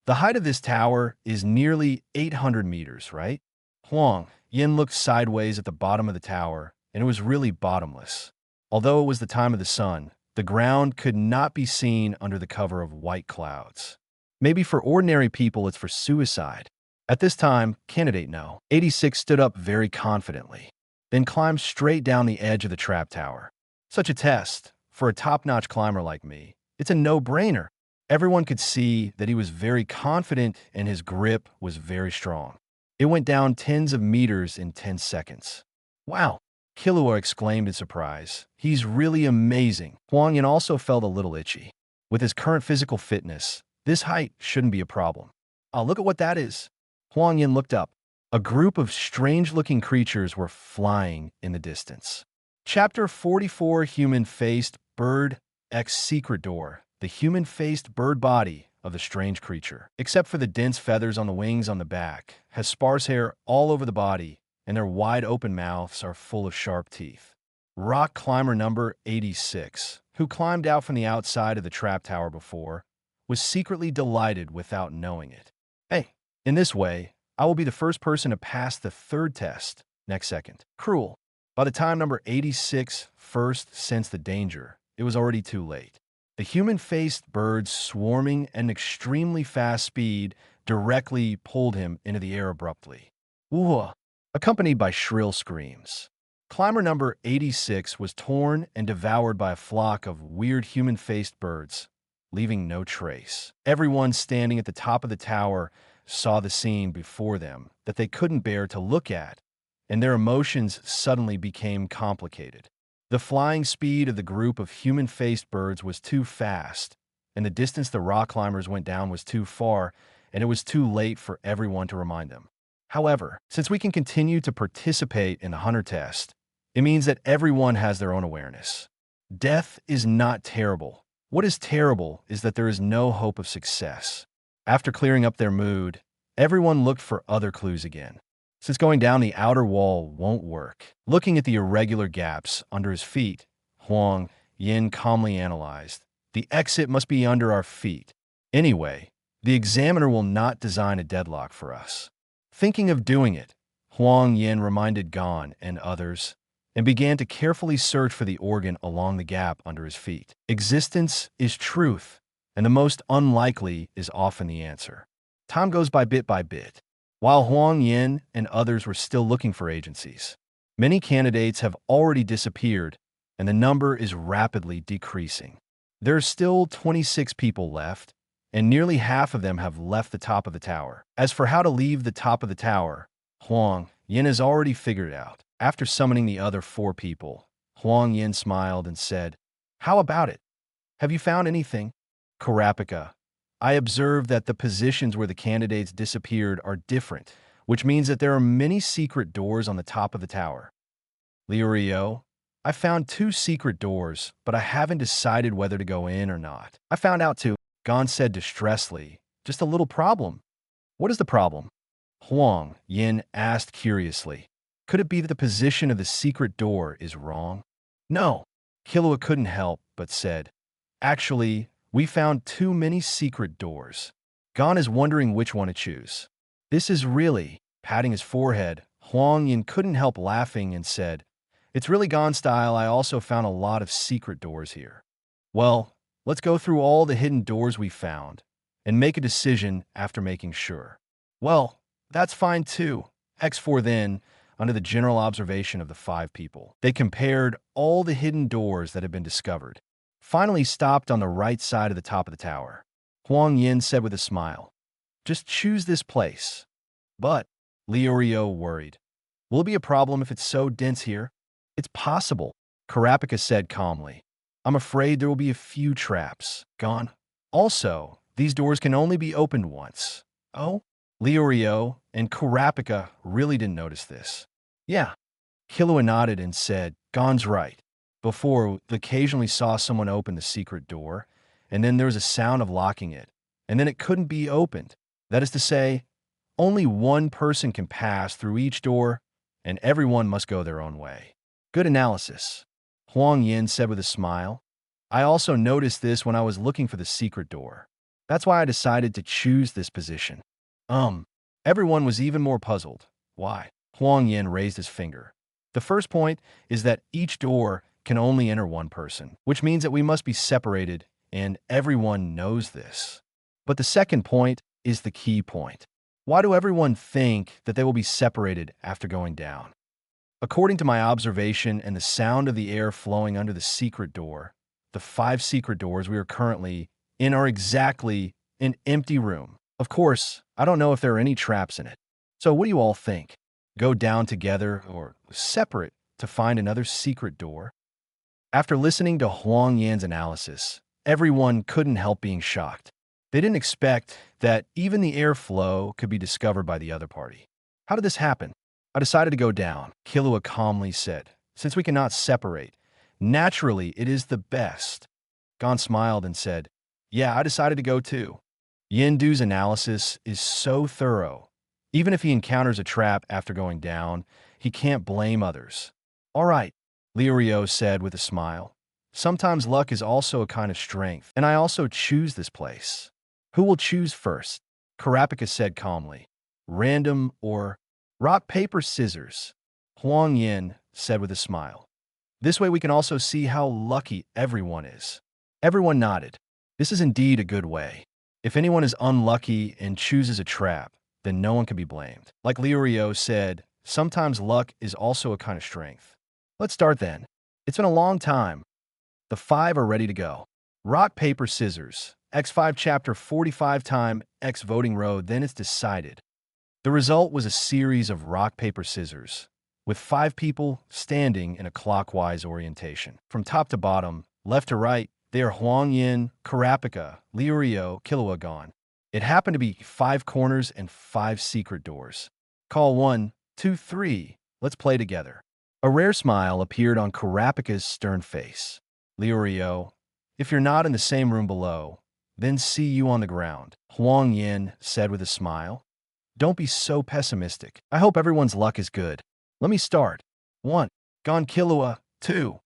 The height of this tower is nearly 800 meters, right? Huang Yan looked sideways at the bottom of the tower, and it was really bottomless. Although it was the time of the sun, the ground could not be seen under the cover of white clouds. Maybe for ordinary people it's for suicide. At this time, candidate No. 86 stood up very confidently, then climbed straight down the edge of the trap tower. Such a test, for a top-notch climber like me, it's a no-brainer. Everyone could see that he was very confident and his grip was very strong. It went down tens of meters in 10 seconds. Wow! Killua exclaimed in surprise. He's really amazing. Huang Yan also felt a little itchy. With his current physical fitness, this height shouldn't be a problem. Oh, look at what that is. Huang Yan looked up. A group of strange-looking creatures were flying in the distance. Chapter 44, Human-Faced Bird X Secret Door. The human-faced bird body of the strange creature, except for the dense feathers on the wings on the back, has sparse hair all over the body, and their wide-open mouths are full of sharp teeth. Rock climber number 86, who climbed out from the outside of the trap tower before, was secretly delighted without knowing it. Hey, in this way, I will be the first person to pass the third test next second. Cruel. By the time number 86 first sensed the danger, it was already too late. The human-faced birds swarming at an extremely fast speed directly pulled him into the air abruptly. Whoa! Accompanied by shrill screams. Climber number 86 was torn and devoured by a flock of weird human-faced birds, leaving no trace. Everyone standing at the top of the tower saw the scene before them that they couldn't bear to look at, and their emotions suddenly became complicated. The flying speed of the group of human-faced birds was too fast, and the distance the rock climbers went down was too far, and it was too late for everyone to remind them. However, since we can continue to participate in the hunter test, it means that everyone has their own awareness. Death is not terrible. What is terrible is that there is no hope of success. After clearing up their mood, everyone looked for other clues again. Since going down the outer wall won't work, looking at the irregular gaps under his feet, Huang Yan calmly analyzed. The exit must be under our feet. Anyway, the examiner will not design a deadlock for us. Thinking of doing it, Huang Yan reminded Gon and others, and began to carefully search for the organ along the gap under his feet. Existence is truth, and the most unlikely is often the answer. Time goes by bit, while Huang Yan and others were still looking for agencies. Many candidates have already disappeared, and the number is rapidly decreasing. There are still 26 people left, and nearly half of them have left the top of the tower. As for how to leave the top of the tower, Huang Yan has already figured it out. After summoning the other 4 people, Huang Yan smiled and said, "How about it? Have you found anything?" Karapika, I observed that the positions where the candidates disappeared are different, which means that there are many secret doors on the top of the tower. Liurio, I found 2 secret doors, but I haven't decided whether to go in or not. I found out too, Gon said distressedly. Just a little problem. What is the problem? Huang Yan asked curiously. Could it be that the position of the secret door is wrong? No. Killua couldn't help but said, actually, we found too many secret doors. Gon is wondering which one to choose. This is really, patting his forehead, Huang Yan couldn't help laughing and said, it's really Gon style. I also found a lot of secret doors here. Well, let's go through all the hidden doors we found and make a decision after making sure. Well, that's fine too. X4 then, under the general observation of the 5 people, they compared all the hidden doors that had been discovered. Finally stopped on the right side of the top of the tower. Huang Yan said with a smile, just choose this place. But, Liurio worried, will it be a problem if it's so dense here? It's possible, Karapika said calmly. I'm afraid there will be a few traps. Gone. Also, these doors can only be opened once. Oh? Leorio and Kurapika really didn't notice this. Yeah. Killua nodded and said, Gon's right. Before, we occasionally saw someone open the secret door, and then there was a sound of locking it, and then it couldn't be opened. That is to say, only one person can pass through each door, and everyone must go their own way. Good analysis, Huang Yan said with a smile. I also noticed this when I was looking for the secret door. That's why I decided to choose this position. Everyone was even more puzzled. Why? Huang Yan raised his finger. The first point is that each door can only enter one person, which means that we must be separated, and everyone knows this. But the second point is the key point. Why do everyone think that they will be separated after going down? According to my observation and the sound of the air flowing under the secret door, the 5 secret doors we are currently in are exactly an empty room. Of course, I don't know if there are any traps in it. So what do you all think? Go down together or separate to find another secret door? After listening to Huang Yan's analysis, everyone couldn't help being shocked. They didn't expect that even the airflow could be discovered by the other party. How did this happen? I decided to go down, Killua calmly said. Since we cannot separate, naturally it is the best. Gon smiled and said, Yeah, I decided to go too. Yendu's analysis is so thorough. Even if he encounters a trap after going down, he can't blame others. All right, Leorio said with a smile. Sometimes luck is also a kind of strength, and I also choose this place. Who will choose first? Kurapika said calmly. Random or rock, paper, scissors? Huang Yan said with a smile. This way we can also see how lucky everyone is. Everyone nodded. This is indeed a good way. If anyone is unlucky and chooses a trap, then no one can be blamed. Like Leorio said, sometimes luck is also a kind of strength. Let's start then. It's been a long time. The 5 are ready to go. Rock, paper, scissors. X5 chapter 45 time X voting row, then it's decided. The result was a series of rock, paper, scissors, with 5 people standing in a clockwise orientation. From top to bottom, left to right, they are Huang Yan, Kurapika, Leorio, Killua, Gon. It happened to be 5 corners and 5 secret doors. Call 1, 2, 3. Let's play together. A rare smile appeared on Kurapika's stern face. Leorio, if you're not in the same room below, then see you on the ground, Huang Yan said with a smile. Don't be so pessimistic. I hope everyone's luck is good. Let me start. 1. Gon, Killua. 2.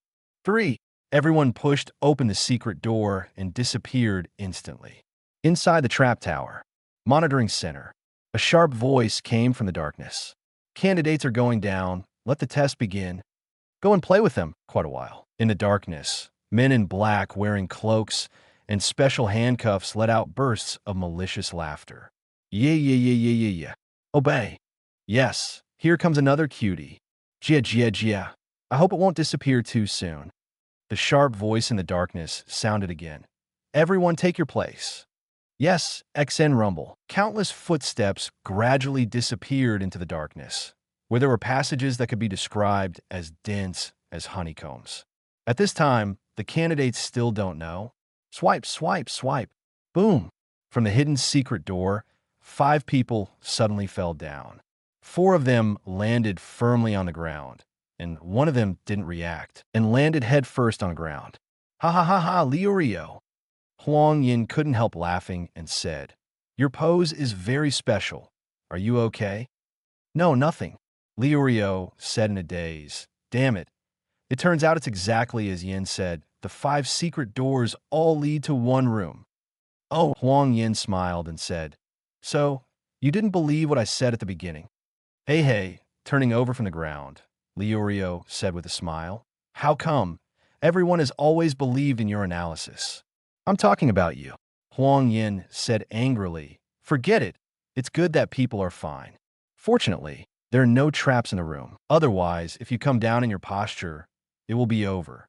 3. Everyone pushed open the secret door and disappeared instantly. Inside the trap tower, monitoring center, a sharp voice came from the darkness. Candidates are going down. Let the test begin. Go and play with them quite a while. In the darkness, men in black wearing cloaks and special handcuffs let out bursts of malicious laughter. Yeah. Obey. Yes, here comes another cutie. Jia. I hope it won't disappear too soon. The sharp voice in the darkness sounded again. Everyone take your place. Yes, XN rumble. Countless footsteps gradually disappeared into the darkness, where there were passages that could be described as dense as honeycombs. At this time, the candidates still don't know. Swipe. Boom. From the hidden secret door, 5 people suddenly fell down. 4 of them landed firmly on the ground, and 1 of them didn't react and landed headfirst on the ground. Ha, Leorio. Huang Yan couldn't help laughing and said, Your pose is very special. Are you okay? No, nothing, Leorio said in a daze. Damn it. It turns out it's exactly as Yan said. The 5 secret doors all lead to one room. Oh, Huang Yan smiled and said, So, you didn't believe what I said at the beginning? Hey, turning over from the ground, Leorio said with a smile. How come? Everyone has always believed in your analysis. I'm talking about you, Huang Yan said angrily. Forget it. It's good that people are fine. Fortunately, there are no traps in the room. Otherwise, if you come down in your posture, it will be over.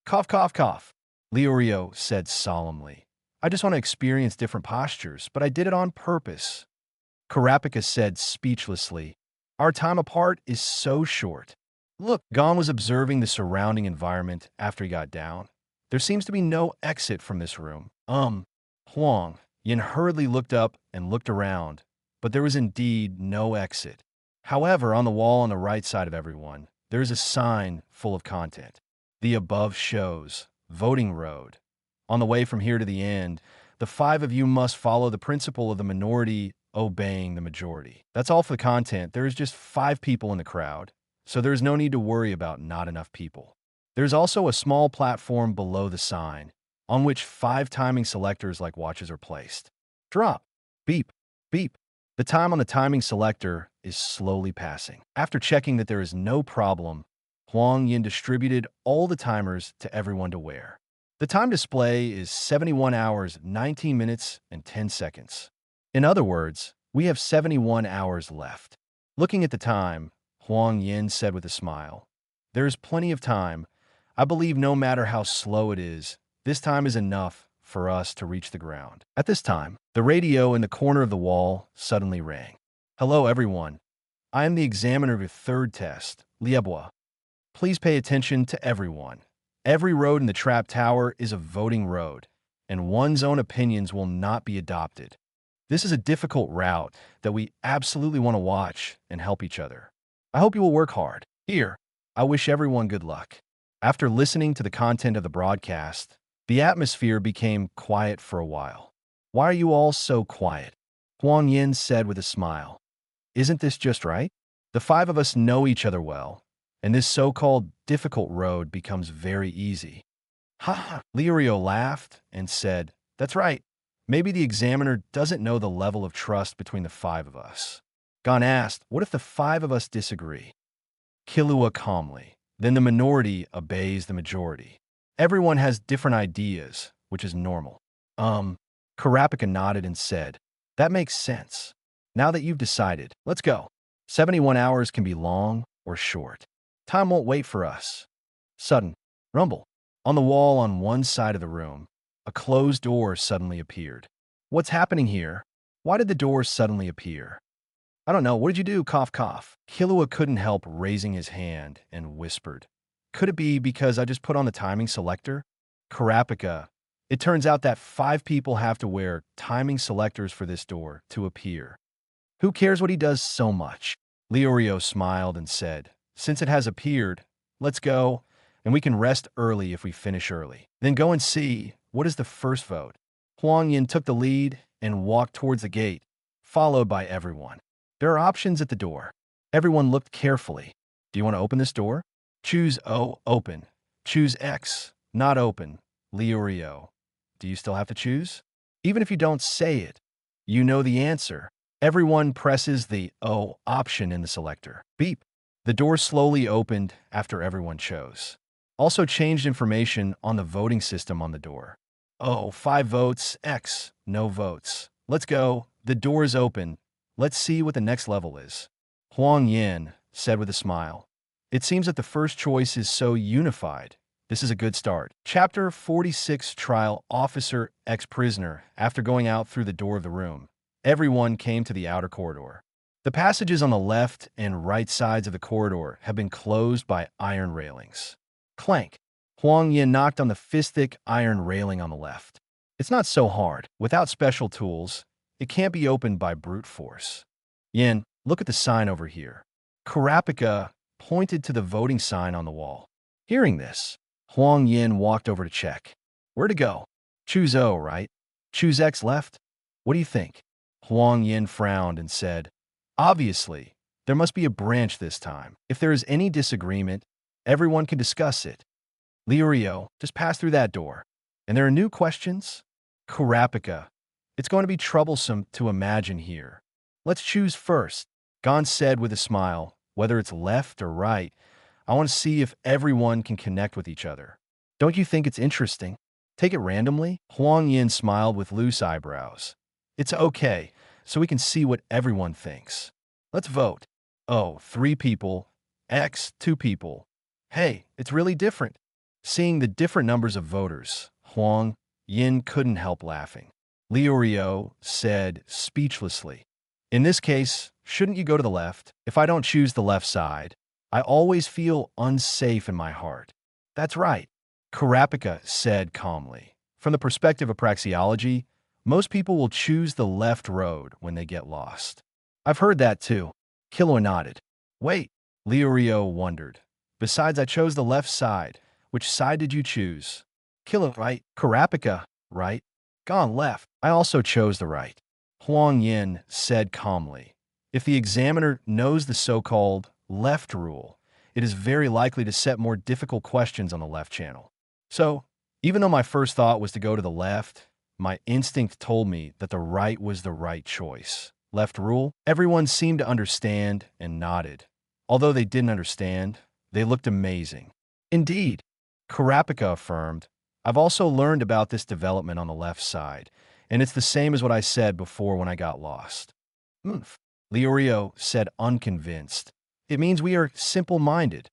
Cough. Leorio said solemnly. I just want to experience different postures, but I did it on purpose. Kurapika said speechlessly. Our time apart is so short. Look, Gon was observing the surrounding environment after he got down. There seems to be no exit from this room. Huang Yan hurriedly looked up and looked around, but there was indeed no exit. However, on the wall on the right side of everyone, there is a sign full of content. The above shows voting road. On the way from here to the end, the 5 of you must follow the principle of the minority obeying the majority. That's all for the content. There is just 5 people in the crowd, so there is no need to worry about not enough people. There's also a small platform below the sign, on which 5 timing selectors like watches are placed. Drop. Beep. Beep. The time on the timing selector is slowly passing. After checking that there is no problem, Huang Yan distributed all the timers to everyone to wear. The time display is 71 hours, 19 minutes, and 10 seconds. In other words, we have 71 hours left. Looking at the time, Huang Yan said with a smile, "There is plenty of time. I believe no matter how slow it is, this time is enough for us to reach the ground." At this time, the radio in the corner of the wall suddenly rang. "Hello, everyone. I am the examiner of your 3rd test, Liebwa. Please pay attention to everyone. Every road in the trap tower is a voting road, and one's own opinions will not be adopted. This is a difficult route that we absolutely want to watch and help each other. I hope you will work hard. Here, I wish everyone good luck." After listening to the content of the broadcast, the atmosphere became quiet for a while. "Why are you all so quiet?" Huang Yan said with a smile. "Isn't this just right? The 5 of us know each other well, and this so-called difficult road becomes very easy." "Ha ha!" Lirio laughed and said, "That's right. Maybe the examiner doesn't know the level of trust between the 5 of us." Gon asked, "What if the 5 of us disagree?" Kilua calmly, "Then the minority obeys the majority. Everyone has different ideas, which is normal." Karapika nodded and said, "That makes sense. Now that you've decided, let's go. 71 hours can be long or short. Time won't wait for us." Sudden rumble. On the wall on one side of the room, a closed door suddenly appeared. "What's happening here? Why did the door suddenly appear?" "I don't know. What did you do? Cough, cough." Kilua couldn't help raising his hand and whispered, "Could it be because I just put on the timing selector?" Karapika, "It turns out that 5 people have to wear timing selectors for this door to appear." "Who cares what he does so much?" Leorio smiled and said, "Since it has appeared, let's go, and we can rest early if we finish early. Then go and see what is the first vote." Huang Yan took the lead and walked towards the gate, followed by everyone. There are options at the door. Everyone looked carefully. "Do you want to open this door?" Choose O, open. Choose X, not open. Leorio, do you still have to choose? Even if you don't say it, you know the answer. Everyone presses the O option in the selector. Beep. The door slowly opened after everyone chose. Also changed information on the voting system on the door. O, 5 votes, X, no votes. Let's go. The door is open. Let's see what the next level is. Huang Yan said with a smile, "It seems that the first choice is so unified. This is a good start." Chapter 46 Trial Officer Ex-Prisoner. After going out through the door of the room, everyone came to the outer corridor. The passages on the left and right sides of the corridor have been closed by iron railings. Clank. Huang Yan knocked on the fistic iron railing on the left. "It's not so hard. Without special tools, it can't be opened by brute force." "Yan, look at the sign over here." Karapika pointed to the voting sign on the wall. Hearing this, Huang Yan walked over to check. "Where to go?" "Choose O, right? Choose X left? What do you think?" Huang Yan frowned and said, "Obviously, there must be a branch this time. If there is any disagreement, everyone can discuss it. Lirio, just pass through that door. And there are new questions?" Karapika, "It's going to be troublesome to imagine here. Let's choose first." Gon said with a smile, "Whether it's left or right, I want to see if everyone can connect with each other. Don't you think it's interesting? Take it randomly?" Huang Yan smiled with loose eyebrows. "It's okay, so we can see what everyone thinks. Let's vote. O, 3 people. X, 2 people. Hey, it's really different." Seeing the different numbers of voters, Huang Yan couldn't help laughing. Liurio said speechlessly, "In this case, shouldn't you go to the left? If I don't choose the left side, I always feel unsafe in my heart." "That's right. Karapika said calmly. From the perspective of praxeology, most people will choose the left road when they get lost. I've heard that too. Killua nodded. Wait, Leorio wondered. Besides, I chose the left side. Which side did you choose? Killua, right. Karapika, right. Gone left. I also chose the right. Huang Yan said calmly. If the examiner knows the so-called left rule, it is very likely to set more difficult questions on the left channel. So, even though my first thought was to go to the left, my instinct told me that the right was the right choice. Left rule? Everyone seemed to understand and nodded. Although they didn't understand, they looked amazing. Indeed, Karapika affirmed, I've also learned about this development on the left side, and it's the same as what I said before when I got lost. Leorio said unconvinced. It means we are simple-minded.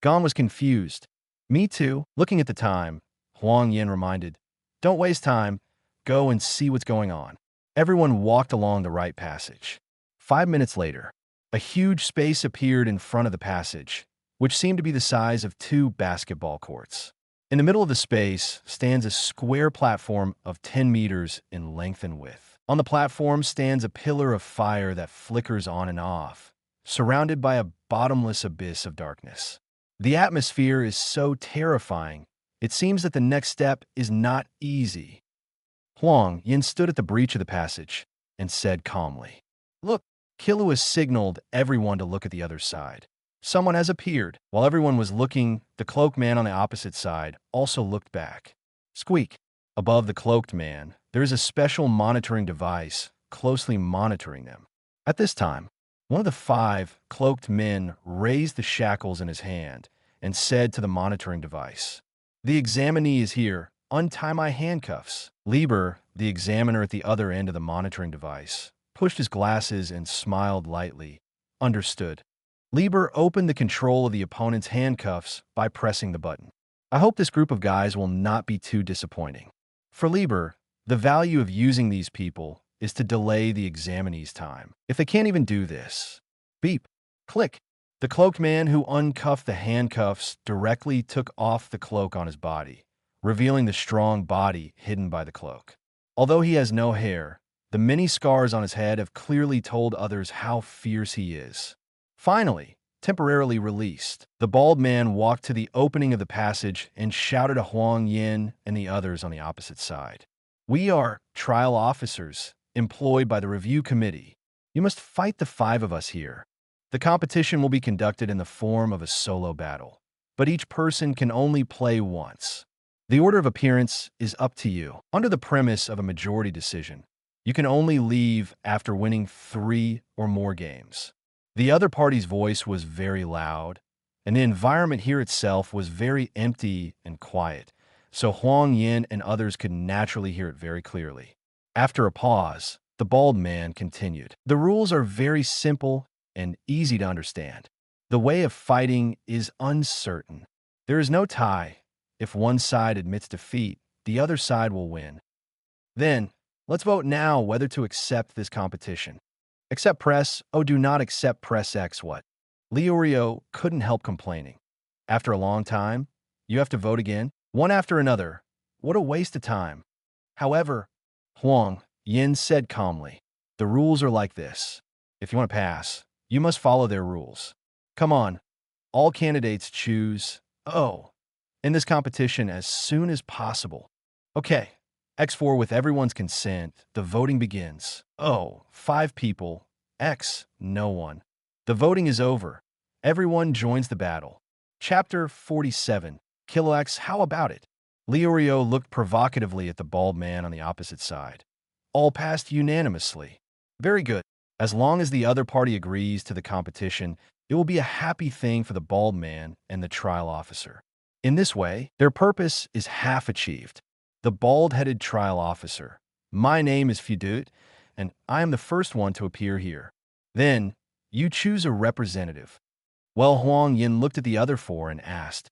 Gon was confused. Me too. Looking at the time, Huang Yan reminded, don't waste time. Go and see what's going on. Everyone walked along the right passage. 5 minutes later, a huge space appeared in front of the passage, which seemed to be the size of 2 basketball courts. In the middle of the space stands a square platform of 10 meters in length and width. On the platform stands a pillar of fire that flickers on and off, surrounded by a bottomless abyss of darkness. The atmosphere is so terrifying, it seems that the next step is not easy. Huang Yan stood at the breach of the passage and said calmly, Look, Killua signaled everyone to look at the other side. Someone has appeared. While everyone was looking, the cloaked man on the opposite side also looked back. Squeak. Above the cloaked man, there is a special monitoring device closely monitoring them. At this time, one of the 5 cloaked men raised the shackles in his hand and said to the monitoring device, The examinee is here. Untie my handcuffs. Lieber, the examiner at the other end of the monitoring device, pushed his glasses and smiled lightly. Understood. Lieber opened the control of the opponent's handcuffs by pressing the button. I hope this group of guys will not be too disappointing. For Lieber, the value of using these people is to delay the examinee's time. If they can't even do this, beep, click. The cloaked man who uncuffed the handcuffs directly took off the cloak on his body, revealing the strong body hidden by the cloak. Although he has no hair, the many scars on his head have clearly told others how fierce he is. Finally, temporarily released, the bald man walked to the opening of the passage and shouted at Huang Yan and the others on the opposite side. We are trial officers, employed by the review committee. You must fight the 5 of us here. The competition will be conducted in the form of a solo battle, but each person can only play once. The order of appearance is up to you. Under the premise of a majority decision, you can only leave after winning 3 or more games. The other party's voice was very loud, and the environment here itself was very empty and quiet, so Huang Yan and others could naturally hear it very clearly. After a pause, the bald man continued. The rules are very simple and easy to understand. The way of fighting is uncertain. There is no tie. If one side admits defeat, the other side will win. Then, let's vote now whether to accept this competition. Accept press, do not accept press X what? Leorio couldn't help complaining. After a long time, you have to vote again, one after another. What a waste of time. However, Huang Yan said calmly, the rules are like this. If you want to pass, you must follow their rules. Come on, all candidates choose in this competition as soon as possible. Okay, X4 with everyone's consent, the voting begins. 5 people. X, no one. The voting is over. Everyone joins the battle. Chapter 47. Kilox, how about it? Leorio looked provocatively at the bald man on the opposite side. All passed unanimously. Very good. As long as the other party agrees to the competition, it will be a happy thing for the bald man and the trial officer. In this way, their purpose is half achieved. The bald-headed trial officer. My name is Fudut, and I am the first one to appear here. Then, you choose a representative. Well, Huang Yan looked at the other 4 and asked,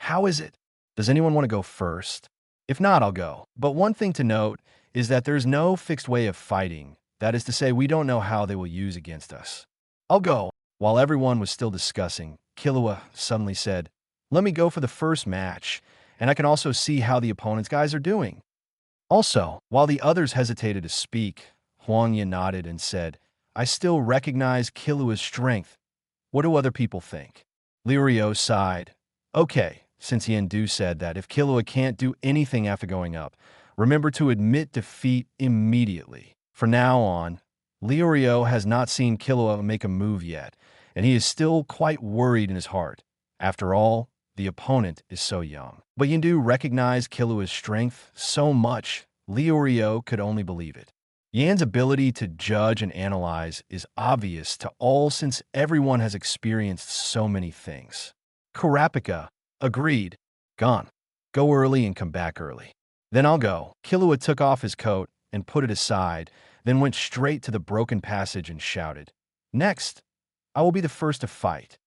How is it? Does anyone want to go first? If not, I'll go. But one thing to note is that there's no fixed way of fighting. That is to say, we don't know how they will use against us. I'll go. While everyone was still discussing, Killua suddenly said, Let me go for the first match, and I can also see how the opponent's guys are doing. Also, while the others hesitated to speak, Huang Yan nodded and said, I still recognize Killua's strength. What do other people think? Lirio sighed. Okay, since Yendu said that if Killua can't do anything after going up, remember to admit defeat immediately. From now on, Lirio has not seen Killua make a move yet, and he is still quite worried in his heart. After all, the opponent is so young. But Yendu recognized Killua's strength so much, Lirio could only believe it. Yan's ability to judge and analyze is obvious to all since everyone has experienced so many things. Kurapika agreed. Gone. Go early and come back early. Then I'll go. Killua took off his coat and put it aside, then went straight to the broken passage and shouted, Next, I will be the first to fight.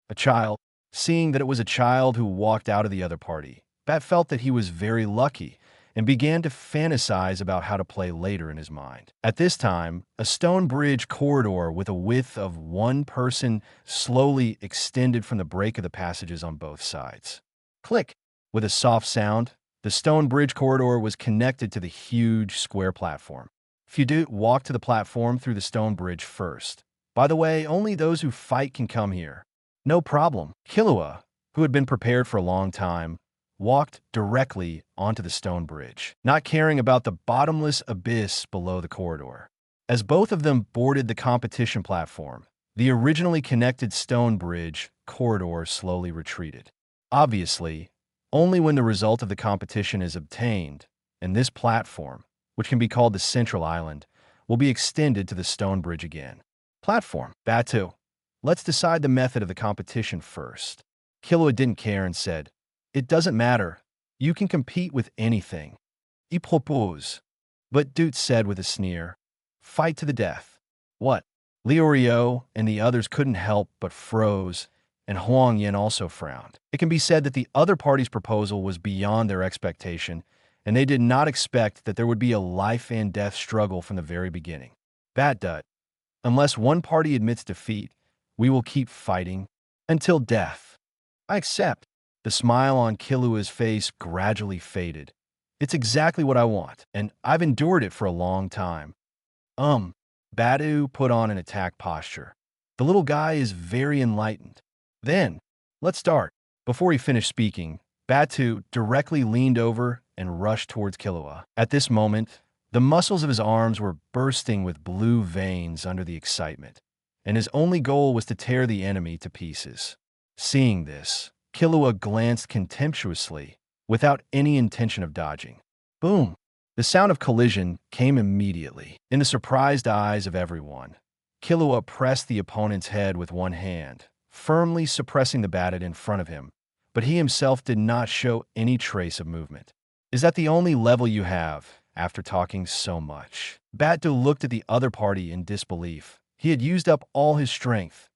A child. Seeing that it was a child who walked out of the other party, Bat felt that he was very lucky and began to fantasize about how to play later in his mind. At this time, a stone bridge corridor with a width of 1 person slowly extended from the break of the passages on both sides. Click! With a soft sound, the stone bridge corridor was connected to the huge square platform. Fudut walked to the platform through the stone bridge first. By the way, only those who fight can come here. No problem. Killua, who had been prepared for a long time, walked directly onto the stone bridge, not caring about the bottomless abyss below the corridor. As both of them boarded the competition platform, the originally connected stone bridge corridor slowly retreated. Obviously, only when the result of the competition is obtained, and this platform, which can be called the Central Island, will be extended to the stone bridge again. Platform. Batu. Let's decide the method of the competition first. Killua didn't care and said, It doesn't matter. You can compete with anything. I propose. But Dute said with a sneer, Fight to the death. What? Lirio and the others couldn't help but froze, and Huang Yan also frowned. It can be said that the other party's proposal was beyond their expectation, and they did not expect that there would be a life and death struggle from the very beginning. Batdut. Unless one party admits defeat, we will keep fighting until death. I accept. The smile on Killua's face gradually faded. It's exactly what I want, and I've endured it for a long time. Badu put on an attack posture. The little guy is very enlightened. Then, let's start. Before he finished speaking, Batu directly leaned over and rushed towards Killua. At this moment, the muscles of his arms were bursting with blue veins under the excitement, and his only goal was to tear the enemy to pieces. Seeing this, Killua glanced contemptuously, without any intention of dodging. Boom! The sound of collision came immediately. In the surprised eyes of everyone, Killua pressed the opponent's head with one hand, firmly suppressing the batted in front of him, but he himself did not show any trace of movement. Is that the only level you have, after talking so much? Batu looked at the other party in disbelief. He had used up all his strength.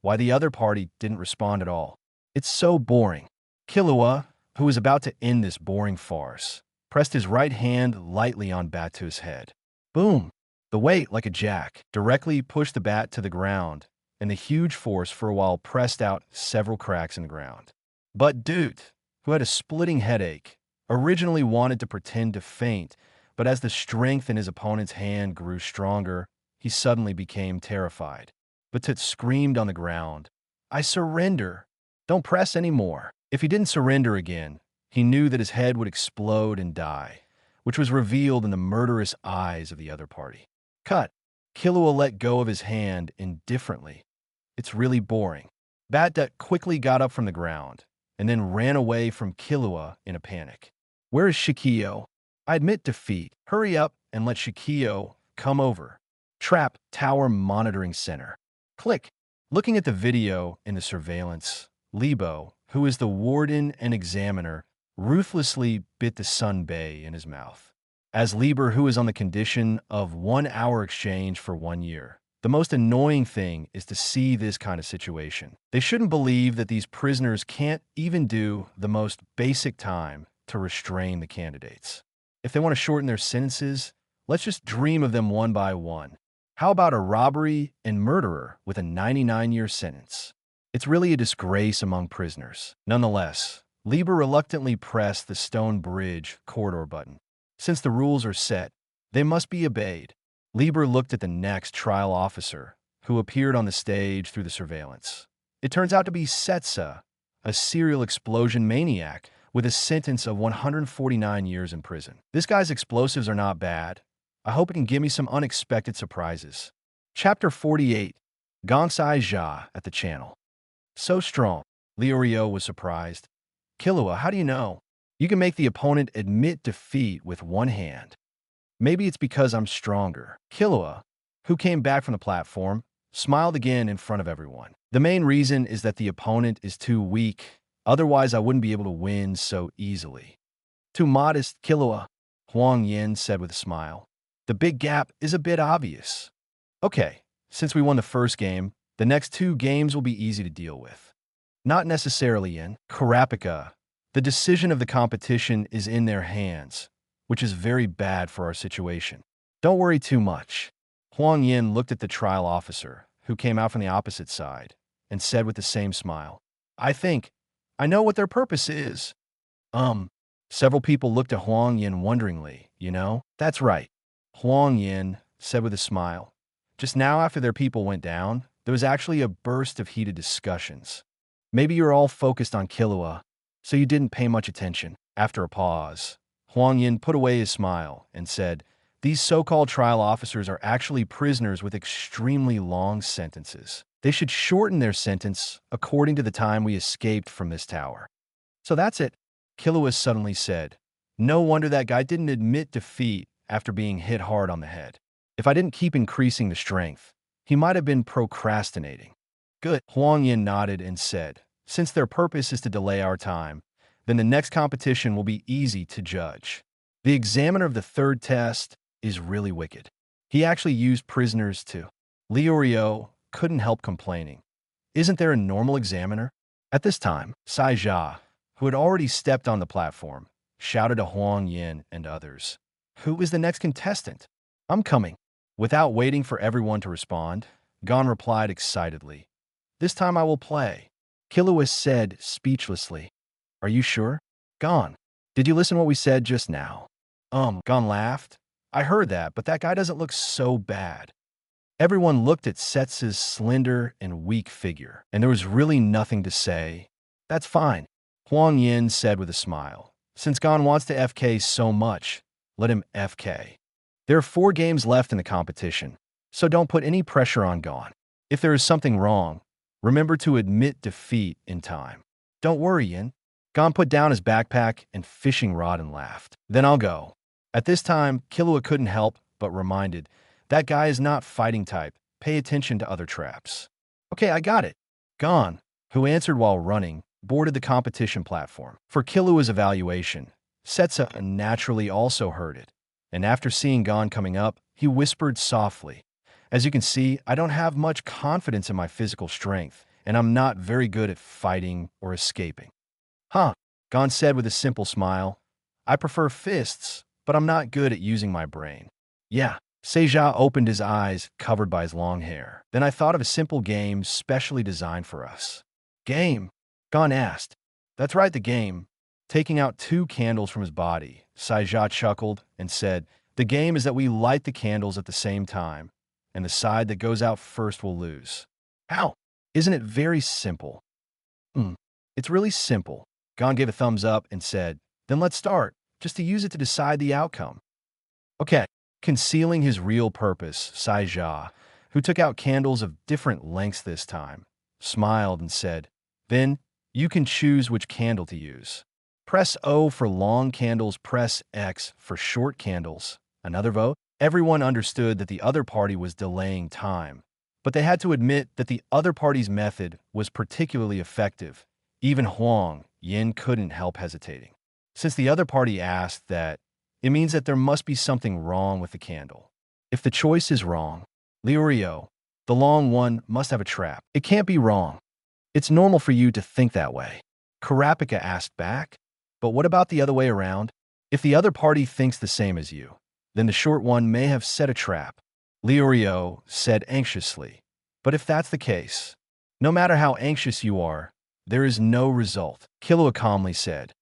Why the other party didn't respond at all? It's so boring. Killua, who was about to end this boring farce, pressed his right hand lightly on Batu's head. Boom! The weight, like a jack, directly pushed the bat to the ground, and the huge force for a while pressed out several cracks in the ground. But Dute, who had a splitting headache, originally wanted to pretend to faint, but as the strength in his opponent's hand grew stronger, he suddenly became terrified. Batut screamed on the ground, I surrender! Don't press anymore. If he didn't surrender again, he knew that his head would explode and die, which was revealed in the murderous eyes of the other party. Cut. Killua let go of his hand indifferently. It's really boring. Batdut quickly got up from the ground, and then ran away from Killua in a panic. Where is Shikio? I admit defeat. Hurry up and let Shikio come over. Trap Tower Monitoring Center. Click. Looking at the video in the surveillance, Libo, who is the warden and examiner, ruthlessly bit the Sunbei in his mouth. As Lieber, who is on the condition of 1 hour exchange for 1 year. The most annoying thing is to see this kind of situation. They shouldn't believe that these prisoners can't even do the most basic time to restrain the candidates. If they want to shorten their sentences, let's just dream of them one by one. How about a robbery and murderer with a 99-year sentence? It's really a disgrace among prisoners. Nonetheless, Lieber reluctantly pressed the stone bridge corridor button. Since the rules are set, they must be obeyed. Lieber looked at the next trial officer, who appeared on the stage through the surveillance. It turns out to be Setsa, a serial explosion maniac with a sentence of 149 years in prison. This guy's explosives are not bad. I hope it can give me some unexpected surprises. Chapter 48. Gongsai Jia at the channel. So strong. Liurio was surprised. Killua, how do you know? You can make the opponent admit defeat with one hand. Maybe it's because I'm stronger. Killua, who came back from the platform, smiled again in front of everyone. The main reason is that the opponent is too weak. Otherwise, I wouldn't be able to win so easily. Too modest, Killua, Huang Yan said with a smile. The big gap is a bit obvious. Okay, since we won the first game, the next 2 games will be easy to deal with. Not necessarily in Karapika. The decision of the competition is in their hands, which is very bad for our situation. Don't worry too much. Huang Yan looked at the trial officer, who came out from the opposite side, and said with the same smile, I know what their purpose is. Several people looked at Huang Yan wonderingly, you know? That's right. Huang Yan said with a smile. Just now after their people went down, there was actually a burst of heated discussions. Maybe you're all focused on Killua, so you didn't pay much attention. After a pause, Huang Yan put away his smile and said, these so-called trial officers are actually prisoners with extremely long sentences. They should shorten their sentence according to the time we escaped from this tower. So that's it, Killua suddenly said. No wonder that guy didn't admit defeat after being hit hard on the head. If I didn't keep increasing the strength, he might have been procrastinating. Good. Huang Yan nodded and said, since their purpose is to delay our time, then the next competition will be easy to judge. The examiner of the 3rd test is really wicked. He actually used prisoners too. Liurio couldn't help complaining. Isn't there a normal examiner? At this time, Sai Jia, who had already stepped on the platform, shouted to Huang Yan and others. Who is the next contestant? I'm coming. Without waiting for everyone to respond, Gon replied excitedly. This time I will play. Killua said speechlessly. Are you sure? Gon, did you listen to what we said just now? Gon laughed. I heard that, but that guy doesn't look so bad. Everyone looked at Setsa's slender and weak figure, and there was really nothing to say. That's fine, Huang Yan said with a smile. Since Gon wants to FK so much, let him FK. There are 4 games left in the competition, so don't put any pressure on Gon. If there is something wrong, remember to admit defeat in time. Don't worry, Yin. Gon put down his backpack and fishing rod and laughed. Then I'll go. At this time, Killua couldn't help but reminded, that guy is not fighting type. Pay attention to other traps. Okay, I got it. Gon, who answered while running, boarded the competition platform. For Killua's evaluation, Setsa naturally also heard it, and after seeing Gon coming up, he whispered softly, as you can see, I don't have much confidence in my physical strength, and I'm not very good at fighting or escaping. Huh, Gon said with a simple smile. I prefer fists, but I'm not good at using my brain. Yeah, Seijia opened his eyes, covered by his long hair. Then I thought of a simple game specially designed for us. Game? Gon asked. That's right, the game. Taking out 2 candles from his body, Seijia chuckled and said, the game is that we light the candles at the same time, and the side that goes out first will lose. How? Isn't it very simple? It's really simple. Gon gave a thumbs up and said, then let's start, just to use it to decide the outcome. Okay. Concealing his real purpose, Seijia, who took out candles of different lengths this time, smiled and said, then you can choose which candle to use. Press O for long candles, press X for short candles. Another vote. Everyone understood that the other party was delaying time, but they had to admit that the other party's method was particularly effective. Even Huang Yan couldn't help hesitating. Since the other party asked that, it means that there must be something wrong with the candle. If the choice is wrong, Liurio, the long one, must have a trap. It can't be wrong. It's normal for you to think that way. Karapika asked back, but what about the other way around? If the other party thinks the same as you, then the short one may have set a trap. Liurio said anxiously, but if that's the case, no matter how anxious you are, There is no result, Killua calmly said.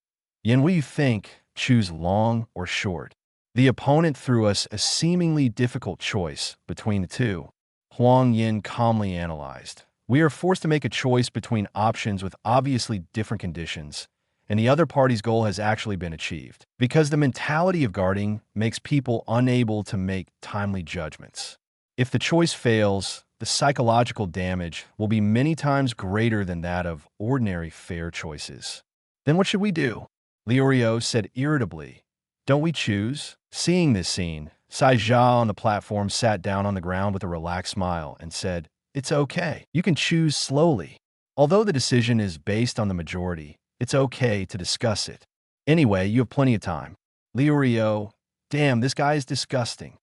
Yan, what do you think? Choose long or short. The opponent threw us a seemingly difficult choice between the two. Huang Yan calmly analyzed. We are forced to make a choice between options with obviously different conditions, and the other party's goal has actually been achieved, because the mentality of guarding makes people unable to make timely judgments. If the choice fails, the psychological damage will be many times greater than that of ordinary fair choices. Then what should we do? Liurio said irritably. Don't we choose? Seeing this scene, Saija on the platform sat down on the ground with a relaxed smile and said, It's okay. You can choose slowly. Although the decision is based on the majority, it's okay to discuss it. Anyway, you have plenty of time. Liurio, damn, this guy is disgusting.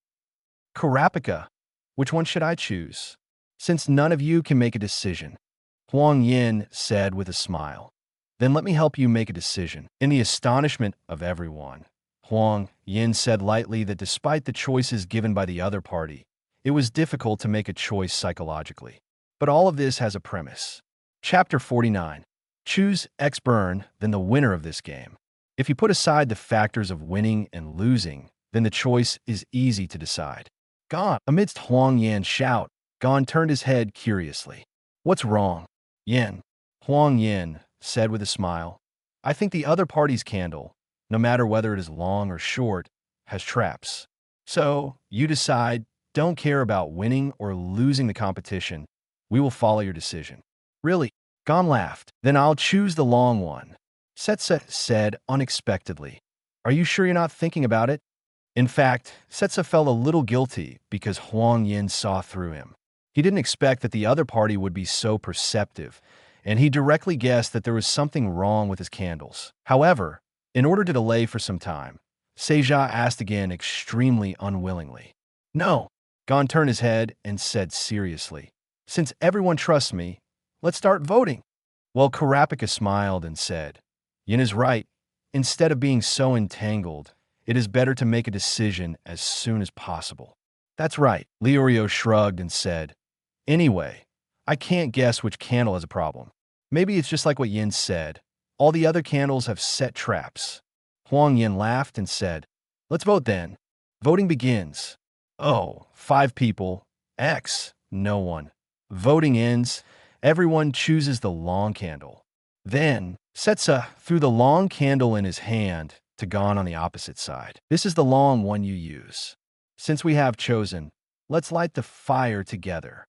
Kurapika, which one should I choose? Since none of you can make a decision, Huang Yan said with a smile. Then let me help you make a decision. In the astonishment of everyone, Huang Yan said lightly that despite the choices given by the other party, it was difficult to make a choice psychologically. But all of this has a premise. Chapter 49. Choose X burn, then the winner of this game. If you put aside the factors of winning and losing, then the choice is easy to decide. Gon, amidst Huang Yan's shout, Gon turned his head curiously. What's wrong? Yan. Huang Yan said with a smile. I think the other party's candle, no matter whether it is long or short, has traps. So, you decide, don't care about winning or losing the competition. We will follow your decision. Really? Gon laughed. Then I'll choose the long one. Setsa said unexpectedly. Are you sure you're not thinking about it? In fact, Setsa felt a little guilty because Huang Yan saw through him. He didn't expect that the other party would be so perceptive, and he directly guessed that there was something wrong with his candles. However, in order to delay for some time, Seja asked again extremely unwillingly. No. Gon turned his head and said seriously. Since everyone trusts me, let's start voting. Well, Kurapika smiled and said, Yin is right. Instead of being so entangled, it is better to make a decision as soon as possible. That's right. Liurio shrugged and said, Anyway, I can't guess which candle has a problem. Maybe it's just like what Yin said. All the other candles have set traps. Huang Yan laughed and said, Let's vote then. Voting begins. Oh, 5 people. X. No one. Voting ends. Everyone chooses the long candle. Then, Setsa threw the long candle in his hand to Gon on the opposite side. This is the long one you use. Since we have chosen, let's light the fire together.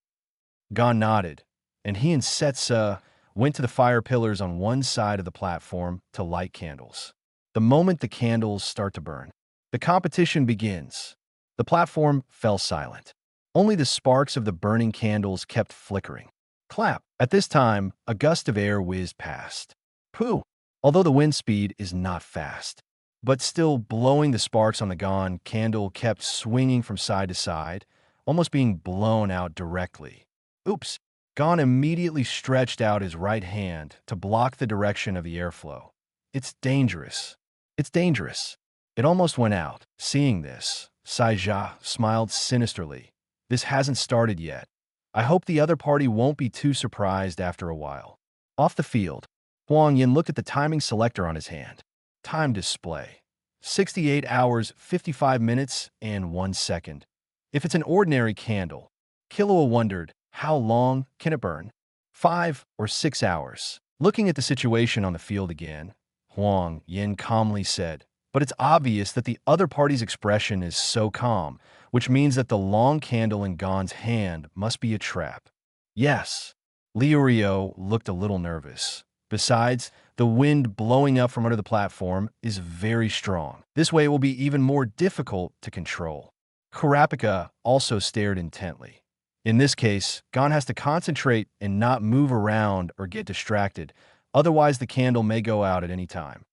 Gon nodded, and he and Setsa went to the fire pillars on one side of the platform to light candles. The moment the candles start to burn, the competition begins. The platform fell silent. Only the sparks of the burning candles kept flickering. Clap. At this time, a gust of air whizzed past. Pooh! Although the wind speed is not fast, but still blowing the sparks on the Gon candle kept swinging from side to side, almost being blown out directly. Oops! Gon immediately stretched out his right hand to block the direction of the airflow. It's dangerous. It's dangerous. It almost went out. Seeing this, Saija smiled sinisterly. This hasn't started yet. I hope the other party won't be too surprised after a while. Off the field, Huang Yan looked at the timing selector on his hand. Time display. 68 hours, 55 minutes, and 1 second. If it's an ordinary candle, Killua wondered, how long can it burn? 5 or 6 hours. Looking at the situation on the field again, Huang Yan calmly said, but it's obvious that the other party's expression is so calm, which means that the long candle in Gon's hand must be a trap. Yes. Liurio looked a little nervous. Besides, the wind blowing up from under the platform is very strong. This way it will be even more difficult to control. Kurapika also stared intently. In this case, Gon has to concentrate and not move around or get distracted, otherwise the candle may go out at any time.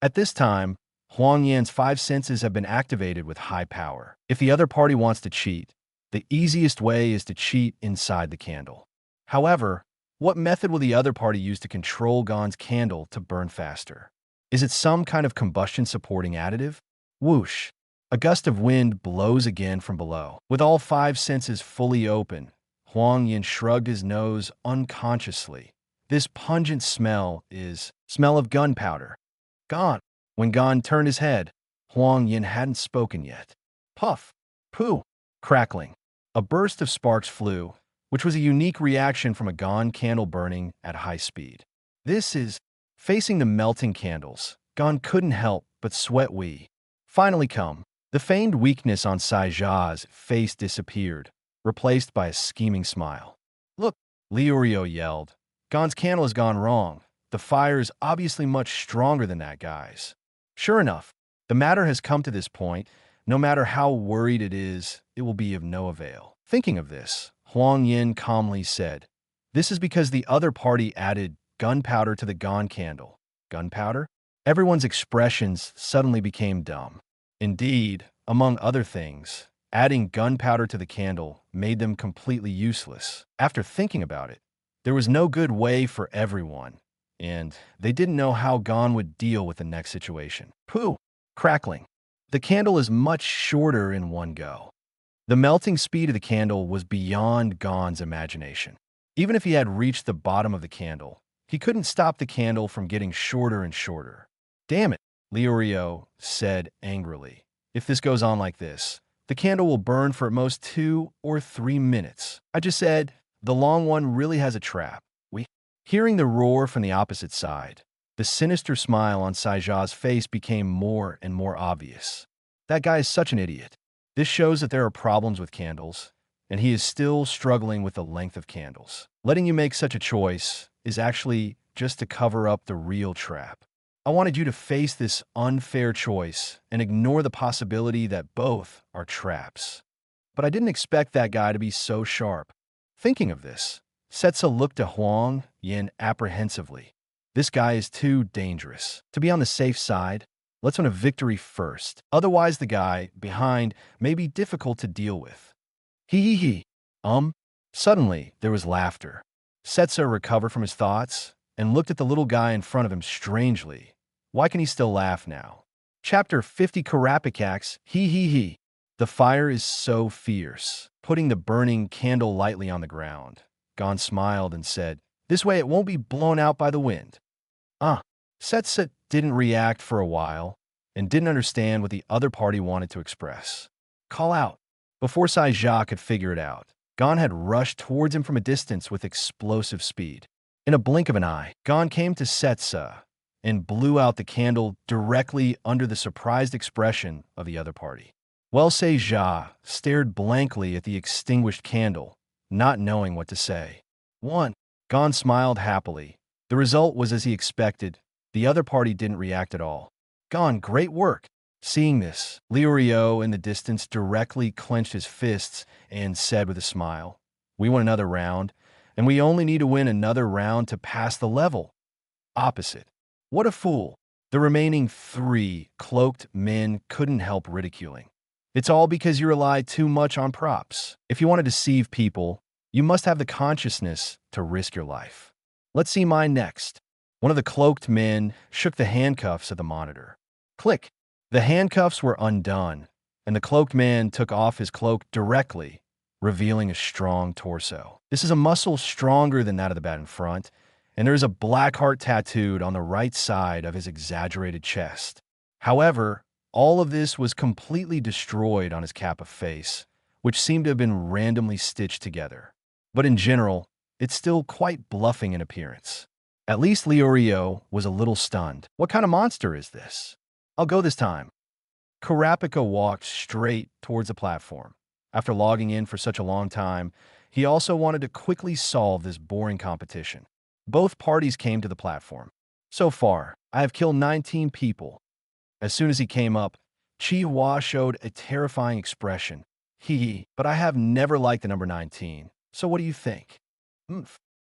At this time, Huang Yan's 5 senses have been activated with high power. If the other party wants to cheat, the easiest way is to cheat inside the candle. However, what method will the other party use to control Gon's candle to burn faster? Is it some kind of combustion-supporting additive? Whoosh! A gust of wind blows again from below. With all 5 senses fully open, Huang Yan shrugged his nose unconsciously This pungent smell is smell of gunpowder. Gone. When Gon turned his head, Huang Yan hadn't spoken yet. Puff. Pooh. Crackling. A burst of sparks flew, which was a unique reaction from a Gon candle burning at high speed. This is facing the melting candles. Gon couldn't help but sweat. Finally come. The feigned weakness on Sai Jia's face disappeared, replaced by a scheming smile. Look, Liurio yelled. Gon's candle has gone wrong. The fire is obviously much stronger than that guy's. Sure enough, the matter has come to this point. No matter how worried it is, it will be of no avail. Thinking of this, Huang Yan calmly said, "This is because the other party added gunpowder to the Gon candle." Gunpowder? Everyone's expressions suddenly became dumb. Indeed, among other things, adding gunpowder to the candle made them completely useless. After thinking about it, there was no good way for everyone, and they didn't know how Gon would deal with the next situation. Pooh! Crackling. The candle is much shorter in one go. The melting speed of the candle was beyond Gon's imagination. Even if he had reached the bottom of the candle, he couldn't stop the candle from getting shorter and shorter. Damn it, Liurio said angrily. If this goes on like this, the candle will burn for at most 2 or 3 minutes. I just said, the long one really has a trap. Hearing the roar from the opposite side, the sinister smile on Sai Jia's face became more and more obvious. That guy is such an idiot. This shows that there are problems with candles, and he is still struggling with the length of candles. Letting you make such a choice is actually just to cover up the real trap. I wanted you to face this unfair choice and ignore the possibility that both are traps. But I didn't expect that guy to be so sharp. Thinking of this, Setsa looked to Huang Yan apprehensively. This guy is too dangerous. To be on the safe side, let's win a victory first. Otherwise, the guy behind may be difficult to deal with. Hee. Suddenly, there was laughter. Setsa recovered from his thoughts and looked at the little guy in front of him strangely. Why can he still laugh now? Chapter 50 Karapikax. Hee. The fire is so fierce. Putting the burning candle lightly on the ground, Gon smiled and said, "This way it won't be blown out by the wind." Setsa didn't react for a while and didn't understand what the other party wanted to express. Call out. Before Sai Jia could figure it out, Gon had rushed towards him from a distance with explosive speed. In a blink of an eye, Gon came to Setsa and blew out the candle directly under the surprised expression of the other party. Sai Jia stared blankly at the extinguished candle, not knowing what to say. Gon smiled happily. The result was as he expected. The other party didn't react at all. Gon, great work. Seeing this, Liurio in the distance directly clenched his fists and said with a smile, "We won another round, and we only need to win another round to pass the level." Opposite. What a fool. The remaining 3 cloaked men couldn't help ridiculing. It's all because you rely too much on props. If you want to deceive people, you must have the consciousness to risk your life. Let's see mine next. One of the cloaked men shook the handcuffs of the monitor. Click. The handcuffs were undone, and the cloaked man took off his cloak directly, revealing a strong torso. This is a muscle stronger than that of the bat in front, and there is a black heart tattooed on the right side of his exaggerated chest. However, all of this was completely destroyed on his cap of face, which seemed to have been randomly stitched together. But in general, it's still quite bluffing in appearance. At least Liurio was a little stunned. What kind of monster is this? I'll go this time. Karapika walked straight towards the platform. After logging in for such a long time, he also wanted to quickly solve this boring competition. Both parties came to the platform. So far, I have killed 19 people. As soon as he came up, Chi Hua showed a terrifying expression. But I have never liked the number 19, so what do you think?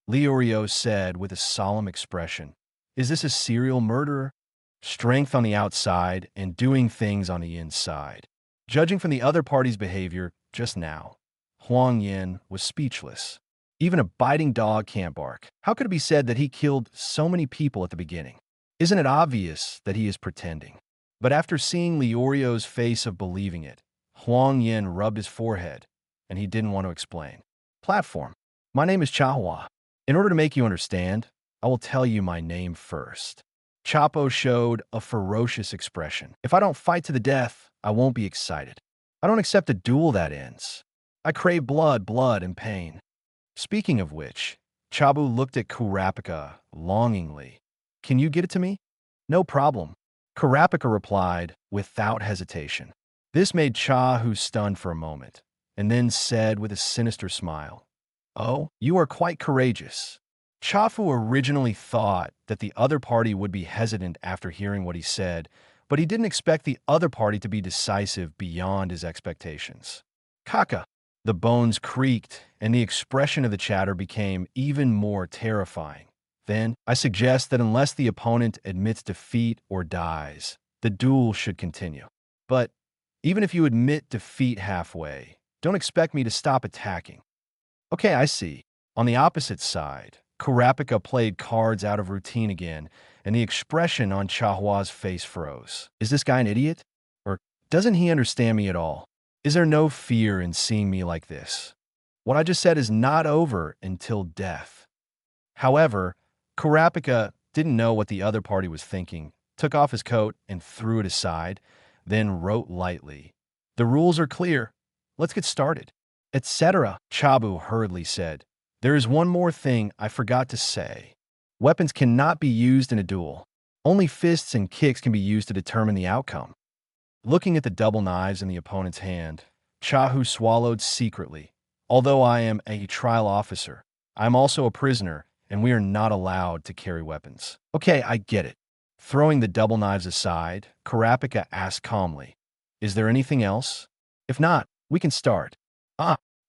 Liurio said with a solemn expression. Is this a serial murderer? Strength on the outside and doing things on the inside. Judging from the other party's behavior just now, Huang Yan was speechless. Even a biting dog can't bark. How could it be said that he killed so many people at the beginning? Isn't it obvious that he is pretending? But after seeing Liurio's face of believing it, Huang Yan rubbed his forehead, and he didn't want to explain. Platform. My name is Chahua. In order to make you understand, I will tell you my name first. Chapo showed a ferocious expression. If I don't fight to the death, I won't be excited. I don't accept a duel that ends. I crave blood, and pain. Speaking of which, Chabu looked at Kurapika longingly. Can you get it to me? No problem. Kurapika replied without hesitation. This made Chahu stunned for a moment, and then said with a sinister smile, "Oh, you are quite courageous." Chafu originally thought that the other party would be hesitant after hearing what he said, but he didn't expect the other party to be decisive beyond his expectations. Kaka. The bones creaked, and the expression of the chatter became even more terrifying. Then, I suggest that unless the opponent admits defeat or dies, the duel should continue. But even if you admit defeat halfway, don't expect me to stop attacking. Okay, I see. On the opposite side, Kurapika played cards out of routine again, and the expression on Chahua's face froze. Is this guy an idiot? Or doesn't he understand me at all? Is there no fear in seeing me like this? What I just said is not over until death. However, Kurapika didn't know what the other party was thinking, took off his coat and threw it aside, then wrote lightly, "The rules are clear. Let's get started." Etc. Chabu hurriedly said, "There is one more thing I forgot to say. Weapons cannot be used in a duel. Only fists and kicks can be used to determine the outcome." Looking at the double knives in the opponent's hand, Chahu swallowed secretly. Although I am a trial officer, I am also a prisoner, and we are not allowed to carry weapons. Okay, I get it. Throwing the double knives aside, Kurapika asked calmly, "Is there anything else? If not, we can start."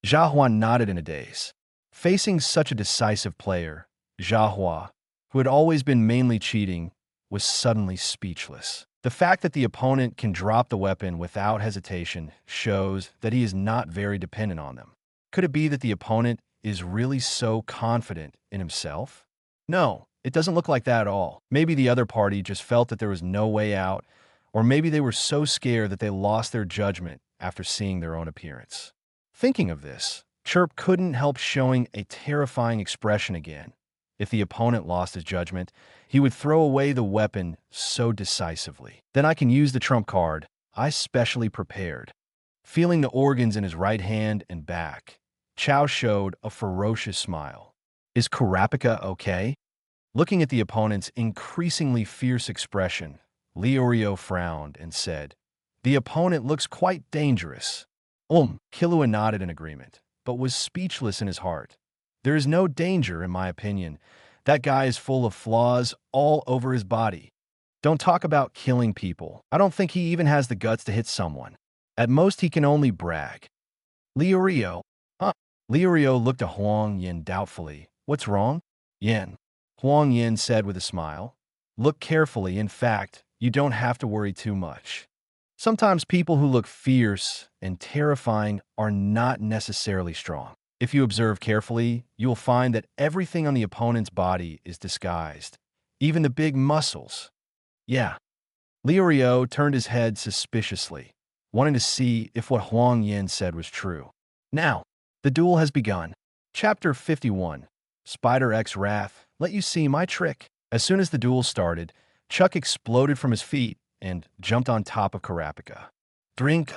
Jiahua nodded in a daze. Facing such a decisive player, Jiahua, who had always been mainly cheating, was suddenly speechless. The fact that the opponent can drop the weapon without hesitation shows that he is not very dependent on them. Could it be that the opponent is really so confident in himself? No, it doesn't look like that at all. Maybe the other party just felt that there was no way out, or maybe they were so scared that they lost their judgment after seeing their own appearance. Thinking of this, Chirp couldn't help showing a terrifying expression again. If the opponent lost his judgment, he would throw away the weapon so decisively. Then I can use the trump card I specially prepared. Feeling the organs in his right hand and back, Chow showed a ferocious smile. Is Kurapika okay? Looking at the opponent's increasingly fierce expression, Leorio frowned and said, "The opponent looks quite dangerous." Killua nodded in agreement, but was speechless in his heart. There is no danger, in my opinion. That guy is full of flaws all over his body. Don't talk about killing people. I don't think he even has the guts to hit someone. At most, he can only brag. Leorio. Leorio looked at Huang Yan doubtfully. What's wrong? Yan. Huang Yan said with a smile. Look carefully. In fact, you don't have to worry too much. Sometimes people who look fierce and terrifying are not necessarily strong. If you observe carefully, you will find that everything on the opponent's body is disguised, even the big muscles. Yeah. Leorio turned his head suspiciously, wanting to see if what Huang Yan said was true. Now, the duel has begun. Chapter 51, Spider X Wrath, let you see my trick. As soon as the duel started, Chuck exploded from his feet and jumped on top of Kurapika. Drink,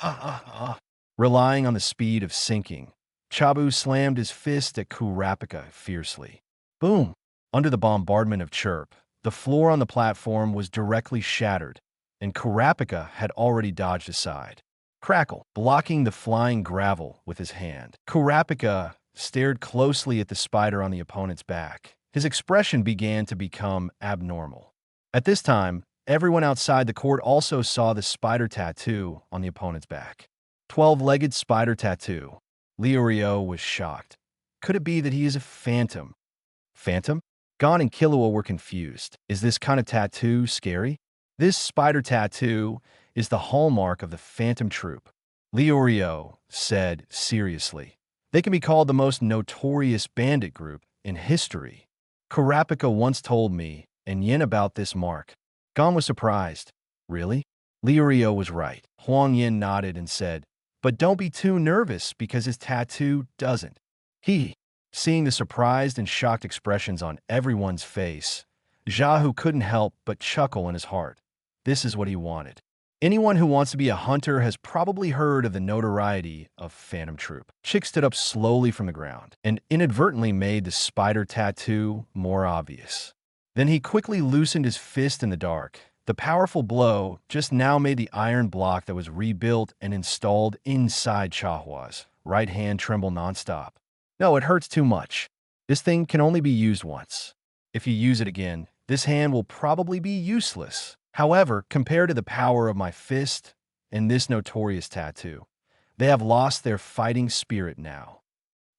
Relying on the speed of sinking, Chabu slammed his fist at Kurapika fiercely. Boom! Under the bombardment of Chirp, the floor on the platform was directly shattered, and Kurapika had already dodged aside. Crackle, blocking the flying gravel with his hand. Kurapika stared closely at the spider on the opponent's back. His expression began to become abnormal. At this time, everyone outside the court also saw the spider tattoo on the opponent's back. 12-legged spider tattoo. Leorio was shocked. Could it be that he is a phantom? Phantom? Gon and Killua were confused. Is this kind of tattoo scary? This spider tattoo is the hallmark of the Phantom Troop. Leorio said seriously. They can be called the most notorious bandit group in history. Kurapika once told me and Yin about this mark. Gon was surprised. Really? Leorio was right. Huang Yan nodded and said, but don't be too nervous because his tattoo doesn't. Seeing the surprised and shocked expressions on everyone's face, Xiaohu couldn't help but chuckle in his heart. This is what he wanted. Anyone who wants to be a hunter has probably heard of the notoriety of Phantom Troop. Chick stood up slowly from the ground and inadvertently made the spider tattoo more obvious. Then he quickly loosened his fist in the dark. The powerful blow just now made the iron block that was rebuilt and installed inside Chahua's right hand tremble nonstop. No, it hurts too much. This thing can only be used once. If you use it again, this hand will probably be useless. However, compared to the power of my fist and this notorious tattoo, they have lost their fighting spirit now.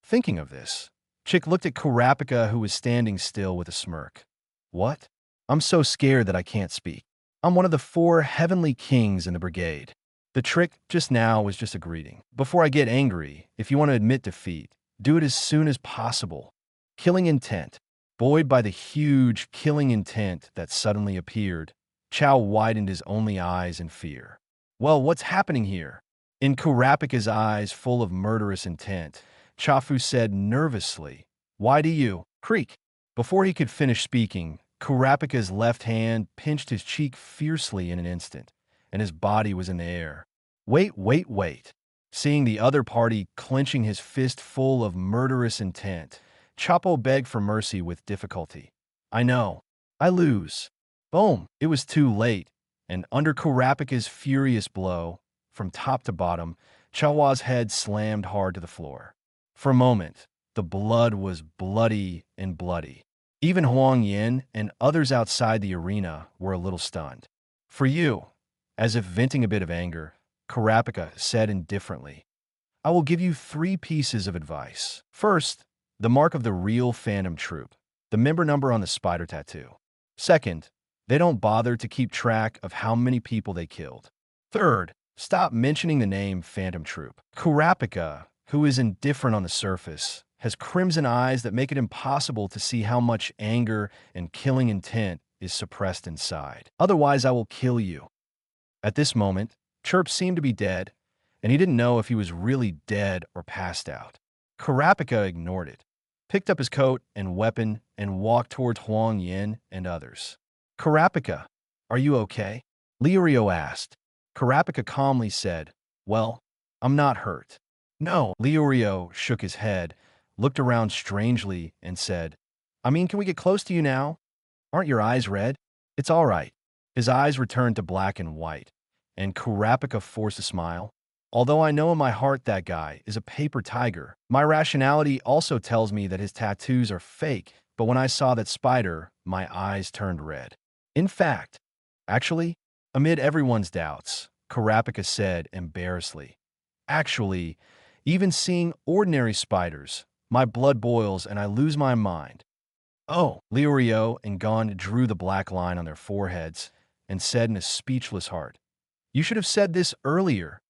Thinking of this, Chick looked at Kurapika, who was standing still with a smirk. What? I'm so scared that I can't speak. I'm one of the 4 heavenly kings in the brigade. The trick just now was just a greeting. Before I get angry, if you want to admit defeat, do it as soon as possible. Killing intent. Buoyed by the huge killing intent that suddenly appeared, Chow widened his only eyes in fear. Well, what's happening here? In Kurapika's eyes full of murderous intent, Chafu said nervously, "Why do you, creak?" Before he could finish speaking, Kurapika's left hand pinched his cheek fiercely in an instant, and his body was in the air. Wait. Seeing the other party clenching his fist full of murderous intent, Chapo begged for mercy with difficulty. I know. I lose. Boom! It was too late, and under Kurapika's furious blow, from top to bottom, Chahua's head slammed hard to the floor. For a moment, the blood was bloody and bloody. Even Huang Yan and others outside the arena were a little stunned. For you, as if venting a bit of anger, Kurapika said indifferently, I will give you 3 pieces of advice. First, the mark of the real Phantom Troop, the member number on the spider tattoo. Second, they don't bother to keep track of how many people they killed. Third, stop mentioning the name Phantom Troop. Kurapika, who is indifferent on the surface, has crimson eyes that make it impossible to see how much anger and killing intent is suppressed inside. Otherwise, I will kill you. At this moment, Chirp seemed to be dead, and he didn't know if he was really dead or passed out. Kurapika ignored it, picked up his coat and weapon, and walked towards Huang Yan and others. Kurapika, are you okay? Liurio asked. Kurapika calmly said, Well, I'm not hurt. No. Liurio shook his head, looked around strangely, and said, I mean, can we get close to you now? Aren't your eyes red? It's all right. His eyes returned to black and white, and Kurapika forced a smile. Although I know in my heart that guy is a paper tiger, my rationality also tells me that his tattoos are fake, but when I saw that spider, my eyes turned red. In fact, actually, amid everyone's doubts, Kurapika said embarrassedly, Actually, even seeing ordinary spiders, my blood boils and I lose my mind. Oh, Liurio and Gon drew the black line on their foreheads and said in a speechless heart, You should have said this earlier.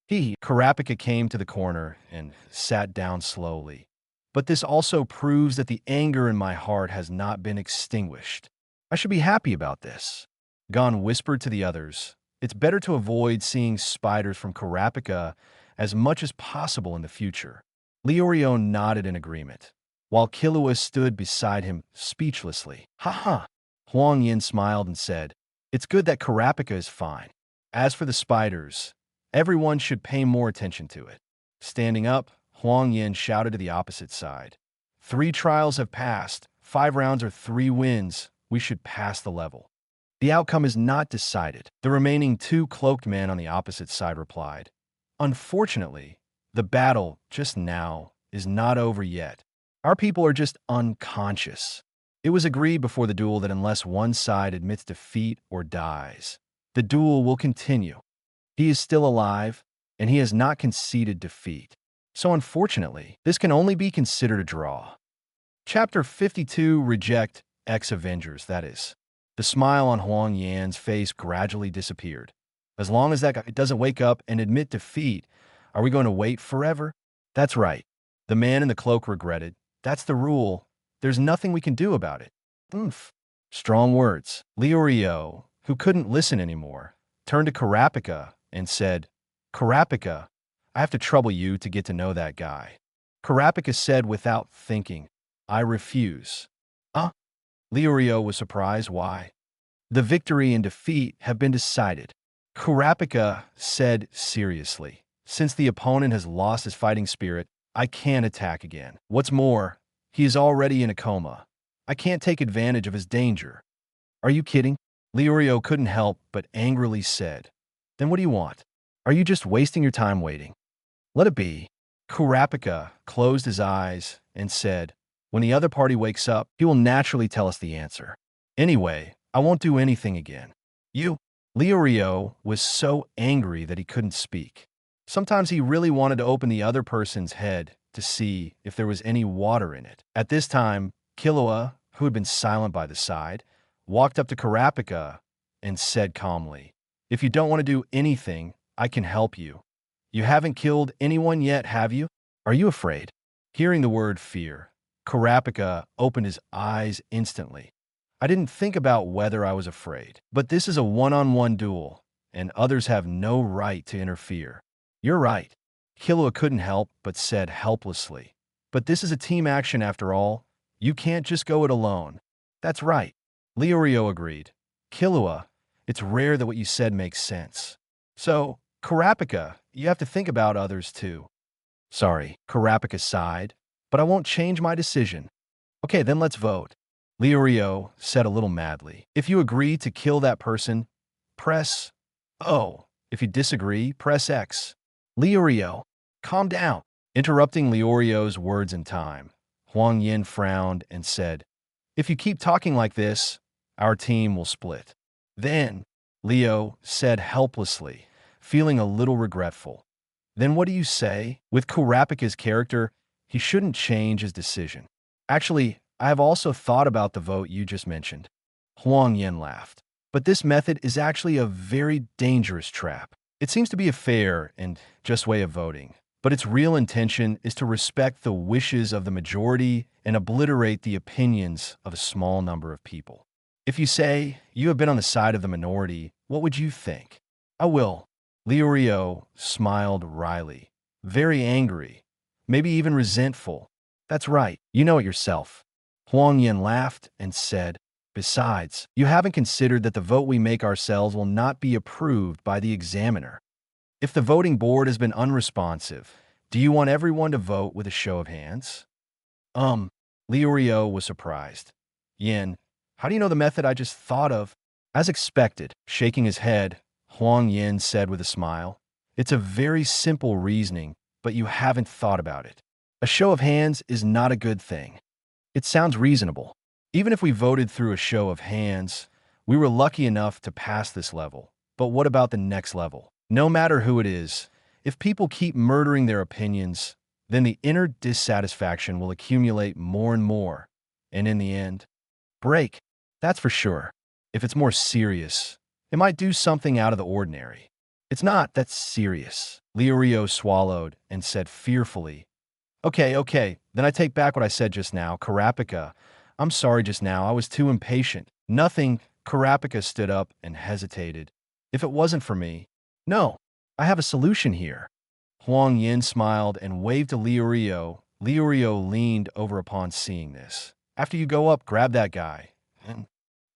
Kurapika came to the corner and sat down slowly. But this also proves that the anger in my heart has not been extinguished. I should be happy about this. Gon whispered to the others, It's better to avoid seeing spiders from Kurapika as much as possible in the future. Liurio nodded in agreement, while Killua stood beside him speechlessly. Ha! Huang Yan smiled and said, It's good that Kurapika is fine. As for the spiders, everyone should pay more attention to it. Standing up, Huang Yan shouted to the opposite side. 3 trials have passed, 5 rounds or 3 wins. We should pass the level. The outcome is not decided. The remaining 2 cloaked men on the opposite side replied. Unfortunately, the battle just now is not over yet. Our people are just unconscious. It was agreed before the duel that unless one side admits defeat or dies, the duel will continue. He is still alive, and he has not conceded defeat. So unfortunately, this can only be considered a draw. Chapter 52, Reject Ex-Avengers, that is. The smile on Huang Yan's face gradually disappeared. As long as that guy doesn't wake up and admit defeat, are we going to wait forever? That's right. The man in the cloak regretted. That's the rule. There's nothing we can do about it. Oomph. Strong words. Liurio, who couldn't listen anymore, turned to Kurapika and said, Kurapika, I have to trouble you to get to know that guy. Kurapika said without thinking. I refuse. Huh? Leorio was surprised. Why? The victory and defeat have been decided. Kurapika said seriously. Since the opponent has lost his fighting spirit, I can't attack again. What's more, he is already in a coma. I can't take advantage of his danger. Are you kidding? Leorio couldn't help but angrily said. Then what do you want? Are you just wasting your time waiting? Let it be. Kurapika closed his eyes and said, when the other party wakes up, he will naturally tell us the answer. Anyway, I won't do anything again. You? Leorio was so angry that he couldn't speak. Sometimes he really wanted to open the other person's head to see if there was any water in it. At this time, Killua, who had been silent by the side, walked up to Kurapika and said calmly, if you don't want to do anything, I can help you. You haven't killed anyone yet, have you? Are you afraid? Hearing the word fear, Kurapika opened his eyes instantly. I didn't think about whether I was afraid, but this is a one-on-one duel, and others have no right to interfere. You're right. Killua couldn't help but said helplessly. But this is a team action after all. You can't just go it alone. That's right. Leorio agreed. Killua, it's rare that what you said makes sense. So, Kurapika, you have to think about others too. Sorry, Kurapika sighed, but I won't change my decision. Okay, then let's vote. Leorio said a little madly. If you agree to kill that person, press O. If you disagree, press X. Leorio, calm down. Interrupting Leorio's words in time, Huang Yan frowned and said, if you keep talking like this, our team will split. Then, Leo said helplessly, feeling a little regretful. Then what do you say? With Kurapika's character, he shouldn't change his decision. Actually, I have also thought about the vote you just mentioned. Huang Yan laughed. But this method is actually a very dangerous trap. It seems to be a fair and just way of voting, but its real intention is to respect the wishes of the majority and obliterate the opinions of a small number of people. If you say you have been on the side of the minority, what would you think? I will. Leorio smiled wryly, very angry, maybe even resentful. That's right, you know it yourself. Huang Yan laughed and said, besides, you haven't considered that the vote we make ourselves will not be approved by the examiner. If the voting board has been unresponsive, do you want everyone to vote with a show of hands? Leorio was surprised. Yan, how do you know the method I just thought of? As expected, shaking his head, Huang Yan said with a smile, it's a very simple reasoning, but you haven't thought about it. A show of hands is not a good thing. It sounds reasonable. Even if we voted through a show of hands, we were lucky enough to pass this level. But what about the next level? No matter who it is, if people keep murdering their opinions, then the inner dissatisfaction will accumulate more and more. And in the end, break. That's for sure. If it's more serious, it might do something out of the ordinary. It's not that serious. Leorio swallowed and said fearfully, Okay, then I take back what I said just now. Kurapika, I'm sorry just now, I was too impatient. Nothing. Kurapika stood up and hesitated. If it wasn't for me. No, I have a solution here. Huang Yan smiled and waved to Leorio. Leorio leaned over upon seeing this. After you go up, grab that guy. And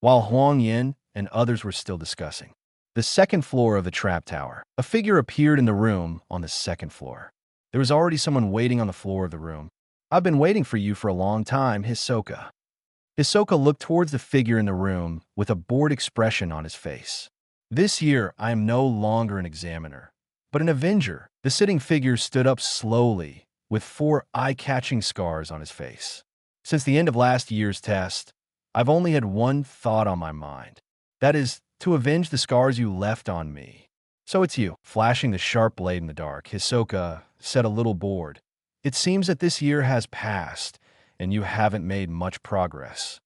while Huang Yan and others were still discussing the second floor of the trap tower, a figure appeared in the room on the second floor. There was already someone waiting on the floor of the room. I've been waiting for you for a long time, Hisoka. Hisoka looked towards the figure in the room with a bored expression on his face. This year, I am no longer an examiner, but an avenger. The sitting figure stood up slowly, with 4 eye-catching scars on his face. Since the end of last year's test, I've only had one thought on my mind. That is, to avenge the scars you left on me. So it's you. Flashing the sharp blade in the dark, Hisoka said a little bored. It seems that this year has passed, and you haven't made much progress.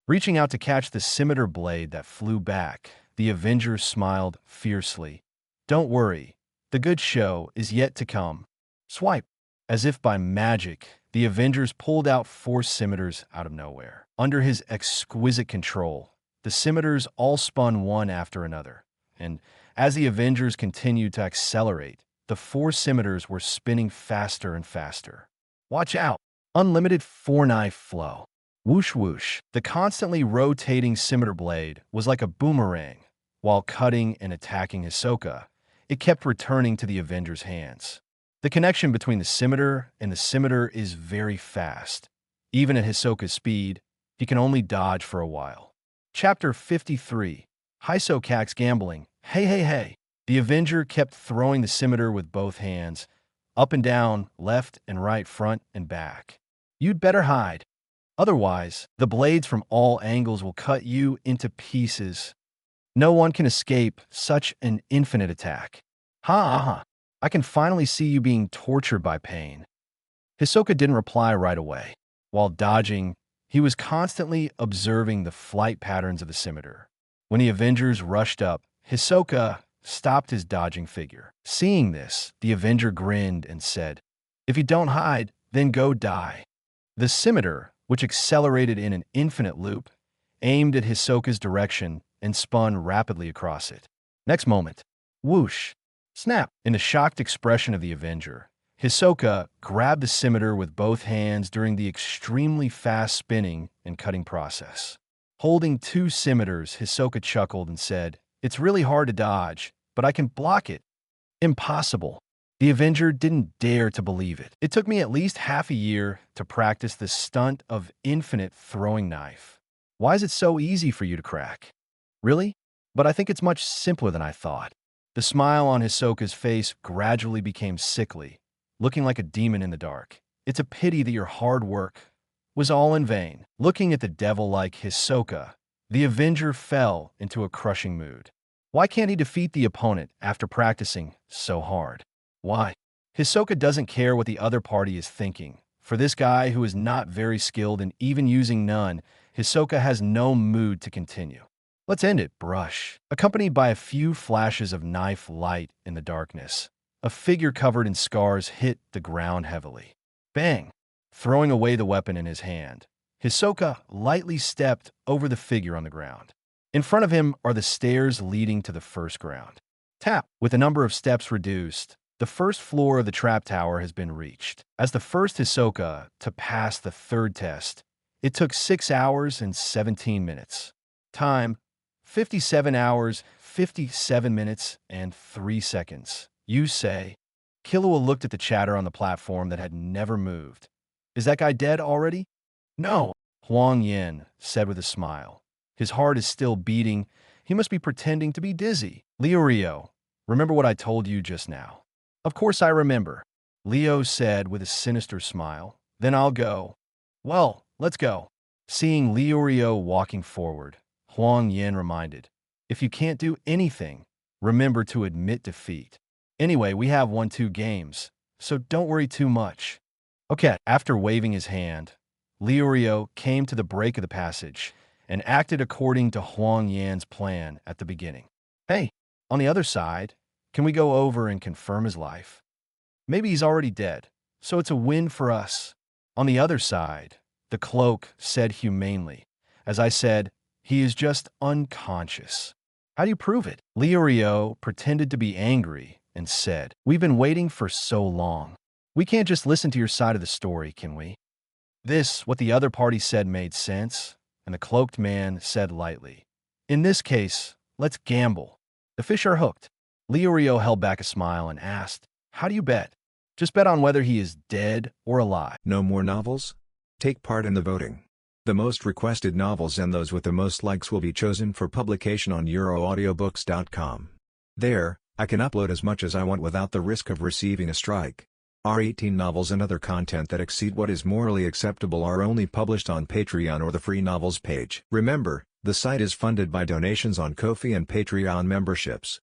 Reaching out to catch the scimitar blade that flew back, the Avenger smiled fiercely. Don't worry, the good show is yet to come. Swipe. As if by magic, the Avengers pulled out 4 scimitars out of nowhere. Under his exquisite control, the scimitars all spun one after another, and as the Avengers continued to accelerate, the 4 scimitars were spinning faster and faster. Watch out. Unlimited four-knife flow. Whoosh whoosh. The constantly rotating scimitar blade was like a boomerang. While cutting and attacking Hisoka, it kept returning to the Avenger's hands. The connection between the scimitar and the scimitar is very fast. Even at Hisoka's speed, he can only dodge for a while. Chapter 53. Hisoka's Gambling. Hey, hey, hey. The Avenger kept throwing the scimitar with both hands, up and down, left and right, front and back. You'd better hide. Otherwise, the blades from all angles will cut you into pieces. No one can escape such an infinite attack. Ha ha ha. I can finally see you being tortured by pain. Hisoka didn't reply right away. While dodging, he was constantly observing the flight patterns of the scimitar. When the Avengers rushed up, Hisoka stopped his dodging figure. Seeing this, the Avenger grinned and said, "If you don't hide, then go die." The scimitar, which accelerated in an infinite loop, aimed at Hisoka's direction and spun rapidly across it. Next moment, whoosh, snap. In the shocked expression of the Avenger, Hisoka grabbed the scimitar with both hands during the extremely fast spinning and cutting process. Holding two scimitars, Hisoka chuckled and said, "It's really hard to dodge, but I can block it." Impossible. The Avenger didn't dare to believe it. It took me at least half a year to practice the stunt of infinite throwing knife. Why is it so easy for you to crack? Really? But I think it's much simpler than I thought. The smile on Hisoka's face gradually became sickly, looking like a demon in the dark. It's a pity that your hard work was all in vain. Looking at the devil-like Hisoka, the Avenger fell into a crushing mood. Why can't he defeat the opponent after practicing so hard? Why? Hisoka doesn't care what the other party is thinking. For this guy who is not very skilled in even using none, Hisoka has no mood to continue. Let's end it, brush. Accompanied by a few flashes of knife light in the darkness, a figure covered in scars hit the ground heavily. Bang! Throwing away the weapon in his hand, Hisoka lightly stepped over the figure on the ground. In front of him are the stairs leading to the first ground. Tap! With the number of steps reduced, the first floor of the trap tower has been reached. As the first Hisoka to pass the third test, it took 6 hours and 17 minutes. Time, 57 hours, 57 minutes, and 3 seconds. You say. Killua looked at the chatter on the platform that had never moved. Is that guy dead already? No, Huang Yan said with a smile. His heart is still beating. He must be pretending to be dizzy. Rio, remember what I told you just now? Of course I remember, Leo said with a sinister smile. Then I'll go. Well, let's go. Seeing Rio walking forward, Huang Yan reminded, if you can't do anything, remember to admit defeat. Anyway, we have won 2 games, so don't worry too much. Okay. After waving his hand, Rio came to the break of the passage and acted according to Huang Yan's plan at the beginning. Hey, on the other side, can we go over and confirm his life? Maybe he's already dead, so it's a win for us. On the other side, the cloak said humanely. As I said, he is just unconscious. How do you prove it? Rio pretended to be angry and said, we've been waiting for so long. We can't just listen to your side of the story, can we? What the other party said made sense, and the cloaked man said lightly, in this case, let's gamble. The fish are hooked. Rio held back a smile and asked, how do you bet? Just bet on whether he is dead or alive. No more novels? Take part in the voting. The most requested novels and those with the most likes will be chosen for publication on euroaudiobooks.com. There, I can upload as much as I want without the risk of receiving a strike. Our 18 novels and other content that exceed what is morally acceptable are only published on Patreon or the free novels page. Remember, the site is funded by donations on Ko-fi and Patreon memberships.